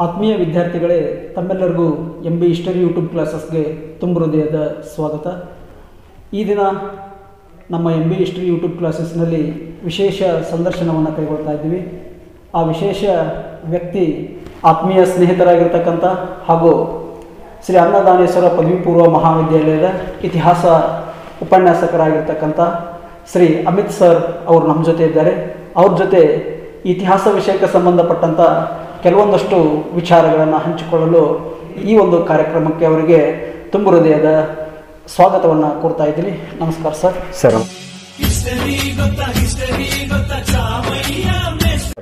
ಆತ್ಮೀಯ ವಿದ್ಯಾರ್ಥಿಗಳೇ, ತಮ್ಮೆಲ್ಲರಿಗೂ MB ಹಿಸ್ಟರಿ ಯೂಟ್ಯೂಬ್ ಕ್ಲಾಸಸ್ಗೆ ತುಂಬ ಹೃದಯದ ಸ್ವಾಗತ. ಈ ದಿನ ನಮ್ಮ MB ಹಿಸ್ಟರಿ ಯೂಟ್ಯೂಬ್ ಕ್ಲಾಸಸ್ನಲ್ಲಿ ವಿಶೇಷ ಸಂದರ್ಶನವನ್ನು ಕೈಗೊಳ್ತಾ ಇದ್ದೀವಿ. ಆ ವಿಶೇಷ ವ್ಯಕ್ತಿ ಆತ್ಮೀಯ ಸ್ನೇಹಿತರಾಗಿರ್ತಕ್ಕಂಥ ಹಾಗೂ ಶ್ರೀ ಅನ್ನದಾನೇಶ್ವರ ಪದವಿ ಪೂರ್ವ ಮಹಾವಿದ್ಯಾಲಯದ ಇತಿಹಾಸ ಉಪನ್ಯಾಸಕರಾಗಿರ್ತಕ್ಕಂಥ ಶ್ರೀ ಅಮಿತ್ ಸರ್ ಅವರು ನಮ್ಮ ಜೊತೆ ಇದ್ದಾರೆ. ಅವ್ರ ಜೊತೆ ಇತಿಹಾಸ ವಿಷಯಕ್ಕೆ ಸಂಬಂಧಪಟ್ಟಂಥ ಕೆಲವೊಂದಷ್ಟು ವಿಚಾರಗಳನ್ನು ಹಂಚಿಕೊಳ್ಳಲು ಈ ಒಂದು ಕಾರ್ಯಕ್ರಮಕ್ಕೆ ಅವರಿಗೆ ತುಂಬ ಹೃದಯದ ಸ್ವಾಗತವನ್ನು ಕೊಡ್ತಾ ಇದ್ದೀನಿ. ನಮಸ್ಕಾರ ಸರ್. ಸರ್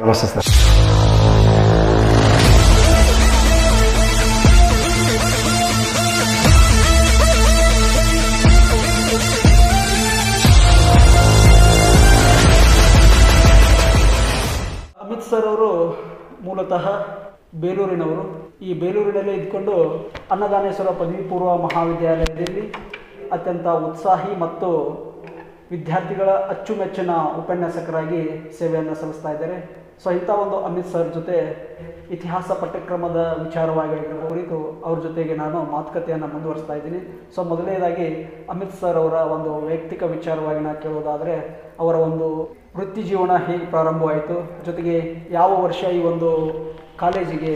ನಮಸ್ತೆ ಸರ್. ಅಮಿತ್ ಸರ್ ಅವರು ಮೂಲತಃ ಬೇಲೂರಿನವರು. ಈ ಬೇಲೂರಿನಲ್ಲೇ ಇದ್ಕೊಂಡು ಅನ್ನದಾನೇಶ್ವರ ಪದವಿ ಪೂರ್ವ ಮಹಾವಿದ್ಯಾಲಯದಲ್ಲಿ ಅತ್ಯಂತ ಉತ್ಸಾಹಿ ಮತ್ತು ವಿದ್ಯಾರ್ಥಿಗಳ ಅಚ್ಚುಮೆಚ್ಚಿನ ಉಪನ್ಯಾಸಕರಾಗಿ ಸೇವೆಯನ್ನು ಸಲ್ಲಿಸ್ತಾ ಇದ್ದಾರೆ. ಸೊ ಇಂಥ ಒಂದು ಅಮಿತ್ ಸರ್ ಜೊತೆ ಇತಿಹಾಸ ಪಠ್ಯಕ್ರಮದ ವಿಚಾರವಾಗಿ ಕುರಿತು ಅವ್ರ ಜೊತೆಗೆ ನಾನು ಮಾತುಕತೆಯನ್ನು ಮುಂದುವರಿಸ್ತಾ ಇದ್ದೀನಿ. ಸೊ ಮೊದಲನೇದಾಗಿ ಅಮಿತ್ ಸರ್ ಅವರ ಒಂದು ವೈಯಕ್ತಿಕ ವಿಚಾರವಾಗಿ ನಾನು ಕೇಳೋದಾದರೆ, ಅವರ ಒಂದು ವೃತ್ತಿ ಜೀವನ ಹೇಗೆ ಪ್ರಾರಂಭವಾಯಿತು, ಜೊತೆಗೆ ಯಾವ ವರ್ಷ ಈ ಒಂದು ಕಾಲೇಜಿಗೆ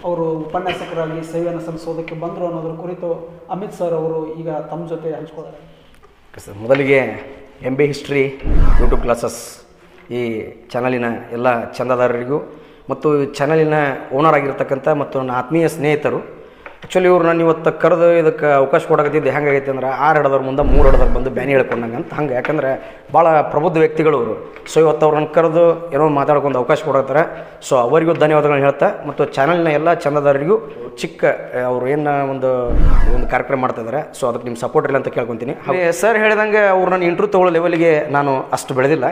ಅವರು ಉಪನ್ಯಾಸಕರಾಗಿ ಸೇವೆಯನ್ನು ಸಲ್ಲಿಸೋದಕ್ಕೆ ಬಂದರು ಅನ್ನೋದ್ರ ಕುರಿತು ಅಮಿತ್ ಸರ್ ಅವರು ಈಗ ತಮ್ಮ ಜೊತೆ ಹಂಚ್ಕೊಳ್ತಾರೆ. ಸರ್, ಮೊದಲಿಗೆ MB ಹಿಸ್ಟ್ರಿ ಯೂಟ್ಯೂಬ್ ಕ್ಲಾಸಸ್ ಈ ಚಾನಲಿನ ಎಲ್ಲ ಚಂದಾದಾರರಿಗೂ ಮತ್ತು ಚಾನಲಿನ ಓನರ್ ಆಗಿರ್ತಕ್ಕಂಥ ಮತ್ತು ನನ್ನ ಆತ್ಮೀಯ ಸ್ನೇಹಿತರು, ಆ್ಯಕ್ಚುಲಿ ಇವ್ರು ನಾನು ಇವತ್ತು ಕರೆದು ಇದಕ್ಕೆ ಅವಕಾಶ ಕೊಡಕತ್ತಿದ್ದು ಹೆಂಗಾಗೈತೆ ಅಂದ್ರೆ 6 ಹಿಡದವ್ರ ಮುಂದೆ 3 ಹಿಡದವ್ರು ಬಂದು ಬ್ಯಾನಿ ಹೇಳ್ಕೊಂಡಂಗೆ ಅಂತ ಹಂಗೆ. ಯಾಕಂದರೆ ಭಾಳ ಪ್ರಬುದ್ಧ ವ್ಯಕ್ತಿಗಳು ಅವರು. ಸೊ ಇವತ್ತು ಅವ್ರನ್ನ ಕರೆದು ಏನೋ ಮಾತಾಡ್ಕೊಂಡು ಅವಕಾಶ ಕೊಡತ್ತಾರೆ. ಸೊ ಅವರಿಗೂ ಧನ್ಯವಾದಗಳನ್ನ ಹೇಳ್ತಾ, ಮತ್ತು ಚಾನಲ್ನ ಎಲ್ಲ ಚಂದಾದಾರರಿಗೂ ಚಿಕ್ಕ ಅವರು ಏನು ಒಂದು ಕಾರ್ಯಕ್ರಮ ಮಾಡ್ತಾಯಿದ್ದಾರೆ. ಸೊ ಅದಕ್ಕೆ ನಿಮ್ಮ ಸಪೋರ್ಟ್ ಇಲ್ಲ ಅಂತ ಕೇಳ್ಕೊತೀನಿ. ಸರ್ ಹೇಳಿದಂಗೆ ಅವ್ರು ನಾನು ಇಂಟ್ರ್ಯೂ ತೊಗೊಳ್ಳೋ ಲೆವೆಲ್ಗೆ ನಾನು ಅಷ್ಟು ಬೆಳೆದಿಲ್ಲ.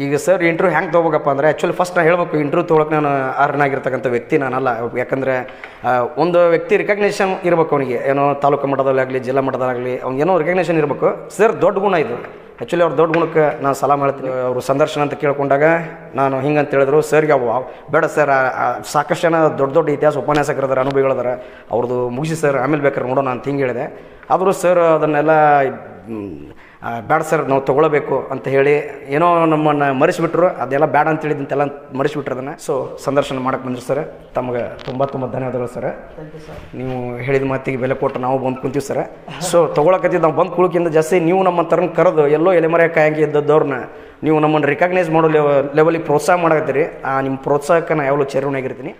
ಈಗ ಸರ್ ಇಂಟ್ರ್ಯೂ ಹೆಂಗೆ ತೊಗೋಬೇಕಪ್ಪ ಅಂದರೆ, ಆ್ಯಕ್ಚುಲಿ ಫಸ್ಟ್ ನಾನು ಹೇಳ್ಬೇಕು, ಇಂಟ್ರ್ಯೂ ತೊಗೊಳಕ್ಕೆ ನಾನು ಅರ್ಹನಾಗಿರ್ತಕ್ಕಂಥ ವ್ಯಕ್ತಿ ನಾನಲ್ಲ. ಯಾಕಂದರೆ ಒಂದು ವ್ಯಕ್ತಿ ರಿಕಗ್ನೇಷನ್ ಇರಬೇಕು ಅವನಿಗೆ, ಏನೋ ತಾಲೂಕು ಮಟ್ಟದಲ್ಲಾಗಲಿ ಜಿಲ್ಲಾ ಮಟ್ಟದಲ್ಲಾಗಲಿ ಅವ್ನಿಗೆ ಏನೋ ರಿಕಗ್ನೇಷನ್ ಇರಬೇಕು. ಸರ್ ದೊಡ್ಡ ಗುಣ ಇದು. ಆ್ಯಕ್ಚುಲಿ ಅವ್ರ ದೊಡ್ಡ ಗುಣಕ್ಕೆ ನಾನು ಸಲಾಮ್ ಹೇಳ್ತೀನಿ. ಅವರು ಸಂದರ್ಶನ ಅಂತ ಕೇಳ್ಕೊಂಡಾಗ ನಾನು ಹಿಂಗಂತ ಹೇಳಿದ್ರು ಸರ್ಗೆ, ಬೇಡ ಸರ್, ಸಾಕಷ್ಟು ಜನ ದೊಡ್ಡ ಇತಿಹಾಸ ಉಪನ್ಯಾಸಕರದಾರ, ಅನುಭವಿಗಳದಾರ, ಅವ್ರದ್ದು ಮುಗಿಸಿ ಸರ್, ಆಮೇಲೆ ಬೇಕಾದ್ರೆ ನೋಡೋಣ ಅಂತ ಹಿಂಗೆ ಹೇಳಿದೆ. ಆದರೂ ಸರ್ ಅದನ್ನೆಲ್ಲ ಬೇಡ ಸರ್, ನಾವು ತೊಗೊಳ್ಬೇಕು ಅಂತ ಹೇಳಿ ಏನೋ ನಮ್ಮನ್ನು ಮರೆಸಿಬಿಟ್ರು. ಅದೆಲ್ಲ ಬೇಡ ಅಂತ ಹೇಳಿದಂತೆಲ್ಲ ಮರೆಸಿಬಿಟ್ರು ಅದನ್ನು. ಸೊ ಸಂದರ್ಶನ ಮಾಡಕ್ಕೆ ಬಂದರು ಸರ್. ತಮಗೆ ತುಂಬ ಧನ್ಯವಾದಗಳು ಸರ್. ನೀವು ಹೇಳಿದ ಮಾತಿಗೆ ಬೆಲೆ ಕೊಟ್ಟು ನಾವು ಬಂದು ಕುಂತೀವಿ ಸರ್. ಸೊ ತೊಗೊಳಕತ್ತಿದ್ದು ನಾವು ಬಂದು ಕುಳಕಿಂತ ಜಾಸ್ತಿ ನೀವು ನಮ್ಮ ಥರನ ಕರೆದು ಎಲ್ಲೋ ಎಲೆಮರೆ ಕಾಯಂಗೆ ಇದ್ದವ್ರನ್ನ ನೀವು ನಮ್ಮನ್ನು ರಿಕಗ್ನೈಸ್ ಮಾಡೋ ಲೆವೆಲಿಗೆ ಪ್ರೋತ್ಸಾಹ ಮಾಡಕತ್ತೀರಿ. ನಿಮ್ಮ ಪ್ರೋತ್ಸಾಹಕ್ಕೆ ನಾನು ಯಾವಾಗಲೂ ಚೇರ್ವನಾಗಿರ್ತೀನಿ.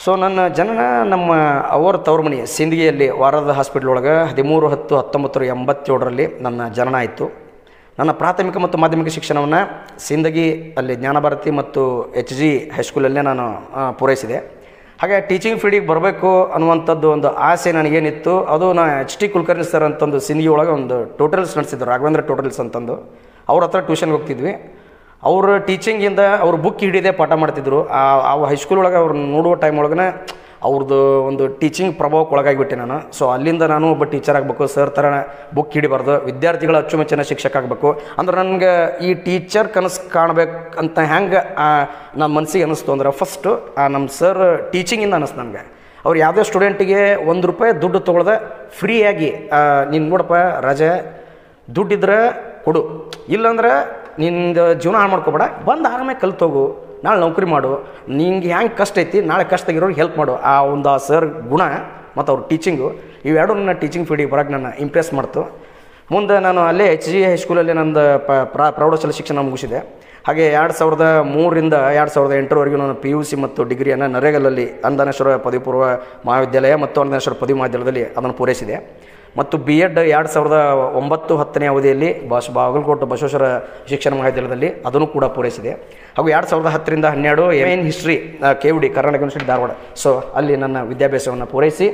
ಸೊ ನನ್ನ ಜನನ ನಮ್ಮ ಅವರ ತವ್ರ ಮನೆ ಸಿಂದಗಿಯಲ್ಲಿ ವಾರದ ಹಾಸ್ಪಿಟ್ಲ್ ಒಳಗೆ 13/10/1987 ನನ್ನ ಜನನ ಆಯಿತು. ನನ್ನ ಪ್ರಾಥಮಿಕ ಮತ್ತು ಮಾಧ್ಯಮಿಕ ಶಿಕ್ಷಣವನ್ನು ಸಿಂದಗಿ ಅಲ್ಲಿ ಜ್ಞಾನಭಾರತಿ ಮತ್ತು HG ಹೈಸ್ಕೂಲಲ್ಲೇ ನಾನು ಪೂರೈಸಿದೆ. ಹಾಗೆ ಟೀಚಿಂಗ್ ಫೀಲ್ಡಿಗೆ ಬರಬೇಕು ಅನ್ನುವಂಥದ್ದು ಒಂದು ಆಸೆ ನನಗೇನಿತ್ತು, ಅದು ನಾನು HT ಕುಲಕರ್ಣಿ ಸರ್ ಅಂತಂದು ಸಿಂದಗಿ ಒಳಗೆ ಒಂದು ಟ್ಯೂಟೋರಿಯಲ್ಸ್ ನಡೆಸಿದ್ರು, ರಾಘವೇಂದ್ರ ಟ್ಯೂಟೋರಿಯಲ್ಸ್ ಅಂತಂದು. ಅವ್ರ ಹತ್ರ ಟ್ಯೂಷನ್ಗೆ ಹೋಗ್ತಿದ್ವಿ. ಅವರು ಟೀಚಿಂಗಿಂದ ಅವ್ರು ಬುಕ್ ಹಿಡಿದೇ ಪಾಠ ಮಾಡ್ತಿದ್ರು. ಆ ಹೈಸ್ಕೂಲ್ ಒಳಗೆ ಅವ್ರು ನೋಡುವ ಟೈಮ್ ಒಳಗೆ ಅವ್ರದ್ದು ಒಂದು ಟೀಚಿಂಗ್ ಪ್ರಭಾವಕ್ಕೆ ಒಳಗಾಗಿಬಿಟ್ಟೆ ನಾನು. ಸೊ ಅಲ್ಲಿಂದ ನಾನು ಒಬ್ಬ ಟೀಚರ್ ಆಗಬೇಕು, ಸರ್ ಥರ ಬುಕ್ ಹಿಡಿಬಾರ್ದು, ವಿದ್ಯಾರ್ಥಿಗಳ ಅಚ್ಚುಮೆಚ್ಚಿನ ಶಿಕ್ಷಕ ಆಗಬೇಕು ಅಂದ್ರೆ ನನಗೆ ಈ ಟೀಚರ್ ಕನಸು ಕಾಣಬೇಕು ಅಂತ ಹೆಂಗೆ ನಮ್ಮ ಮನಸ್ಸಿಗೆ ಅನ್ನಿಸ್ತು ಅಂದ್ರೆ, ಫಸ್ಟು ನಮ್ಮ ಸರ್ ಟೀಚಿಂಗಿಂದ ಅನ್ನಿಸ್ತು ನನಗೆ. ಅವ್ರು ಯಾವುದೇ ಸ್ಟೂಡೆಂಟಿಗೆ ₹1 ದುಡ್ಡು ತೊಗೊಳ್ದೆ ಫ್ರೀಯಾಗಿ, ನೀನು ನೋಡಪ್ಪ ರಜೆ ದುಡ್ಡಿದ್ರೆ ಕೊಡು, ಇಲ್ಲಾಂದ್ರೆ ನಿಂದು ಜೀವನ ಹಾಳು ಮಾಡ್ಕೊಬೇಡ, ಬಂದು ಆರಾಮಾಗಿ ಕಲ್ತೋಗು, ನಾಳೆ ನೌಕರಿ ಮಾಡು, ನಿಂಗೆ ಹೆಂಗೆ ಕಷ್ಟ ಐತಿ ನಾಳೆ ಕಷ್ಟದಾಗಿರೋರಿಗೆ ಹೆಲ್ಪ್ ಮಾಡು. ಆ ಒಂದು ಸರ್ ಗುಣ ಮತ್ತು ಅವ್ರ ಟೀಚಿಂಗು ಇವೆರಡು ನನ್ನ ಟೀಚಿಂಗ್ ಫೀಲ್ಡಿಗೆ ಬರೋಕ್ಕೆ ನನ್ನ ಇಂಪ್ರೆಸ್ ಮಾಡ್ತು. ಮುಂದೆ ನಾನು ಅಲ್ಲೇ HG ಹೈಸ್ಕೂಲಲ್ಲಿ ನಂದು ಪ್ರೌಢಶಾಲೆ ಶಿಕ್ಷಣ ಮುಗಿಸಿದೆ. ಹಾಗೆ 2003ರಿಂದ 2008 ನಾನು PUC ಮತ್ತು ಡಿಗ್ರಿಯನ್ನು ನರೇಗಲಲ್ಲಿ ಅನ್ನದಾನೇಶ್ವರ ಪದವಿ ಪೂರ್ವ ಮಹಾವಿದ್ಯಾಲಯ ಮತ್ತು ಅನ್ನದಾನೇಶ್ವರ ಪದವಿ ಮಹಾವಿದ್ಯಾಲಯದಲ್ಲಿ ಅದನ್ನು ಪೂರೈಸಿದೆ. ಮತ್ತು B.Ed 2009-10ನೇ ಅವಧಿಯಲ್ಲಿ ಬಾಗಲಕೋಟೆ ಬಸವೇಶ್ವರ ಶಿಕ್ಷಣ ಮಹಾವಿದ್ಯಾಲಯದಲ್ಲಿ ಅದನ್ನು ಕೂಡ ಪೂರೈಸಿದೆ. ಹಾಗೂ 2010ರಿಂದ 12 MN history KUD Karnataka university Dharwad. So ಅಲ್ಲಿ ನನ್ನ ವಿದ್ಯಾಭ್ಯಾಸವನ್ನು ಪೂರೈಸಿ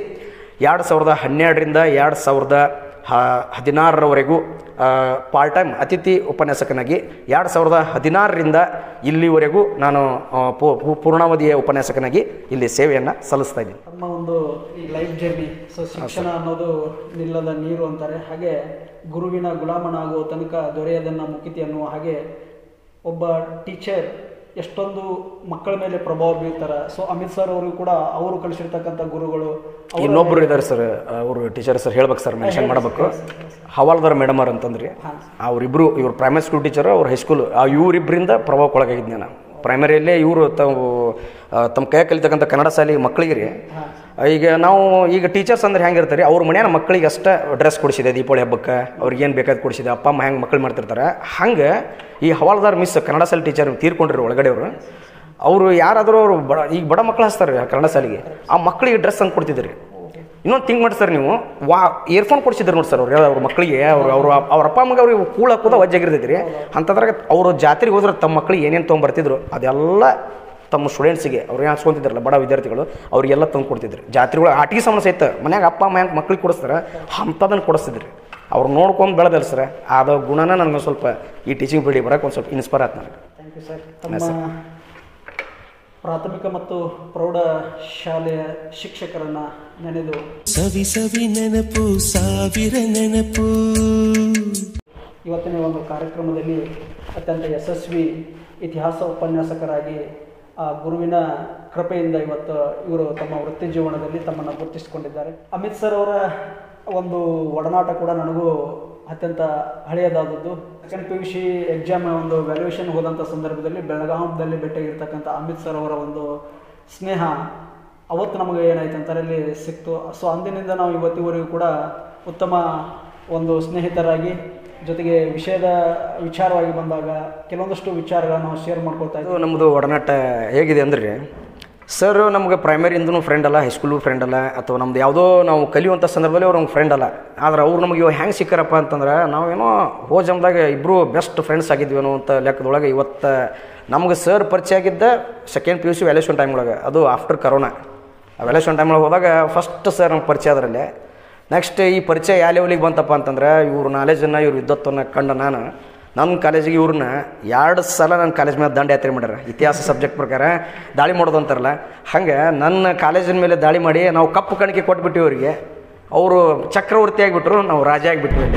2012ರಿಂದ 2016ರವರೆಗೂ ಪಾರ್ಟ್ ಟೈಮ್ ಅತಿಥಿ ಉಪನ್ಯಾಸಕನಾಗಿ 2016ರಿಂದ ಇಲ್ಲಿವರೆಗೂ ನಾನು ಪೂರ್ಣಾವಧಿಯ ಉಪನ್ಯಾಸಕನಾಗಿ ಇಲ್ಲಿ ಸೇವೆಯನ್ನು ಸಲ್ಲಿಸ್ತಾ ಇದ್ದೀನಿ. ನಮ್ಮ ಒಂದು ಈ ಲೈಫ್ ಜರ್ನಿ, ಸೊ ಶಿಕ್ಷಣ ಅನ್ನೋದು ನಿಲ್ಲದ ನೀರು ಅಂತಾರೆ. ಹಾಗೆ ಗುರುವಿನ ಗುಲಾಮನಾಗುವ ತನಕ ದೊರೆಯದನ್ನ ಮುಕ್ತಿ ಅನ್ನುವ ಹಾಗೆ ಒಬ್ಬ ಟೀಚರ್ ಎಷ್ಟೊಂದು ಮಕ್ಕಳ ಮೇಲೆ ಪ್ರಭಾವ ಬೀರ್ತಾರೆ. ಸೊ ಅಮಿತ್ ಸರ್ ಅವರು ಕೂಡ ಅವರು ಕಲಿಸಿರ್ತಕ್ಕಂಥ ಗುರುಗಳು. ಇನ್ನೊಬ್ರು ಇದ್ದಾರೆ ಸರ್, ಅವರು ಟೀಚರ್ ಸರ್ ಹೇಳ್ಬೇಕು ಸರ್, ಮೆನ್ಷನ್ ಮಾಡಬೇಕು. ಹವಾಲ್ದಾರ್ ಮೇಡಮ್ ಅವ್ರು ಅಂತಂದ್ರಿ, ಅವರಿಬ್ರು, ಇವ್ರು ಪ್ರೈಮರಿ ಸ್ಕೂಲ್ ಟೀಚರ್, ಅವ್ರ ಹೈಸ್ಕೂಲ್, ಇವರಿಬ್ಬರಿಂದ ಪ್ರಭಾವಕ್ಕೊಳಗಾಗಿದ್ದೆ ನಾನು. ಪ್ರೈಮರಿಯಲ್ಲೇ ಇವರು ತಮ್ಮ ಕೈ ಕಲಿತಕ್ಕಂಥ ಕನ್ನಡ ಶಾಲೆ ಮಕ್ಕಳಿಗೆ ರೀ. ಈಗ ಟೀಚರ್ಸ್ ಅಂದ್ರೆ ಹೆಂಗಿರ್ತಾರೆ, ಅವ್ರ ಮನೆಯ ಮಕ್ಕಳಿಗೆ ಅಷ್ಟೇ ಡ್ರೆಸ್ ಕೊಡಿಸಿದೆ, ದೀಪಾವಳಿ ಹಬ್ಬಕ್ಕೆ ಅವ್ರಿಗೆ ಏನು ಬೇಕಾದ್ ಕೊಡಿಸಿದೆ, ಅಪ್ಪ ಅಮ್ಮ ಹೆಂಗೆ ಮಕ್ಕಳು ಮಾಡ್ತಿರ್ತಾರೆ ಹಂಗೆ ಈ ಹವಾಲ್ದಾರ್ ಮಿಸ್ ಕನ್ನಡ ಶಾಲೆ ಟೀಚರ್ ತೀರ್ಕೊಂಡ್ರಿ ಒಳಗಡೆ ಅವರು ಯಾರಾದರೂ ಅವರು ಈಗ ಬಡ ಮಕ್ಕಳು ಹಚ್ತಾರೆ ಕನ್ನಡ ಶಾಲೆಗೆ, ಆ ಮಕ್ಕಳಿಗೆ ಡ್ರೆಸ್ ಹಂಗೆ ಕೊಡ್ತಿದ್ರಿ. ಇನ್ನೊಂದು ಥಿಂಕ್ ಮಾಡಿ ಸರ್, ನೀವು ಇಯರ್ಫೋನ್ ಕೊಡಿಸಿದ್ರು ನೋಡಿ ಸರ್ ಅವ್ರ ಮಕ್ಕಳಿಗೆ, ಅವ್ರ ಅಪ್ಪ ಅಮ್ಮಗೆ ಅವ್ರಿಗೆ ಕೂಳ ಹಾಕೋದ ವಜ್ಜಾಗಿರ್ತೈತಿ ರೀ. ಅಂತಂದ್ರಾಗ ಅವರು ಜಾತ್ರೆಗೆ ಹೋದ್ರೆ ತಮ್ಮ ಮಕ್ಕಳಿಗೆ ಏನೇನು ತೊಗೊಂಬರ್ತಿದ್ರು ಅದೆಲ್ಲ ತಮ್ಮ ಸ್ಟೂಡೆಂಟ್ಸಿಗೆ ಅವ್ರು ಏನು ಹಚ್ಕೊಂತಿದ್ರಲ್ಲ ಬಡ ವಿದ್ಯಾರ್ಥಿಗಳು ಅವ್ರಿಗೆಲ್ಲ ತಂದು ಕೊಡ್ತಿದ್ರು. ಜಾತ್ರೆಗಳು ಆಟಿಗೆ ಸಮಸ್ಯೆ ಸಹಿತ ಮನ್ಯಾಗ ಅಪ್ಪ ಅಮ್ಮ ಹೆಂಗೆ ಮಕ್ಳಿಗೆ ಕೊಡಿಸ್ತಾರೆ ಅಂಥದನ್ನು ಕೊಡಿಸ್ತಿದ್ರಿ. ಅವ್ರು ನೋಡ್ಕೊಂಡು ಬೆಳೆದಲ್ಲ ಸರ್, ಆದ ಗುಣನ ನನಗೆ ಸ್ವಲ್ಪ ಈ ಟೀಚಿಂಗ್ ಫೀಲ್ಡಿಗೆ ಬರೋಕೆ ಒಂದು ಸ್ವಲ್ಪ ಇನ್ಸ್ಪೈರ್ ಆಯ್ತು ನನಗೆ. Thank you sir. ತಮ್ಮ ಪ್ರಾಥಮಿಕ ಮತ್ತು ಪ್ರೌಢ ಶಾಲೆಯ ಶಿಕ್ಷಕರನ್ನು ನೆನೆದು ಸವಿ ಸವಿ ನೆನಪು ಸಾವಿರ ನೆನಪು. ಇವತ್ತಿನ ಒಂದು ಕಾರ್ಯಕ್ರಮದಲ್ಲಿ ಅತ್ಯಂತ ಯಶಸ್ವಿ ಇತಿಹಾಸ ಉಪನ್ಯಾಸಕರಾಗಿ ಆ ಗುರುವಿನ ಕೃಪೆಯಿಂದ ಇವತ್ತು ಇವರು ತಮ್ಮ ವೃತ್ತಿ ಜೀವನದಲ್ಲಿ ತಮ್ಮನ್ನು ಗುರುತಿಸಿಕೊಂಡಿದ್ದಾರೆ. ಅಮಿತ್ ಸರ್ ಅವರ ಒಂದು ಒಡನಾಟ ಕೂಡ ನನಗೂ ಅತ್ಯಂತ ಹಳೆಯದಾದದ್ದು. ಸೆಕೆಂಡ್ PUC ಎಕ್ಸಾಮ್ ಒಂದು ವ್ಯಾಲ್ಯೂಯೇಷನ್ ಹೋದಂಥ ಸಂದರ್ಭದಲ್ಲಿ ಬೆಳಗಾವಿಯಲ್ಲಿ ಭೇಟಿಯಾಗಿರ್ತಕ್ಕಂಥ ಅಮಿತ್ ಸರ್ ಅವರ ಒಂದು ಸ್ನೇಹ ಅವತ್ತು ನಮಗೆ ಏನಾಯ್ತು ಅಂತರಲ್ಲಿ ಸಿಕ್ತು. ಸೊ ಅಂದಿನಿಂದ ನಾವು ಇವತ್ತಿವರೆಗೂ ಕೂಡ ಉತ್ತಮ ಒಂದು ಸ್ನೇಹಿತರಾಗಿ, ಜೊತೆಗೆ ವಿಚಾರವಾಗಿ ಬಂದಾಗ ಕೆಲವೊಂದಷ್ಟು ವಿಚಾರಗಳನ್ನು ನಾವು ಶೇರ್ ಮಾಡ್ಕೊಳ್ತಾ ಇದ್ದೀವಿ. ನಮ್ಮದು ಒಡನಾಟ ಹೇಗಿದೆ ಅಂದರೆ ಸರ್ ನಮ್ಗೆ ಪ್ರೈಮರಿಯಿಂದನೂ ಫ್ರೆಂಡ್ ಅಲ್ಲ, ಹೈಸ್ಕೂಲು ಫ್ರೆಂಡ್ ಅಲ್ಲ, ಅಥವಾ ನಮ್ದು ಯಾವುದೋ ನಾವು ಕಲಿಯುವಂಥ ಸಂದರ್ಭದಲ್ಲಿ ಅವ್ರು ನಮ್ಗೆ ಫ್ರೆಂಡ್ ಅಲ್ಲ. ಆದ್ರೆ ಅವ್ರು ನಮಗೆ ಇವಾಗ ಹೆಂಗೆ ಸಿಕ್ಕಾರಪ್ಪ ಅಂತಂದ್ರೆ ನಾವೇನೋ ಜಮ್ದಾಗ ಇಬ್ಬರು ಬೆಸ್ಟ್ ಫ್ರೆಂಡ್ಸ್ ಆಗಿದ್ವೇನೋ ಅಂತ ಲೆಕ್ಕದೊಳಗೆ ಇವತ್ತು ನಮ್ಗೆ ಸರ್ ಪರಿಚಯ ಆಗಿದ್ದ ಸೆಕೆಂಡ್ PUC ವ್ಯಾಲ್ಯೂಯೇಷನ್ ಟೈಮ್ ಒಳಗೆ, ಅದು ಆಫ್ಟರ್ ಕರೋನಾ. ಆ ವ್ಯಾಲ್ಯೂಯೇಷನ್ ಟೈಮ್ ಒಳಗೆ ಹೋದಾಗ ಫಸ್ಟ್ ಸರ್ ನಮ್ಗೆ ಪರಿಚಯ ಅದರಲ್ಲೇ. ನೆಕ್ಸ್ಟ್ ಈ ಪರಿಚಯ ಯಾವ ಲೆವೆಲಿಗೆ ಬಂತಪ್ಪ ಅಂತಂದ್ರೆ ಇವ್ರ ನಾಲೆಜನ್ನು ಇವ್ರ ವಿದ್ವತ್ವವನ್ನು ಕಂಡು ನನ್ನ ಕಾಲೇಜಿಗೆ ಇವ್ರನ್ನ 2 ಸಲ ನನ್ನ ಕಾಲೇಜ್ ಮೇಲೆ ದಂಡಯಾತ್ರೆ ಮಾಡ್ಯಾರ. ಇತಿಹಾಸ ಸಬ್ಜೆಕ್ಟ್ ಪ್ರಕಾರ ದಾಳಿ ಮಾಡೋದು ಅಂತಾರಲ್ಲ, ಹಂಗೆ ನನ್ನ ಕಾಲೇಜಿನ ಮೇಲೆ ದಾಳಿ ಮಾಡಿ ನಾವು ಕಪ್ಪು ಕಣಿಕೆ ಕೊಟ್ಬಿಟ್ಟಿವಿ ಅವರಿಗೆ. ಅವರು ಚಕ್ರವರ್ತಿ ಆಗಿಬಿಟ್ರು, ನಾವು ರಾಜ ಆಗಿಬಿಟ್ವಿ.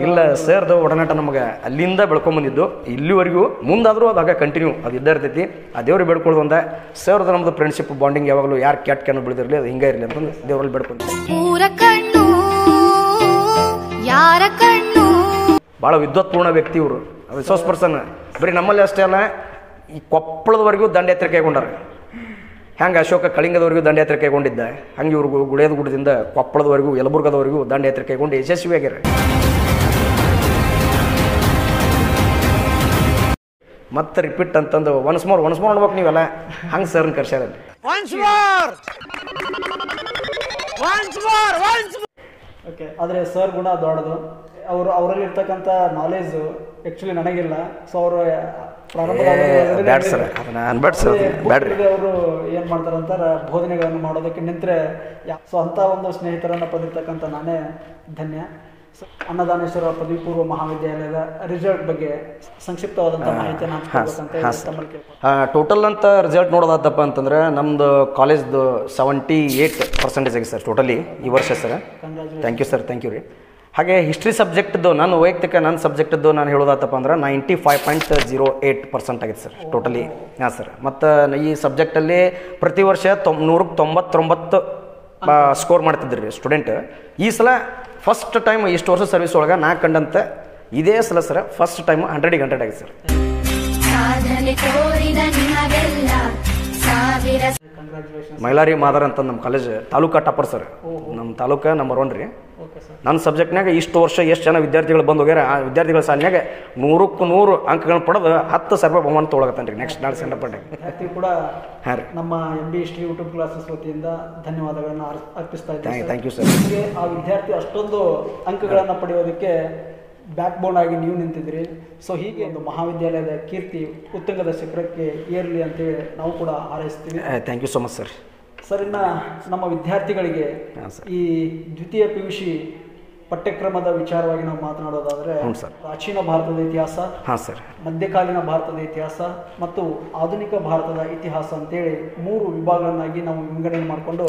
ಇಲ್ಲ ಸರ್ದು ಒಡನಾಟ ನಮಗೆ ಅಲ್ಲಿಂದ ಬೆಳ್ಕೊಂಬಂದಿದ್ದು ಇಲ್ಲಿವರೆಗೂ, ಮುಂದಾದರೂ ಅದು ಹಾಗೆ ಕಂಟಿನ್ಯೂ ಅದು ಇದ್ದೇ ಇರ್ತೈತಿ. ಆ ದೇವ್ರಿಗೆ ಬೆಳ್ಕೊಳ್ಳೋದು ಒಂದ ಸರ್ದು ನಮ್ಮದು ಫ್ರೆಂಡ್ಶಿಪ್ ಬಾಂಡಿಂಗ್ ಯಾವಾಗಲೂ ಯಾರು ಕೆಟ್ಟ ಬೆಳೆದಿರಲಿ ಅದು ಹಿಂಗೆ ಇರಲಿ ಅಂತಂದು ದೇವರಲ್ಲಿ ಬೆಳ್ಕೊಂತೀವಿ. ಭಾಳ ವಿದ್ವತ್ಪೂರ್ಣ ವ್ಯಕ್ತಿ ಇವರು, ರಿಸೋರ್ಸ್ ಪರ್ಸನ್. ಬರೀ ನಮ್ಮಲ್ಲಿ ಅಷ್ಟೇ ಅಲ್ಲ, ಈ ಕೊಪ್ಪಳದವರೆಗೂ ದಂಡಯಾತ್ರೆ ಕೈಗೊಂಡಾರ. ಹೆಂಗೆ ಅಶೋಕ ಕಳಿಂಗದವರೆಗೂ ದಂಡಯಾತ್ರೆ ಕೈಗೊಂಡಿದ್ದ, ಹಂಗೆ ಇವ್ರಿಗೂ ಗುಳೇದ ಗುಡದಿಂದ ಕೊಪ್ಪಳದವರೆಗೂ ಯಲಬುರ್ಗದವರೆಗೂ ದಂಡಯಾತ್ರೆ ಕೈಗೊಂಡು ಯಶಸ್ವಿಯಾಗ್ಯಾರ. ಮತ್ತೆ ರಿಪೀಟ್ ಅಂತಂದು ಒನ್ಸ್ ಮೋರ್ ನೋಡ್ಬೇಕು ನೀವೆಲ್ಲ, ಹಂಗೆ ಸರ್ನ ಕರ್ಸ್ಯಾರ. ಓಕೆ, ಆದರೆ ಸರ್ ಗುಣ ದೊಡ್ಡದು. ಅವರಲ್ಲಿ ಇರ್ತಕ್ಕಂಥ ನಾಲೆಜು ಆ್ಯಕ್ಚುಲಿ ನನಗಿಲ್ಲ. ಸೊ ಅವರು ಅವರು ಏನು ಮಾಡ್ತಾರೆ ಅಂತಾರೆ, ಬೋಧನೆಗಳನ್ನು ಮಾಡೋದಕ್ಕೆ ನಿಂತರೆ. ಸೊ ಅಂಥ ಒಂದು ಸ್ನೇಹಿತರನ್ನು ಪಡೆದಿರ್ತಕ್ಕಂಥ ನಾನೇ ಧನ್ಯ. ಅನ್ನದಾನೇಶ್ವರ ಪದವಿ ಪೂರ್ವ ಮಹಾವಿದ್ಯಾಲಯದ ರಿಸಲ್ಟ್ ಬಗ್ಗೆ ಸಂಕ್ಷಿಪ್ತವಾದಂಥ ಮಾಹಿತಿಯನ್ನು ಹಂಚ್ಕೊಳ್ಬೇಕಂತ. ಟೋಟಲ್ ಅಂತ ರಿಸಲ್ಟ್ ನೋಡೋದಾದಪ್ಪ ಅಂತಂದ್ರೆ ನಮ್ಮದು ಕಾಲೇಜ್ದು 78% ಆಗಿದೆ ಸರ್ ಟೋಟಲಿ ಈ ವರ್ಷ sir. Thank you sir, thank you ರೀ. ಹಾಗೆ ಹಿಸ್ಟ್ರಿ ಸಬ್ಜೆಕ್ಟ್ದು ನನ್ನ ವೈಯಕ್ತಿಕ ನನ್ನ ಸಬ್ಜೆಕ್ಟ್ದು ನಾನು ಹೇಳೋದಾತಪ್ಪ ಅಂದ್ರೆ 95.08% ಆಗಿದೆ ಸರ್ ಟೋಟಲಿ. ಹಾಂ ಸರ್. ಮತ್ತು ಈ ಸಬ್ಜೆಕ್ಟಲ್ಲಿ ಪ್ರತಿ ವರ್ಷ 199 ಸ್ಕೋರ್ ಮಾಡ್ತಿದ್ರಿ ರೀ ಸ್ಟೂಡೆಂಟ್. ಈ ಸಲ ಫಸ್ಟ್ ಟೈಮ್ ಇಷ್ಟು ವರ್ಷ ಸರ್ವಿಸ್ ಒಳಗೆ ನಾ ಕಂಡಂತೆ ಇದೇ ಸಲ ಸರ್ ಫಸ್ಟ್ ಟೈಮ್ 100ಗೆ 100 ಆಗಿದೆ ಸರ್. ಮೈಲಾರಿ ಮಾದರ್ ಅಂತ ನಮ್ಮ ಕಾಲೇಜ್ ತಾಲೂಕಾ ಟಾಪರ್ ಸರ್, ನಮ್ಮ ತಾಲೂಕಾ ನಂಬರ್ 1 ರೀ. ನನ್ನ ಸಬ್ಜೆಕ್ಟ್ನಾಗ ಇಷ್ಟು ವರ್ಷ ಎಷ್ಟು ಜನ ವಿದ್ಯಾರ್ಥಿಗಳು ಬಂದು ಹೋಗ್ಯಾರ, ಆ ವಿದ್ಯಾರ್ಥಿಗಳ ಸಾಲಿನಾಗ 100ಕ್ಕೆ 100 ಅಂಕಗಳನ್ನು ಪಡೆದು 10,000 ರೂಪಾಯಿ ಬಹುಮಾನ ತೊಗೊಳಕತ್ತಾನೆ ರೀ ನೆಕ್ಸ್ಟ್ ನಾಳೆ ಸೆಂಟರ್ ಪಡ್ಡೆ ಕೂಡ. ಹಾಂ ರೀ. ನಮ್ಮ MB ಹಿಸ್ಟ್ರಿ ಯೂಟ್ಯೂಬ್ ಕ್ಲಾಸಸ್ ವತಿಯಿಂದ ಧನ್ಯವಾದಗಳನ್ನು ಅರ್ಪಿಸ್ತಾ ಇದ್ದೀನಿ. Thank you sir. ಆ ವಿದ್ಯಾರ್ಥಿ ಅಷ್ಟೊಂದು ಅಂಕಗಳನ್ನು ಪಡೆಯೋದಕ್ಕೆ ಬ್ಯಾಕ್ ಬೋನ್ ಆಗಿ ನೀವು ನಿಂತಿದ್ರಿ. ಸೊ ಹೀಗೆ ಒಂದು ಮಹಾವಿದ್ಯಾಲಯದ ಕೀರ್ತಿ ಉತ್ತುಂಗದ ಶಿಖರಕ್ಕೆ ಏರಲಿ ಅಂತೇಳಿ ನಾವು ಕೂಡ ಹಾರೈಸ್ತೀವಿ. Thank you so much sir. Sir, ಇನ್ನು ನಮ್ಮ ವಿದ್ಯಾರ್ಥಿಗಳಿಗೆ ಈ ದ್ವಿತೀಯ PUC ಪಠ್ಯಕ್ರಮದ ವಿಚಾರವಾಗಿ ನಾವು ಮಾತನಾಡೋದಾದರೆ, ಪ್ರಾಚೀನ ಭಾರತದ ಇತಿಹಾಸ, ಮಧ್ಯಕಾಲೀನ ಭಾರತದ ಇತಿಹಾಸ ಮತ್ತು ಆಧುನಿಕ ಭಾರತದ ಇತಿಹಾಸ ಅಂತೇಳಿ 3 ವಿಭಾಗಗಳನ್ನಾಗಿ ನಾವು ವಿಂಗಡಣೆ ಮಾಡಿಕೊಂಡು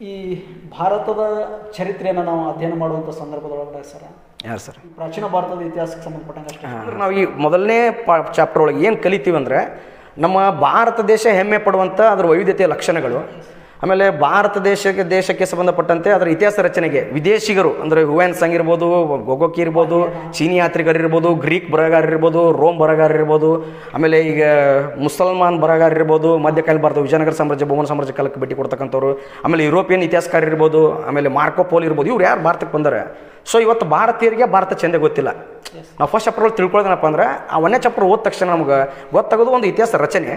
ಈ ಭಾರತದ ಚರಿತ್ರೆಯನ್ನು ನಾವು ಅಧ್ಯಯನ ಮಾಡುವಂಥ ಸಂದರ್ಭದೊಳಗಡೆ ಸರ್, ಯಾರು ಸರ್? ಪ್ರಾಚೀನ ಭಾರತದ ಇತಿಹಾಸಕ್ಕೆ ಸಂಬಂಧಪಟ್ಟಂಗೆ ಅಷ್ಟೇ. ಅಂದ್ರೆ ನಾವು ಈ ಮೊದಲನೇ ಚಾಪ್ಟರ್ ಒಳಗೆ ಏನು ಕಲಿತೀವಿ ಅಂದರೆ ನಮ್ಮ ಭಾರತ ದೇಶ ಹೆಮ್ಮೆ ಪಡುವಂಥ ಅದರ ವೈವಿಧ್ಯತೆಯ ಲಕ್ಷಣಗಳು, ಆಮೇಲೆ ಭಾರತ ದೇಶಕ್ಕೆ ಸಂಬಂಧಪಟ್ಟಂತೆ ಅದರ ಇತಿಹಾಸ ರಚನೆಗೆ ವಿದೇಶಿಗರು ಅಂದರೆ ಹುವೆನ್ಸ್ ಇರ್ಬೋದು, ಗೊಗೊಕಿ ಇರ್ಬೋದು, ಚೀನಿ ಯಾತ್ರಿಕರಿರ್ಬೋದು, ಗ್ರೀಕ್ ಬರಹಗಾರರಿರ್ಬೋದು, ರೋಮ್ ಬರಹಗಾರರಿರ್ಬೋದು, ಆಮೇಲೆ ಈಗ ಮುಸಲ್ಮಾನ್ ಬರಹಗಾರರಿರ್ಬೋದು, ಮಧ್ಯಕಾಲೀನ ಭಾರತ ವಿಜಯನಗರ ಸಾಮ್ರಾಜ್ಯ, ಬಹುಮನ ಸಾಮ್ರಾಜ್ಯ ಕಾಲಕ್ಕೆ ಭೇಟಿ ಕೊಡ್ತಕ್ಕಂಥವ್ರು, ಆಮೇಲೆ ಯುರೋಪಿಯನ್ ಇತಿಹಾಸಕಾರ ಇರ್ಬೋದು, ಆಮೇಲೆ ಮಾರ್ಕೋ ಪೋಲ್ ಇರ್ಬೋದು, ಇವ್ರು ಯಾರು ಭಾರತಕ್ಕೆ ಬಂದಾರೆ. ಸೊ ಇವತ್ತು ಭಾರತೀಯರಿಗೆ ಭಾರತ ಚೆಂದ ಗೊತ್ತಿಲ್ಲ. ನಾವು ಫಸ್ಟ್ ಚಾಪ್ಟರ್ ತಿಳ್ಕೊಳ್ಳೋದೇನಪ್ಪ ಅಂದ್ರೆ ಆ ಒಂದನೇ ಚಾಪ್ಟರ್ ಓದ ತಕ್ಷಣ ನಮ್ಗೆ ಗೊತ್ತಾಗೋದು ಒಂದು ಇತಿಹಾಸ ರಚನೆ,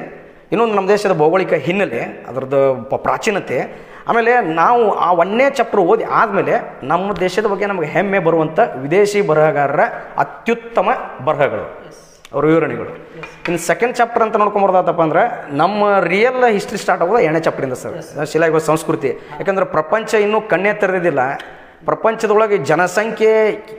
ಇನ್ನೊಂದು ನಮ್ಮ ದೇಶದ ಭೌಗೋಳಿಕ ಹಿನ್ನೆಲೆ, ಅದರದ್ದು ಪ್ರಾಚೀನತೆ, ಆಮೇಲೆ ನಾವು ಆ ಒಂದನೇ ಚಾಪ್ಟರ್ ಓದಿ ಆದಮೇಲೆ ನಮ್ಮ ದೇಶದ ಬಗ್ಗೆ ನಮಗೆ ಹೆಮ್ಮೆ ಬರುವಂಥ ವಿದೇಶಿ ಬರಹಗಾರರ ಅತ್ಯುತ್ತಮ ಬರಹಗಳು, ಅವ್ರ ವಿವರಣೆಗಳು. ಇನ್ನು ಸೆಕೆಂಡ್ ಚಾಪ್ಟರ್ ಅಂತ ನೋಡ್ಕೊಂಬರ್ದಪ್ಪ ಅಂದ್ರೆ ನಮ್ಮ ರಿಯಲ್ ಹಿಸ್ಟ್ರಿ ಸ್ಟಾರ್ಟ್ ಆಗೋದು 2ನೇ ಚಾಪ್ಟರಿಂದ ಸರ್, ಶಿಲಾಯುಗ ಸಂಸ್ಕೃತಿ. ಯಾಕಂದ್ರೆ ಪ್ರಪಂಚ ಇನ್ನೂ ಕಣ್ಣೇ ತೆರೆದಿಲ್ಲ. ಪ್ರಪಂಚದೊಳಗೆ ಜನಸಂಖ್ಯೆ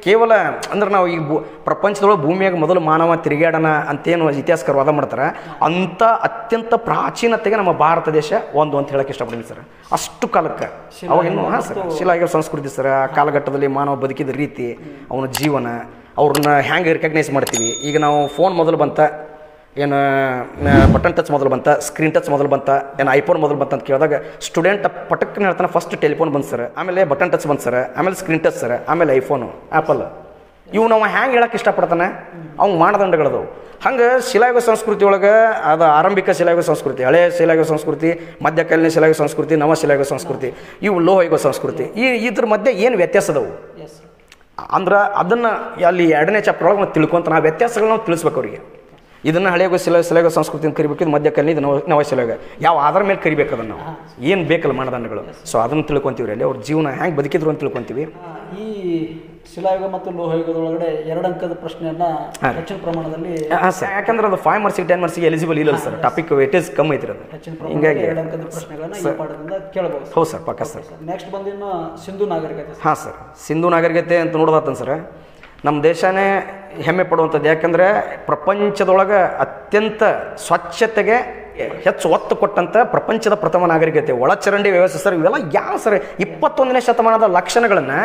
ಕೇವಲ ಅಂದ್ರೆ ನಾವು ಈಗ ಪ್ರಪಂಚದೊಳಗೆ ಭೂಮಿಯಾಗ ಮೊದಲು ಮಾನವ ತಿರುಗಾಡೋಣ ಅಂತೇನು ಇತಿಹಾಸಕಾರ ವಾದ ಮಾಡ್ತಾರೆ, ಅಂಥ ಅತ್ಯಂತ ಪ್ರಾಚೀನತೆಗೆ ನಮ್ಮ ಭಾರತ ದೇಶ ಒಂದು ಅಂತ ಹೇಳಕ್ಕೆ ಇಷ್ಟಪಡ್ತೀನಿ ಸರ್. ಅಷ್ಟು ಕಾಲಕ್ಕೆ ಅವಾಗಿನ್ನೂ ಸರ್ ಶಿಲಾಯುಗ ಸಂಸ್ಕೃತಿ ಸರ್. ಆ ಕಾಲಘಟ್ಟದಲ್ಲಿ ಮಾನವ ಬದುಕಿದ ರೀತಿ, ಅವನ ಜೀವನ, ಅವ್ರನ್ನ ಹ್ಯಾಂಗೆ ರಿಕಗ್ನೈಸ್ ಮಾಡ್ತೀವಿ. ಈಗ ನಾವು ಫೋನ್ ಮೊದಲು ಬಂತ, ಏನು ಬಟನ್ ಟಚ್ ಮೊದಲು ಬಂತ, ಸ್ಕ್ರೀನ್ ಟಚ್ ಮೊದಲು ಬಂತ, ಏನು ಐಫೋನ್ ಮೊದಲು ಬಂತ ಅಂತ ಕೇಳಿದಾಗ ಸ್ಟೂಡೆಂಟ್ ಪಟಕ್ಕನ ಹೇಳ್ತಾನೆ ಫಸ್ಟ್ ಟೆಲಿಫೋನ್ ಬಂತು ಸರ್, ಆಮೇಲೆ ಬಟನ್ ಟಚ್ ಬಂತು ಸರ್, ಆಮೇಲೆ ಸ್ಕ್ರೀನ್ ಟಚ್ ಸರ್, ಆಮೇಲೆ ಐಫೋನು, ಆ್ಯಪಲ್. ಇವು ನಾವು ಹ್ಯಾಂಗೆ ಹೇಳಕ್ಕೆ ಇಷ್ಟಪಡ್ತಾನೆ, ಅವ್ನು ಮಾನದಂಡಗಳದವು. ಹಂಗೆ ಶಿಲಾಯುಗ ಸಂಸ್ಕೃತಿ ಒಳಗೆ ಅದು ಆರಂಭಿಕ ಶಿಲಾಯುಗ ಸಂಸ್ಕೃತಿ, ಹಳೆಯ ಶಿಲಾಯುಗ ಸಂಸ್ಕೃತಿ, ಮಧ್ಯಕಾಲೀನ ಶಿಲಾಯುಗ ಸಂಸ್ಕೃತಿ, ನವ ಶಿಲಾಯುಗ ಸಂಸ್ಕೃತಿ, ಇವು ಲೋಹಯುಗ ಸಂಸ್ಕೃತಿ. ಇದ್ರ ಮಧ್ಯೆ ಏನು ವ್ಯತ್ಯಾಸ ಅದಾವು ಅಂದ್ರೆ ಅದನ್ನು ಅಲ್ಲಿ 2ನೇ ಚಾಪ್ಟರ್ ಒಳಗೆ ನಾವು ತಿಳ್ಕೊಂತ ನಾವು ವ್ಯತ್ಯಾಸಗಳನ್ನ ನಾವು ತಿಳಿಸ್ಬೇಕು ಅವರಿಗೆ. ಇದನ್ನು ಹಳೆಯುಗ ಶಿಲಾಯುಗ ಸಂಸ್ಕೃತಿಯನ್ನು ಕರಿಬೇಕು, ಇದು ಮಧ್ಯಕಾಲೀನ, ಇದು ನವ ಶಿಲಾಯುಗ. ಯಾವ ಆಧಾರ ಮೇಲೆ ಕರಿಬೇಕು ಅದನ್ನು ನಾವು, ಏನು ಬೇಕಲ್ಲ ಮಾನದಂಡಗಳು. ಸೊ ಅದನ್ನು ತಿಳ್ಕೊತೀವಿ ಅಲ್ಲಿ, ಅವ್ರ ಜೀವನ ಹೆಂಗೆ ಬದುಕಿದ್ರು ಅಂತ ತಿಳ್ಕೊತೀವಿ. ಈ ಶಿಲಾಯುಗ ಮತ್ತು ಲೋಹಯುಗದೊಳಗಡೆ 2 ಅಂಕದ ಪ್ರಶ್ನೆಯನ್ನು ಹೆಚ್ಚಿನ ಪ್ರಮಾಣದಲ್ಲಿ ಸರ್, ಯಾಕಂದ್ರೆ ಅದು 5 ಮಾರ್ಕ್ಸಿಗೆ 10 ಮಾರ್ಕ್ಸಿಗೆ ಎಲಿಜಿಬಲ್ ಇಲ್ಲ ಸರ್, ಟಾಪಿಕ್ ವೇಟೇಜ್ ಕಮ್ಮಿ ಐತ್ರಿ ಅದು. ಹಿಂಗಾಗಿ 2 ಅಂಕದ ಪ್ರಶ್ನೆಗಳನ್ನ ಈ ಪಾಠದಿಂದ ಕೇಳಬಹುದು. ಹೌದು ಸರ್, ಪಕ್ಕ ಸರ್. ನೆಕ್ಸ್ಟ್ ಬಂದಿನ್ನು ಸಿಂಧು ನಾಗರಿಕತೆ. ಹಾಂ ಸರ್, ಸಿಂಧು ನಾಗರಿಕತೆ ಅಂತ ನೋಡೋದಾತನ್ ಸರ್, ನಮ್ಮ ದೇಶನೇ ಹೆಮ್ಮೆ ಪಡುವಂಥದ್ದು. ಯಾಕಂದರೆ ಪ್ರಪಂಚದೊಳಗೆ ಅತ್ಯಂತ ಸ್ವಚ್ಛತೆಗೆ ಹೆಚ್ಚು ಒತ್ತು ಕೊಟ್ಟಂಥ ಪ್ರಪಂಚದ ಪ್ರಥಮ ನಾಗರಿಕತೆ, ಒಳಚರಂಡಿ ವ್ಯವಸ್ಥೆ ಸರ್, ಇವೆಲ್ಲ ಯಾವ ಸರ್ 21ನೇ ಶತಮಾನದ ಲಕ್ಷಣಗಳನ್ನು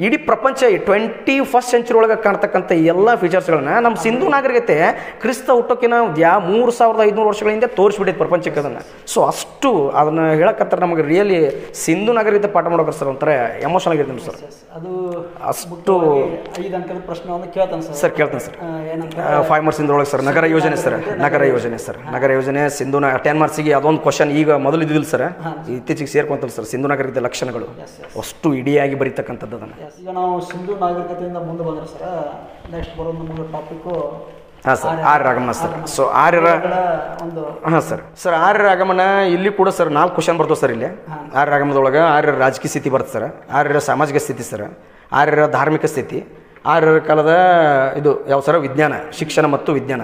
ಇಡೀ ಪ್ರಪಂಚ 21st ಸೆಂಚುರಿ ಒಳಗೆ ಕಾಣ್ತಕ್ಕಂಥ ಎಲ್ಲ ಫೀಚರ್ಸ್ಗಳನ್ನ ನಮ್ಮ ಸಿಂಧು ನಾಗರಿಕತೆ ಕ್ರಿಸ್ತ ಹುಟ್ಟೋಕಿನ 3500 ವರ್ಷಗಳ ಹಿಂದೆ ತೋರಿಸ್ಬಿಟ್ಟಿತ್ತು ಪ್ರಪಂಚಕ್ಕೆ ಅದನ್ನು. ಸೊ ಅಷ್ಟು ಅದನ್ನು ಹೇಳಕ್ಕಂತಾರೆ ನಮಗೆ ರಿಯಲಿ ಸಿಂಧು ನಾಗರಿಕತೆ ಪಾಠ ಮಾಡೋಕೆ ಸರ್ ಒಂಥರ ಎಮೋಷನಲ್ ಆಗಿರ್ತೀನಿ ಸರ್. ಅದು ಅಷ್ಟು 5 ಅಂಕದ ಪ್ರಶ್ನೆ ಕೇಳ್ತಾನೆ ಸರ್. ಸರ್ ಕೇಳ್ತಾನೆ ಸರ್. 5 ಮಾರ್ಕ್ಸಿಂದೊಳಗೆ ಸರ್ ನಗರ ಯೋಜನೆ ಸರ್, ನಗರ ಯೋಜನೆ ಸರ್, ನಗರ ಯೋಜನೆ ಸಿಂಧು 10 ಮಾರ್ಕ್ಸಿಗೆ ಅದೊಂದು ಕ್ವಶನ್ ಈಗ ಮೊದಲು ಇದ್ದಿಲ್ಲ ಸರ್, ಇತ್ತೀಚೆಗೆ ಸೇರ್ಕೊಂತಲ್ಲ ಸರ್. ಸಿಂಧು ನಾಗರಿಕತೆ ಲಕ್ಷಣಗಳು ಅಷ್ಟು ಇಡಿಯಾಗಿ ಬರೀತಕ್ಕಂಥದ್ದು ಅದನ್ನು. ಈಗ ನಾವು ಸಿಂಧು ನಾಗರಿಕತೆಯಿಂದ ಮುಂದೆ ಬಂದ್ರೆ ಸರ್, ನೆಕ್ಸ್ಟ್ ಬರೋದು ನಮಗೆ ಟಾಪಿಕ್ಕು ಹಾಂ ಸರ್ ಆರ್ಯರ ಆಗಮನ ಸರ್. ಸೊ ಆರ್ಯರ ಒಂದು ಹಾಂ ಸರ್ ಆರ್ಯರ ಆಗಮನ ಇಲ್ಲಿ ಕೂಡ ಸರ್ 4 ಕ್ವಶನ್ ಬರ್ತವೆ ಸರ್. ಇಲ್ಲಿ ಆರ್ಯರ ಆಗಮನದೊಳಗೆ ಆರ್ಯರ ರಾಜಕೀಯ ಸ್ಥಿತಿ ಬರುತ್ತೆ ಸರ್, ಆರ್ಯರ ಸಾಮಾಜಿಕ ಸ್ಥಿತಿ ಸರ್, ಆರ್ಯರ ಧಾರ್ಮಿಕ ಸ್ಥಿತಿ, ಆರ್ಯರ ಕಾಲದ ಇದು ಯಾವ ಸರ್ ವಿಜ್ಞಾನ, ಶಿಕ್ಷಣ ಮತ್ತು ವಿಜ್ಞಾನ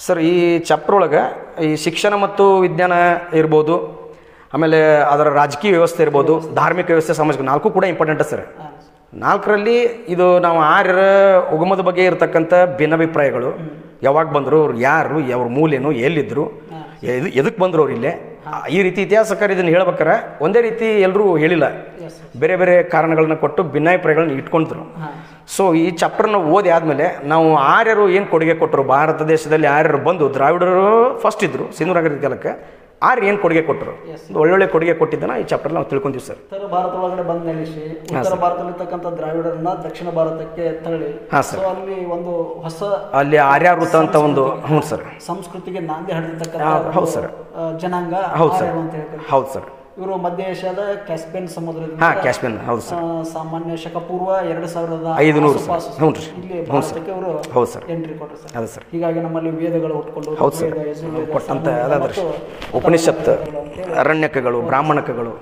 ಸರ್. ಈ ಚಾಪ್ಟರ್ ಒಳಗೆ ಈ ಶಿಕ್ಷಣ ಮತ್ತು ವಿಜ್ಞಾನ ಇರ್ಬೋದು, ಆಮೇಲೆ ಅದರ ರಾಜಕೀಯ ವ್ಯವಸ್ಥೆ ಇರ್ಬೋದು, ಧಾರ್ಮಿಕ ವ್ಯವಸ್ಥೆ, ಸಾಮಾಜಿಕ 4 ಕೂಡ ಇಂಪಾರ್ಟೆಂಟ್ ಸರ್. 4ರಲ್ಲಿ ಇದು ನಾವು ಆರ್ಯರ ಉಗಮದ ಬಗ್ಗೆ ಇರತಕ್ಕಂಥ ಭಿನ್ನಾಭಿಪ್ರಾಯಗಳು, ಯಾವಾಗ ಬಂದರು, ಅವ್ರು ಯಾರು, ಅವ್ರ ಮೂಲೇನು, ಎಲ್ಲಿದ್ದರು, ಎದಕ್ಕೆ ಬಂದರು ಅವ್ರು ಇಲ್ಲೇ, ಈ ರೀತಿ ಇತಿಹಾಸಕಾರ ಇದನ್ನು ಹೇಳ್ಬೇಕಾರೆ ಒಂದೇ ರೀತಿ ಎಲ್ಲರೂ ಹೇಳಿಲ್ಲ, ಬೇರೆ ಬೇರೆ ಕಾರಣಗಳನ್ನ ಕೊಟ್ಟು ಭಿನ್ನಾಭಿಪ್ರಾಯಗಳನ್ನ ಇಟ್ಕೊಂಡ್ರು. ಸೊ ಈ ಚಾಪ್ಟರ್ನ ಓದಿ ಆದಮೇಲೆ ನಾವು ಆರ್ಯರು ಏನು ಕೊಡುಗೆ ಕೊಟ್ಟರು, ಭಾರತ ದೇಶದಲ್ಲಿ ಆರ್ಯರು ಬಂದು ದ್ರಾವಿಡರು ಫಸ್ಟ್ ಇದ್ದರು ಸಿಂಧು ನಾಗರಿಕತೆ ಕಾಲಕ್ಕೆ, ಆರ್ಯ ಏನು ಕೊಡುಗೆ ಕೊಟ್ಟರು, ಒಳ್ಳೊಳ್ಳೆ ಕೊಡುಗೆ ಕೊಟ್ಟಿದ್ದನ್ನ ಈ ಚಾಪ್ಟರ್ ನಾವು ತಿಳ್ಕೊಂತೀವಿ ಸರ್. ಉತ್ತರ ಭಾರತ ಒಳಗಡೆ ಬಂದು ನೆಲೆಸಿ ಉತ್ತರ ಭಾರತದಲ್ಲಿರ್ತಕ್ಕಂಥ ದ್ರಾವಿಡರನ್ನ ದಕ್ಷಿಣ ಭಾರತಕ್ಕೆ ತಳ್ಳಿ ಅಲ್ಲಿ ಒಂದು ಹೊಸ ಅಲ್ಲಿ ಆರ್ಯಾವೃತ ಅಂತ ಒಂದು ಸರ್ ಸಂಸ್ಕೃತಿಗೆ ನಾಂದಿ ಹಡೆದಿರ್ತಕ್ಕಂಥ ಹೌದು ಸರ್ ಜನಾಂಗ. ಹೌದು ಸರ್, ಹೌದು ಸರ್. ಇವರು ಮಧ್ಯ ಏಷ್ಯಾದ ಕ್ಯಾಸ್ಪಿಯನ್ ಸಮುದ್ರದಿಂದ ಕ್ಯಾಸ್ಪಿಯನ್ ಹೌದು ಸರ್, ಸಾಮಾನ್ಯ ಶಕಪೂರ್ವ 2500 ಇಲ್ಲಿ ಭಾರತಕ್ಕೆ ಅವರು ಹೌದು ಸರ್ ಎಂಟ್ರಿ ಕೊಟ್ಟರು ಸರ್. ಹೌದು ಸರ್. ಹೀಗಾಗಿ ನಮ್ಮಲ್ಲಿ ವೇದಗಳು ಹುಟ್ಕೊಂಡು ಹೌದು ಸರ್ ಕೊಟ್ಟಂತ ಉಪನಿಷತ್, ಅರಣ್ಯಕಗಳು, ಬ್ರಾಹ್ಮಣಕಗಳು,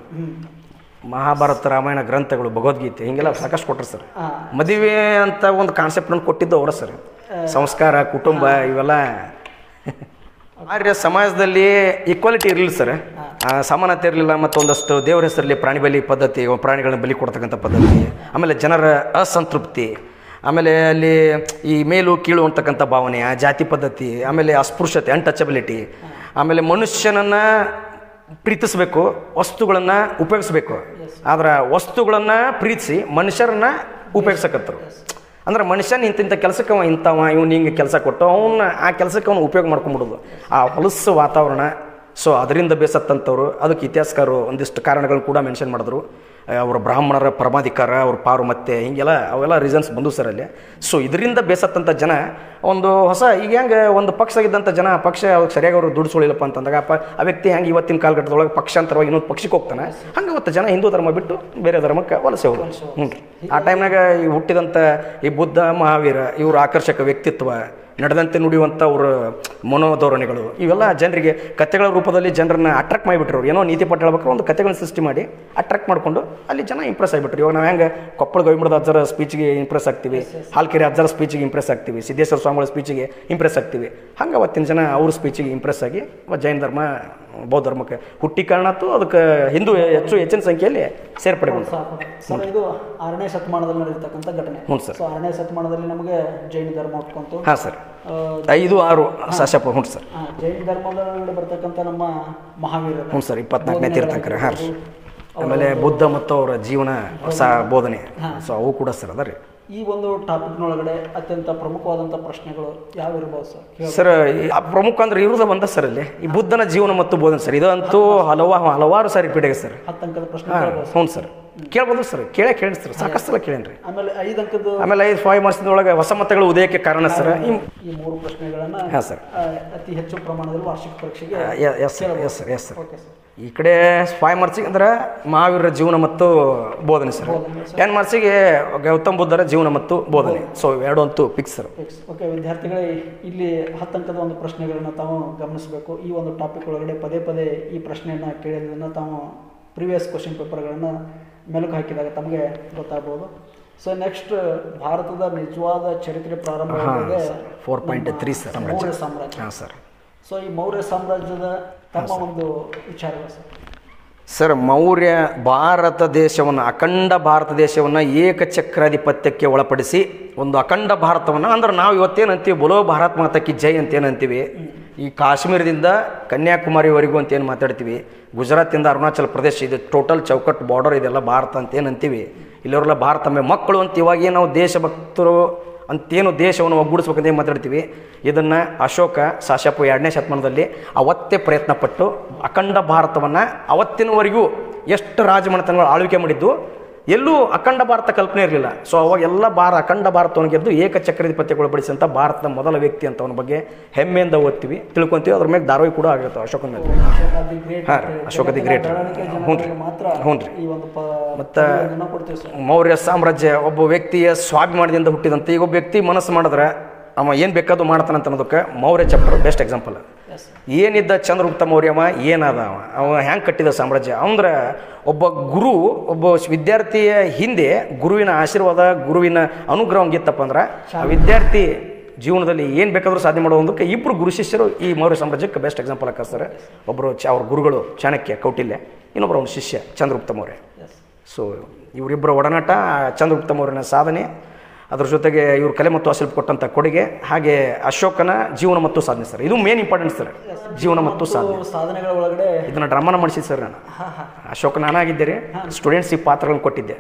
ಮಹಾಭಾರತ, ರಾಮಾಯಣ ಗ್ರಂಥಗಳು, ಭಗವದ್ಗೀತೆ, ಹಿಂಗೆಲ್ಲ ಸಾಕಷ್ಟು ಕೊಟ್ಟರು ಸರ್. ಮದುವೆ ಅಂತ ಒಂದು ಕಾನ್ಸೆಪ್ಟನ್ನು ಕೊಟ್ಟಿದ್ದು ಅವರ ಸರ್. ಸಂಸ್ಕಾರ, ಕುಟುಂಬ ಇವೆಲ್ಲ ಆರ್ಯ ಸಮಾಜದಲ್ಲಿ ಈಕ್ವಾಲಿಟಿ ಇರಲಿಲ್ಲ ಸರ್, ಸಮಾನತೆ ಇರಲಿಲ್ಲ. ಮತ್ತೊಂದಷ್ಟು ದೇವರ ಹೆಸರಲ್ಲಿ ಪ್ರಾಣಿ ಬಲಿ ಪದ್ಧತಿ, ಪ್ರಾಣಿಗಳನ್ನ ಬಲಿ ಕೊಡ್ತಕ್ಕಂಥ ಪದ್ಧತಿ, ಆಮೇಲೆ ಜನರ ಅಸಂತೃಪ್ತಿ, ಆಮೇಲೆ ಅಲ್ಲಿ ಈ ಮೇಲು ಕೀಳು ಅಂತಕ್ಕಂಥ ಭಾವನೆ, ಜಾತಿ ಪದ್ಧತಿ, ಆಮೇಲೆ ಅಸ್ಪೃಶ್ಯತೆ, ಅನ್ಟಚಬಿಲಿಟಿ, ಆಮೇಲೆ ಮನುಷ್ಯನನ್ನು ಪ್ರೀತಿಸಬೇಕು, ವಸ್ತುಗಳನ್ನು ಉಪಯೋಗಿಸ್ಬೇಕು. ಆದ್ರೆ ವಸ್ತುಗಳನ್ನು ಪ್ರೀತಿಸಿ ಮನುಷ್ಯರನ್ನ ಉಪಯೋಗಿಸಕತ್ತರು. ಅಂದ್ರೆ ಮನುಷ್ಯನ ಇಂತಿಂಥ ಕೆಲಸಕ್ಕೆ ಇಂಥವ ಇವ್ನು ಹಿಂಗೆ ಕೆಲಸ ಕೊಟ್ಟು ಅವನ್ನ ಆ ಕೆಲಸಕ್ಕೆ ಅವನು ಉಪಯೋಗ ಮಾಡ್ಕೊಂಬಿಡೋದು, ಆ ಹೊಲಸು ವಾತಾವರಣ. ಸೊ ಅದರಿಂದ ಬೇಸತ್ತಂಥವ್ರು. ಅದಕ್ಕೆ ಇತಿಹಾಸಕಾರರು ಒಂದಿಷ್ಟು ಕಾರಣಗಳನ್ನು ಕೂಡ ಮೆನ್ಷನ್ ಮಾಡಿದ್ರು. ಅವರ ಬ್ರಾಹ್ಮಣರ ಪರಮಾಧಿಕಾರ, ಅವ್ರ ಪಾರು ಮತ್ತೆ ಹಿಂಗೆಲ್ಲ ಅವೆಲ್ಲ ರೀಸನ್ಸ್ ಬಂದು ಸರ್ ಅಲ್ಲಿ. ಸೊ ಇದರಿಂದ ಬೇಸತ್ತಂಥ ಜನ ಒಂದು ಹೊಸ ಈಗ ಹೆಂಗೆ ಒಂದು ಪಕ್ಷ ಆಗಿದ್ದಂಥ ಜನ ಪಕ್ಷ ಅವ್ರಿಗೆ ಸರಿಯಾಗಿ ಅವರು ದುಡಿಸ್ಕೊಳ್ಳಿಲ್ಲಪ್ಪ ಅಂತಂದಾಗ ಆ ವ್ಯಕ್ತಿ ಹೆಂಗೆ ಇವತ್ತಿನ ಕಾಲಘಟ್ಟದೊಳಗೆ ಪಕ್ಷಾಂತರವಾಗಿ ಇನ್ನೊಂದು ಪಕ್ಷಕ್ಕೆ ಹೋಗ್ತಾನೆ, ಹಂಗೆ ಅವತ್ತು ಜನ ಹಿಂದೂ ಧರ್ಮ ಬಿಟ್ಟು ಬೇರೆ ಧರ್ಮಕ್ಕೆ ವಲಸೆ ಹೋದ್ರು. ಆ ಟೈಮ್ನಾಗ ಈ ಹುಟ್ಟಿದಂಥ ಈ ಬುದ್ಧ ಮಹಾವೀರ ಇವ್ರ ಆಕರ್ಷಕ ವ್ಯಕ್ತಿತ್ವ, ನಡೆದಂತೆ ನುಡಿಯುವಂಥ ಅವ್ರ ಮನೋಧೋರಣೆಗಳು ಇವೆಲ್ಲ ಜನರಿಗೆ ಕಥೆಗಳ ರೂಪದಲ್ಲಿ ಜನರನ್ನ ಅಟ್ರಾಕ್ಟ್ ಮಾಡಿಬಿಟ್ರು. ಏನೋ ನೀತಿ ಪಾಠ ಹೇಳ್ಬೇಕಾದ್ರೆ ಒಂದು ಕಥೆಗಳನ್ನ ಸೃಷ್ಟಿ ಮಾಡಿ ಅಟ್ರಾಕ್ಟ್ ಮಾಡಿಕೊಂಡು ಅಲ್ಲಿ ಜನ ಇಂಪ್ರೆಸ್ ಆಗಿಬಿಟ್ರು. ಇವಾಗ ನಾವು ಹೆಂಗೆ ಕೊಪ್ಪಳ ಗವಿಮಠದ ಅಜ್ಜರ ಸ್ಪೀಚ್ಗೆ ಇಂಪ್ರೆಸ್ ಆಗ್ತೀವಿ, ಹಾಲ್ಕೆರೆ ಅಜ್ಜರ ಸ್ಪೀಚಿಗೆ ಇಂಪ್ರೆಸ್ ಆಗ್ತೀವಿ, ಸಿದ್ದೇಶ್ವರ ಸ್ವಾಮಿಗಳ ಸ್ಪೀಚಿಗೆ ಇಂಪ್ರೆಸ್ ಆಗ್ತೀವಿ. ಹಂಗೆ ಅವತ್ತಿನ ಜನ ಅವ್ರ ಸ್ಪೀಚಿಗೆ ಇಂಪ್ರೆಸ್ ಆಗಿ ಜೈನ ಧರ್ಮ ಬೌದ್ಧ ಧರ್ಮಕ್ಕೆ ಹುಟ್ಟಿ ಕಾರಣತ್ತು ಅದಕ್ಕೆ ಹಿಂದೂ ಹೆಚ್ಚಿನ ಸಂಖ್ಯೆಯಲ್ಲಿ ಸೇರ್ಪಡೆ ಬಂತು. ಸರ್ ಇದು 6ನೇ ಶತಮಾನದಲ್ಲಿ ನಡೆದಿರ್ತಕ್ಕಂಥ ಘಟನೆ. ಹ್ಞೂ ಸರ್. 6ನೇ ಶತಮಾನದಲ್ಲಿ ನಮಗೆ ಜೈನ ಧರ್ಮ ಹುಟ್ಕೊಂತು. ಹಾಂ ಸರ್. 5, 6 ಸಾಶಾಪ. ಹ್ಞೂ ಸರ್. ಜೈನ ಧರ್ಮದಲ್ಲಿ ಬರ್ತಕ್ಕಂಥ ನಮ್ಮ ಮಹಾವೀರ. ಹ್ಞೂ ಸರ್. 24ನೇ ತೀರ್ಥಂಕರ. ಹಾಂ ರೀ. ಆಮೇಲೆ ಬುದ್ಧ ಮತ್ತು ಅವರ ಜೀವನ ಬೋಧನೆ. ಸೊ ಅವು ಕೂಡ ಸರ್ ಅದ ರೀ. ಈ ಒಂದು ಟಾಪಿಕ್ನೊಳಗಡೆ ಅತ್ಯಂತ ಪ್ರಮುಖವಾದಂಥ ಪ್ರಶ್ನೆಗಳು ಯಾವ ಇರ್ಬೋದು ಸರ್? ಸರ್ ಪ್ರಮುಖ ಅಂದ್ರೆ ಇರುವುದು ಬಂದ ಸರ್ ಅಲ್ಲಿ ಈ ಬುದ್ಧನ ಜೀವನ ಮತ್ತು ಬೋಧನೆ ಸರ್. ಇದಂತೂ ಹಲವಾರು ಸಾರಿ ರಿಪೀಟ್ ಆಗಿದೆ ಸರ್. 10 ಅಂಕದ ಪ್ರಶ್ನೆ. ಹ್ಞೂ ಸರ್. ಕೇಳ್ಬೋದು ಸರ್. ಕೇಳಿ ಸರ್ ಸಾಕಷ್ಟು ಸಲ ಕೇಳೇನ್ರಿ. ಆಮೇಲೆ 5 ಅಂಕದ ಆಮೇಲೆ 5 ಮಾರ್ಕ್ಸ್ನೊಳಗೆ ಹೊಸ ಮತಗಳ ಉದಯಕ್ಕೆ ಕಾರಣ ಸರ್. ಈ 3 ಪ್ರಶ್ನೆಗಳನ್ನ ಹಾಂ ಸರ್ ಅತಿ ಹೆಚ್ಚು ಪ್ರಮಾಣದಲ್ಲಿ ವಾರ್ಷಿಕ ಪರೀಕ್ಷೆಗೆ. Yes sir. ಈ ಕಡೆ 5 ಮಾರ್ಕ್ಸಿಗೆ ಅಂದ್ರೆ ಮಹಾವೀರರ ಜೀವನ ಮತ್ತು ಬೋಧನೆ ಸರ್. 10 ಮಾರ್ಕ್ಸಿಗೆ ಗೌತಮ್ ಬುದ್ಧರ ಜೀವನ ಮತ್ತು ಬೋಧನೆ. ಸೊ ಎರಡು ಅಂತೂ ಫಿಕ್ಸ್ ಸರ್. ಓಕೆ ವಿದ್ಯಾರ್ಥಿಗಳೇ, ಇಲ್ಲಿ 10 ಅಂಕದ ಒಂದು ಪ್ರಶ್ನೆಗಳನ್ನ ತಾವು ಗಮನಿಸಬೇಕು. ಈ ಒಂದು ಟಾಪಿಕ್ ಒಳಗಡೆ ಪದೇ ಈ ಪ್ರಶ್ನೆಯನ್ನು ಕೇಳಿದ್ದನ್ನು ತಾವು ಪ್ರಿವಿಯಸ್ ಕ್ವಶನ್ ಪೇಪರ್ಗಳನ್ನು ಮೆಲುಕು ಹಾಕಿದಾಗ ತಮಗೆ ಗೊತ್ತಾಗ್ಬೋದು. ಸೊ ನೆಕ್ಸ್ಟ್ ಭಾರತದ ನಿಜವಾದ ಚರಿತ್ರೆ ಪ್ರಾರಂಭ 4.3 ಸರ್. ಮೌರ್ಯ ಸಾಮ್ರಾಜ್ಯ. ಹಾಂ ಸರ್. ಸೊ ಈ ಮೌರ್ಯ ಸಾಮ್ರಾಜ್ಯದ ತಮ್ಮ ಒಂದು ವಿಚಾರಗಳು ಸರ್. ಸರ್ ಮೌರ್ಯ ಭಾರತ ದೇಶವನ್ನು ಅಖಂಡ ಭಾರತ ದೇಶವನ್ನು ಏಕಚಕ್ರಾಧಿಪತ್ಯಕ್ಕೆ ಒಳಪಡಿಸಿ ಒಂದು ಅಖಂಡ ಭಾರತವನ್ನು ಅಂದ್ರೆ ನಾವು ಇವತ್ತೇನಂತೀವಿ ಬೋಲೋ ಭಾರತ್ ಮಾತಾ ಕಿ ಜೈ ಅಂತೇನಂತೀವಿ. ಈ ಕಾಶ್ಮೀರದಿಂದ ಕನ್ಯಾಕುಮಾರಿವರೆಗೂ ಅಂತ ಏನು ಮಾತಾಡ್ತೀವಿ, ಗುಜರಾತಿಂದ ಅರುಣಾಚಲ ಪ್ರದೇಶ, ಇದು ಟೋಟಲ್ ಚೌಕಟ್ಟು ಬಾರ್ಡರ್ ಇದೆಲ್ಲ ಭಾರತ ಅಂತ ಏನಂತೀವಿ. ಇಲ್ಲಿವರೆಲ್ಲ ಭಾರತ ಮಕ್ಕಳು ಅಂತ ಇವಾಗ ನಾವು ದೇಶಭಕ್ತರು ಅಂತೇನು ದೇಶವನ್ನು ಒಗ್ಗೂಡಿಸ್ಬೇಕಂತ ಏನು ಮಾತಾಡ್ತೀವಿ. ಇದನ್ನು ಅಶೋಕ ಸಾಶಾಪ 2ನೇ ಶತಮಾನದಲ್ಲಿ ಅವತ್ತೇ ಪ್ರಯತ್ನಪಟ್ಟು ಅಖಂಡ ಭಾರತವನ್ನು ಅವತ್ತಿನವರೆಗೂ ಎಷ್ಟು ರಾಜಮನೆತನಗಳು ಆಳ್ವಿಕೆ ಮಾಡಿದ್ದು, ಎಲ್ಲೂ ಅಖಂಡ ಭಾರತ ಕಲ್ಪನೆ ಇರಲಿಲ್ಲ. ಸೊ ಅವಾಗೆಲ್ಲ ಅಖಂಡ ಭಾರತವನ್ನು ಗೆದ್ದು ಏಕಚಕ್ರಾಧಿಪತ್ಯಕ್ಕೆ ಒಳಪಡಿಸಿದಂಥ ಭಾರತದ ಮೊದಲ ವ್ಯಕ್ತಿ ಅಂತ ಅವನ ಬಗ್ಗೆ ಹೆಮ್ಮೆಯಿಂದ ಓದ್ತೀವಿ, ತಿಳ್ಕೊತೀವಿ. ಅದ್ರ ಮೇಲೆ ಧಾರಾವಾಹಿ ಕೂಡ ಆಗುತ್ತೆ ಅಶೋಕನ ಮೇಲೆ. ಹಾಂ ಅಶೋಕ ದಿ ಗ್ರೇಟ್. ಹ್ಞೂ ರೀ. ಮತ್ತು ಮೌರ್ಯ ಸಾಮ್ರಾಜ್ಯ ಒಬ್ಬ ವ್ಯಕ್ತಿಯ ಸ್ವಾಭಿಮಾನದಿಂದ ಹುಟ್ಟಿದಂತೆ. ಈಗ ಒಬ್ಬ ವ್ಯಕ್ತಿ ಮನಸ್ಸು ಮಾಡಿದ್ರೆ ಅವ ಏನು ಬೇಕಾದ್ರು ಮಾಡ್ತಾನಂತ ಅನ್ನೋದಕ್ಕೆ ಮೌರ್ಯ ಚಾಪ್ಟರ್ ಬೆಸ್ಟ್ ಎಕ್ಸಾಂಪಲ್. ಏನಿದ್ದ ಚಂದ್ರಗುಪ್ತ ಮೌರ್ಯವ ಏನಾದ ಅವ ಹ್ಯಾಂಗೆ ಕಟ್ಟಿದ ಸಾಮ್ರಾಜ್ಯ ಅಂದ್ರೆ ಒಬ್ಬ ಗುರು ಒಬ್ಬ ವಿದ್ಯಾರ್ಥಿಯ ಹಿಂದೆ ಗುರುವಿನ ಆಶೀರ್ವಾದ ಗುರುವಿನ ಅನುಗ್ರಹ ಹಂಗಿತ್ತಪ್ಪ ಅಂದ್ರೆ ಆ ವಿದ್ಯಾರ್ಥಿ ಜೀವನದಲ್ಲಿ ಏನು ಬೇಕಾದರೂ ಸಾಧನೆ ಮಾಡೋದಕ್ಕೆ 2 ಗುರು ಶಿಷ್ಯರು ಈ ಮೌರ್ಯ ಸಾಮ್ರಾಜ್ಯಕ್ಕೆ ಬೆಸ್ಟ್ ಎಕ್ಸಾಂಪಲ್ ಹಾಕಿಸ್ತಾರೆ. ಒಬ್ಬರು ಅವ್ರ ಗುರುಗಳು ಚಾಣಕ್ಯ ಕೌಟಿಲ್ಯ, ಇನ್ನೊಬ್ಬರು ಅವನ ಶಿಷ್ಯ ಚಂದ್ರಗುಪ್ತ ಮೌರ್ಯ. ಸೊ ಇವರಿಬ್ಬರ ಒಡನಾಟ ಚಂದ್ರಗುಪ್ತ ಮೌರ್ಯನ ಸಾಧನೆ, ಅದ್ರ ಜೊತೆಗೆ ಇವ್ರು ಕಲೆ ಮತ್ತು ಶಿಲ್ಪ ಕೊಟ್ಟಂಥ ಕೊಡುಗೆ, ಹಾಗೆ ಅಶೋಕನ ಜೀವನ ಮತ್ತು ಸಾಧನೆ ಸರ್. ಇದು ಮೇನ್ ಇಂಪಾರ್ಟೆಂಟ್ ಸರ್, ಜೀವನ ಮತ್ತು ಸಾಧನೆಗಳ ಒಳಗಡೆ. ಇದನ್ನು ಡ್ರಾಮಾನ ಮಾಡಿಸಿದ್ದು ಸರ್ ನಾನು. ಅಶೋಕ ನಾನಾಗಿದ್ದೇನೆ, ಸ್ಟೂಡೆಂಟ್ಸಿಗೆ ಪಾತ್ರಗಳನ್ನು ಕೊಟ್ಟಿದ್ದೆ.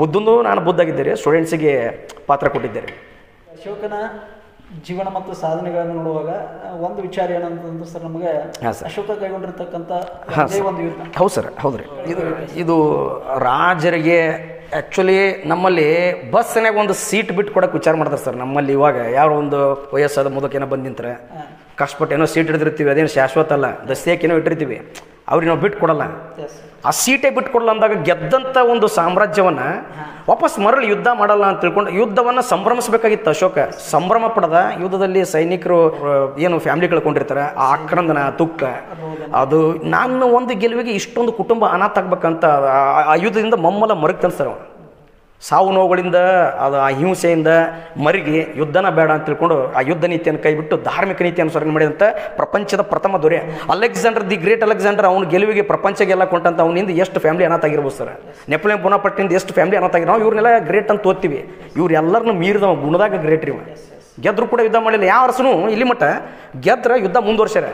ಬುದ್ಧಂದು ನಾನು ಬುದ್ಧ ಆಗಿದ್ದೇನೆ, ಸ್ಟೂಡೆಂಟ್ಸಿಗೆ ಪಾತ್ರ ಕೊಟ್ಟಿದ್ದೇನೆ. ಅಶೋಕನ ಜೀವನ ಮತ್ತು ಸಾಧನೆಗಳನ್ನು ನೋಡುವಾಗ ಒಂದು ವಿಚಾರ ಏನಂತಂದ್ರೆ ಸರ್ ನಮಗೆ ಅಶೋಕ ಕೈಗೊಂಡಿರ್ತಕ್ಕಂಥ ಒಂದು ಯುದ್ಧ. ಹೌದು ಸರ್. ಹೌದ್ರಿ. ಇದು ರಾಜರಿಗೆ ಆ್ಯಕ್ಚುಲಿ ನಮ್ಮಲ್ಲಿ ಬಸ್ನಾಗ ಒಂದು ಸೀಟ್ ಬಿಟ್ಟು ಕೊಡೋಕೆ ವಿಚಾರ ಮಾಡ್ತಾರೆ ಸರ್. ನಮ್ಮಲ್ಲಿ ಇವಾಗ ಯಾರೋ ಒಂದು ವಯಸ್ಸಾದ ಮುದಕೇನೋ ಬಂದು ನಿಂತಾರೆ, ಕಷ್ಟಪಟ್ಟು ಏನೋ ಸೀಟ್ ಹಿಡಿದಿರ್ತೀವಿ, ಅದೇನು ಶಾಶ್ವತ ಅಲ್ಲ, ದಸ್ತಿಯಾಕೇನೋ ಇಟ್ಟಿರ್ತೀವಿ, ಅವ್ರಿಗೆ ನಾವು ಬಿಟ್ಟು ಕೊಡಲ್ಲ. ಆ ಸೀಟೇ ಬಿಟ್ಟು ಕೊಡಲ್ಲ ಅಂದಾಗ ಗೆದ್ದಂಥ ಒಂದು ಸಾಮ್ರಾಜ್ಯವನ್ನು ವಾಪಸ್ ಮರಳಿ ಯುದ್ಧ ಮಾಡಲ್ಲ ಅಂತ ತಿಳ್ಕೊಂಡು ಯುದ್ಧವನ್ನು ಸಂಭ್ರಮಿಸಬೇಕಾಗಿತ್ತು ಅಶೋಕ. ಸಂಭ್ರಮ ಪಡೆದ ಯುದ್ಧದಲ್ಲಿ ಸೈನಿಕರು ಏನು ಫ್ಯಾಮಿಲಿ ಕಳ್ಕೊಂಡಿರ್ತಾರೆ, ಆ ಆಕ್ರಂದನ ತುಕ್ಕ, ಅದು ನಾನು ಒಂದು ಗೆಲುವಿಗೆ ಇಷ್ಟೊಂದು ಕುಟುಂಬ ಅನಾಥ ಆಗ್ಬೇಕಂತ ಆ ಯುದ್ಧದಿಂದ ಮಮ್ಮಲ ಮರಗ್ತಾನೆ ಸರ್. ಸಾವು ನೋವುಗಳಿಂದ ಅದು ಆ ಹಿಂಸೆಯಿಂದ ಮರಿಗೆ ಯುದ್ಧನ ಬೇಡ ಅಂತ ತಿಳ್ಕೊಂಡು ಆ ಯುದ್ಧ ನೀತಿಯನ್ನು ಕೈಬಿಟ್ಟು ಧಾರ್ಮಿಕ ನೀತಿ ಅನುಸರಣೆ ಮಾಡಿದಂಥ ಪ್ರಪಂಚದ ಪ್ರಥಮ ದೊರೆ ಅಲೆಕ್ಸಾಂಡರ್ ದಿ ಗ್ರೇಟ್ ಅಲೆಕ್ಸಾಂಡರ್ ಅವನ ಗೆಲುವಿಗೆ ಪ್ರಪಂಚಗೆಲ್ಲ ಕೊಂಟಂತ ಅವನಿಂದ ಎಷ್ಟು ಫ್ಯಾಮಿಲಿ ಅನಾಥ ಆಗಿರ್ಬೋದು ಸರ್. ನೆಪೋಲಿಯನ್ ಬೋನಾಪಾರ್ಟ್ನಿಂದ ಎಷ್ಟು ಫ್ಯಾಮಿಲಿ ಅನಾಥ ಆಗಿರೋ, ಇವ್ರನ್ನೆಲ್ಲ ಗ್ರೇಟ್ ಅಂತ ಓದ್ತೀವಿ. ಇವ್ರು ಎಲ್ಲರನ್ನೂ ಮೀರಿದವ ಗುಣದಾಗ ಗ್ರೇಟ್ ರೀ. ಗೆದ್ರು ಕೂಡ ಯುದ್ಧ ಮಾಡಲಿಲ್ಲ. ಯಾವ ಅರಸನು ಇಲ್ಲಿ ಮಟ್ಟ ಗೆದ್ರ ಯುದ್ಧ ಮುಂದುವರ್ಸ್ಯಾರ.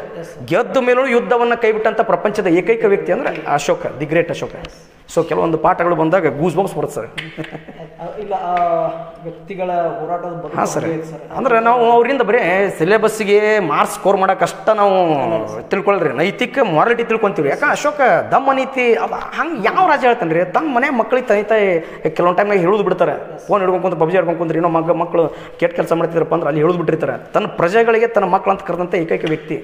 ಗೆದ್ದ ಮೇಲೂ ಯುದ್ಧವನ್ನು ಕೈಬಿಟ್ಟಂಥ ಪ್ರಪಂಚದ ಏಕೈಕ ವ್ಯಕ್ತಿ ಅಂದರೆ Ashoka, the great Ashoka. So ಕೆಲವೊಂದು ಪಾಠಗಳು ಬಂದಾಗ ಗೂಸ್ ಬಾಂಬ್ಸ್ ಬರುತ್ತೆ ಸರ್. ಇಲ್ಲ ವ್ಯಕ್ತಿಗಳ ಹೋರಾಟದ ಹಾಂ ಸರ್. ಅಂದ್ರೆ ನಾವು ಅವರಿಂದ ಬರೀ ಸಿಲೆಬಸ್ಸಿಗೆ ಮಾರ್ಕ್ಸ್ ಸ್ಕೋರ್ ಮಾಡೋಕೆ ಅಷ್ಟ ನಾವು ತಿಳ್ಕೊಳ್ರಿ, ನೈತಿಕ ಮಾರಾಲಿಟಿ ತಿಳ್ಕೊಂತೀವಿ. ಯಾಕೆ ಅಶೋಕ ದಮ್ಮ ನೀತಿ ಹಂಗೆ ಯಾವ ರಾಜ ಹೇಳ್ತಾನೆ ರೀ, ತಮ್ಮ ಮನೆ ಮಕ್ಕಳಿಗೆ ತಂದೆ ಕೆಲವೊಂದು ಟೈಮ್ನಾಗ ಹೇಳೋದು ಬಿಡ್ತಾರೆ. ಫೋನ್ ಹಿಡ್ಕೊಂತ ಪಬ್ಜಿ ಹಿಡ್ಕೊಂಡ್ರಿ, ಇನ್ನೂ ಮಕ್ಕಳು ಕೆಟ್ಟ ಕೆಲಸ ಮಾಡ್ತಿದ್ರಪ್ಪ ಅಂದ್ರೆ ಅಲ್ಲಿ ಹೇಳೋದು ಬಿಟ್ಟಿರ್ತಾರೆ. ತನ್ನ ಪ್ರಜೆಗಳಿಗೆ ತನ್ನ ಮಕ್ಕಳು ಅಂತ ಕರೆದಂಥ ಏಕೈಕ ವ್ಯಕ್ತಿ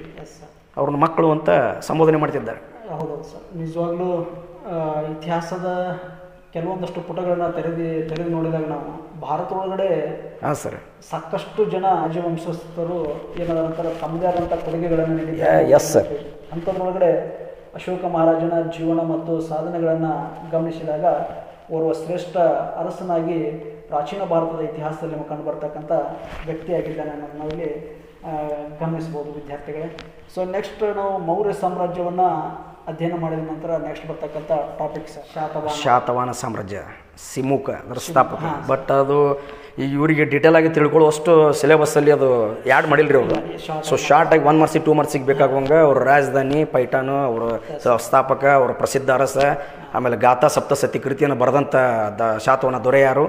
ಅವ್ರನ್ನ ಮಕ್ಕಳು ಅಂತ ಸಂಬೋಧನೆ ಮಾಡ್ತಿದ್ದಾರೆ. ಹೌದೌದು ಸರ್, ನಿಜವಾಗ್ಲೂ ಇತಿಹಾಸದ ಕೆಲವೊಂದಷ್ಟು ಪುಟಗಳನ್ನ ತೆರೆದು ನೋಡಿದಾಗ ನಾವು ಭಾರತ ಒಳಗಡೆ ಹಾಂ ಸರ್ ಸಾಕಷ್ಟು ಜನ ರಾಜವಂಶಸ್ಥರು ಏನಾದಂಥ ತಮ್ಮದೇ ಆದಂಥ ಕೊಡುಗೆಗಳನ್ನು ನೀಡಿದ್ದಾರೆ. Yes sir. ಅಂಥದ್ರೊಳಗಡೆ ಅಶೋಕ ಮಹಾರಾಜನ ಜೀವನ ಮತ್ತು ಸಾಧನೆಗಳನ್ನು ಗಮನಿಸಿದಾಗ ಓರ್ವ ಶ್ರೇಷ್ಠ ಅರಸನಾಗಿ ಪ್ರಾಚೀನ ಭಾರತದ ಇತಿಹಾಸದಲ್ಲಿ ಕಂಡು ಬರ್ತಕ್ಕಂಥ ವ್ಯಕ್ತಿಯಾಗಿದ್ದಾನೆ ಅನ್ನೋದು ನಾವಿಲ್ಲಿ ಗಮನಿಸ್ಬೋದು ವಿದ್ಯಾರ್ಥಿಗಳೇ. ಸೊ ನೆಕ್ಸ್ಟ್ ನಾವು ಮೌರ್ಯ ಸಾಮ್ರಾಜ್ಯವನ್ನು ಅಧ್ಯಯನ ಮಾಡಿದ ನಂತರ ನೆಕ್ಸ್ಟ್ ಬರ್ತಕ್ಕಂಥ ಟಾಪಿಕ್ಸ್ ಶಾತವಾಹನ ಸಾಮ್ರಾಜ್ಯ, ಸಿಮುಖ ಅದರ ಸ್ಥಾಪಕ. ಬಟ್ ಅದು ಈಗ ಇವರಿಗೆ ಡೀಟೇಲ್ ಆಗಿ ತಿಳ್ಕೊಳ್ಳುವಷ್ಟು ಸಿಲೆಬಸ್ಸಲ್ಲಿ ಅದು ಆ್ಯಡ್ ಮಾಡಿಲ್ರಿ ಅವರು. ಸೊ ಶಾರ್ಟಾಗಿ 1 ಮಾರ್ಕ್ಸಿಗೆ 2 ಮಾರ್ಕ್ಸಿಗೆ ಬೇಕಾಗುವಂಗೆ ಅವ್ರ ರಾಜಧಾನಿ ಪೈಠಾನು, ಅವರ ಸ್ಥಾಪಕ, ಅವರ ಪ್ರಸಿದ್ಧ ಅರಸ, ಆಮೇಲೆ ಗಾಥಾ ಸಪ್ತಸತಿ ಕೃತಿಯನ್ನು ಬರೆದಂಥ ಶಾತವಾಹನ ದೊರೆ ಯಾರು.